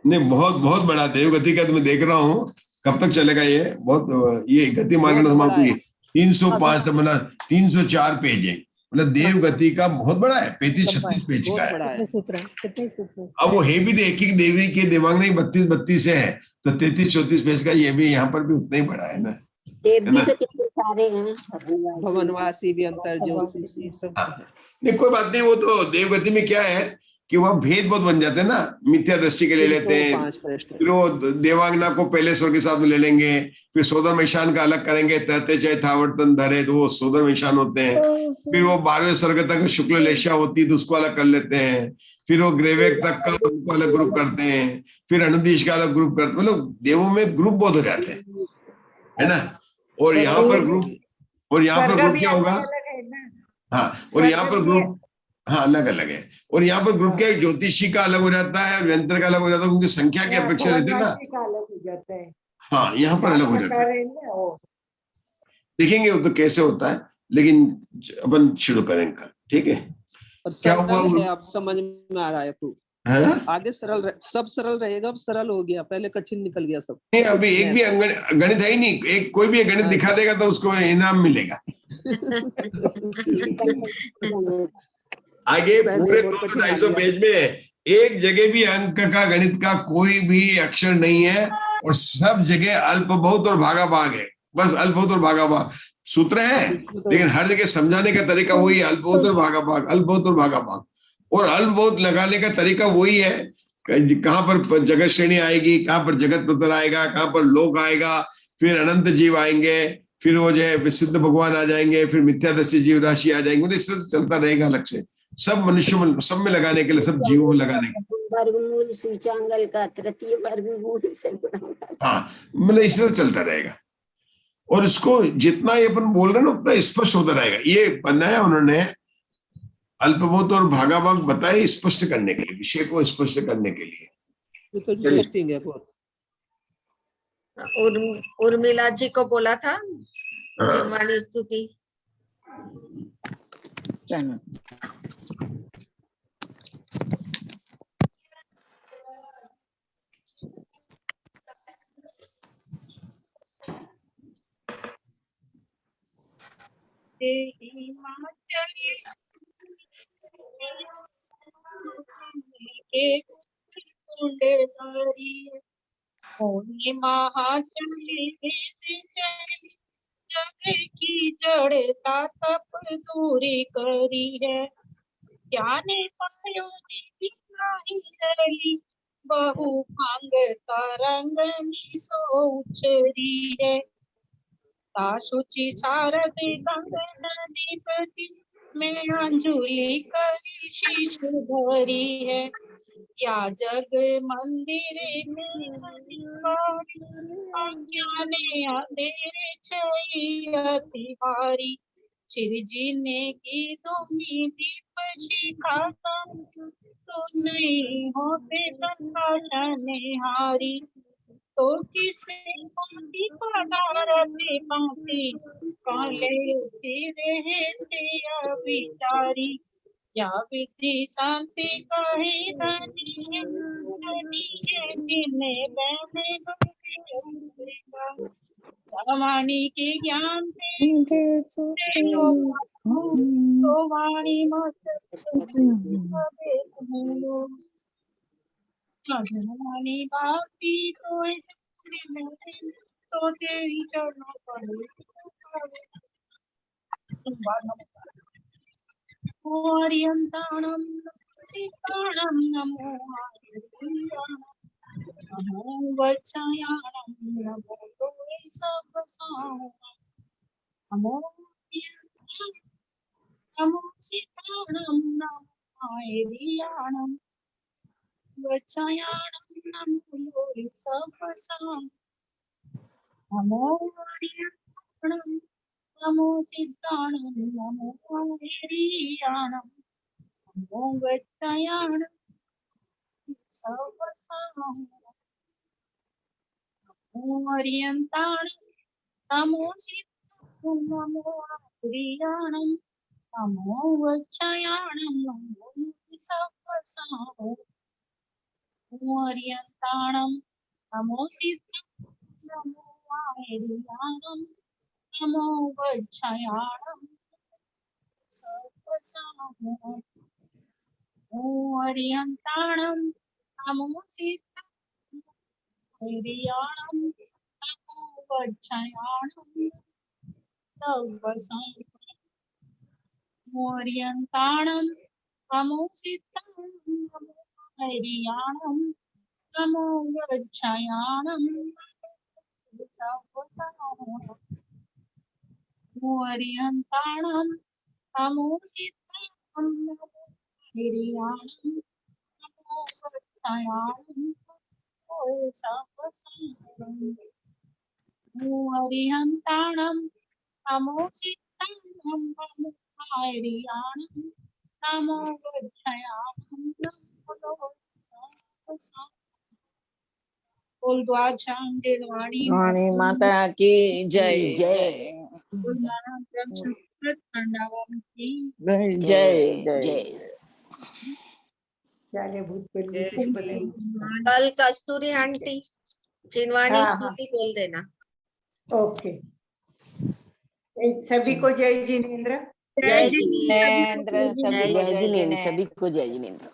नहीं बहुत बड़ा देवगति का तो मैं देख रहा हूँ, कब तक चलेगा ये। बहुत ये गति मार्ग समाप्त हुई 305 से मतलब 304 पेज है, मतलब देवगति का बहुत बड़ा है, 35-36 पेज का है। अब वो है भी देखिए देवी के दिमाग में 32 है, तो 33-34 पेज का ये भी यहाँ पर भी उतना ही बड़ा है ना। देव भी तो कितने सारे हैं, भवनवासी भी, अंतर ज्योतिषी सब। नहीं कोई बात नहीं, वो तो देवगति में क्या है कि वह भेद बहुत बन जाते हैं ना, मिथ्या दृष्टि के ले लेते हैं, फिर वो देवांगना को पहले स्वर के साथ में ले लेंगे, फिर सोदर मैशान का अलग करेंगे, तहते चाहे थावर्तन धरे तो वो सोदर मैशान होते हैं, फिर वो 12वें स्वर्ग तक शुक्ल लेशा होती है तो उसको अलग कर लेते हैं, फिर वो ग्रेवेक तक का उनको अलग ग्रुप करते हैं, फिर अनुदेश का अलग ग्रुप करते हैं। मतलब देवों में ग्रुप बहुत हो जाते हैं, है ना। और यहाँ पर ग्रुप क्या होगा, हाँ, और यहाँ पर ग्रुप हाँ अलग अलग है। और यहाँ पर ग्रुप क्या है, ज्योतिषी का अलग हो जाता है, व्यंतर का अलग हो जाता है, उनकी संख्या की अपेक्षा रहती है ना। अलग हो जाता है, हाँ यहाँ पर अलग हो जाता है, देखेंगे वो तो कैसे होता है, लेकिन अपन शुरू करेंगे कल, ठीक है। क्या हुआ आप समझ में आ रहा है तो आगे सरल सब सरल रहेगा, अब सरल हो गया, पहले कठिन निकल गया सब। नहीं अभी एक भी गणित है ही नहीं, एक कोई भी गणित दिखा देगा तो उसको इनाम मिलेगा। आगे पूरे 200-250 पेज में एक जगह भी अंक का गणित का कोई भी अक्षर नहीं है, और सब जगह अल्प बहुत और भागा भाग है, बस अल्प बहुत और भागा भाग सूत्र है, लेकिन हर जगह समझाने का तरीका वही है, अल्प बहुत और भागा भाग, अल्प बहुत और भागा भाग। और अल्प बहुत लगाने का तरीका वही है, कहाँ पर जगत श्रेणी आएगी, कहाँ पर जगत पुत्र आएगा, कहाँ पर लोक आएगा, फिर अनंत जीव आएंगे, फिर वो जो है सिद्ध भगवान आ जाएंगे, फिर मिथ्यादर्शी जीव राशि आ जाएंगे, मतलब इससे चलता रहेगा अलग से, सब मनुष्यों में सब में लगाने के लिए, सब जीवों में लगाने के लिए। वर्गमूल सूचांगल का तृतीय वर्गमूल से हाँ मतलब इस तरह चलता रहेगा, और इसको जितना ये अपन बोल रहे हैं ना उतना स्पष्ट होता रहेगा। ये बनाया उन्होंने अल्पबोध और भागाभाग बताए स्पष्ट करने के लिए, विषय को स्पष्ट करने के लिए। ये तो इंटरेस्टिंग है बहुत। उर्मिला जी को बोला था जिनवाणी स्तुति। चलो जग की जड़ता तप दूरी करी है, क्या ने पायो नहीं डरली, बहु भांग तरंग सो उचरी है। सासुची शारद गंग नदी प्रति में अंजुली करी शीश धरी है, या जग मंदिर में अज्ञाने अंधेरे छई अति भारी, श्री ने की दूंगी दीप शिखा तो नहीं होते हारी, तो किसने पंक्ति पधारते पंक्ति काले रहे थे विचारी, या विधि शांति कही धनी है जिन्हें बहने वाणी के ज्ञान तो वाणी मत वाणी बाकी तो तेरी चरणों पर ओरियंताणं सीताणं नमो नमो वत्सयाणं नमो लोके सबसाणं नमो सीताणं नमो आयर्याणं वत्सयाणं नमो लोके सबसाणं नमो आर्याणं नमो सिद्धाणं नमो आर्याणं नमो वत्सयाणं सबसाणं नमो आर्यन्ताणं नमो सिद्धाणं नमो आर्याणं नमो वत्सयाणं नमो सबसाणं नमो आर्यन्ताणं नमो सिद्धाणं नमो आर्याणं नमो वत्सयाणं सबसाणं नमो आर्यन्ताणं नमो सिद्धाणं आर्याणं नमो वत्सयाणं सबसाणं नमो आर्यन्ताणं नमो सिद्धाणं नमो आर्याणं नमो वत्सयाणं सबसाणं नमो आर्यन्ताणं नमो सिद्धाणं नमो आर्याणं नमो वत्सयाणं सबसाणं नमो आर्यन्ताणं नमो सिद्धाणं नमो आर्याणं नमो वत्सयाणं नमो सबसाणं। बोल द्वादशांग जिनवाणी वाणी माता की जय जय बोल नारायण प्रेम संस्कृत खंडावन की जय जय। चाले भूतपूर्व कल कस्तूरी आंटी जिनवाणी हाँ, स्तुति बोल देना। ओके। सभी को जय जिनेन्द्र। जय जिनेन्द्र, जय जिनेन्द्र, सभी को जय जिनेन्द्र।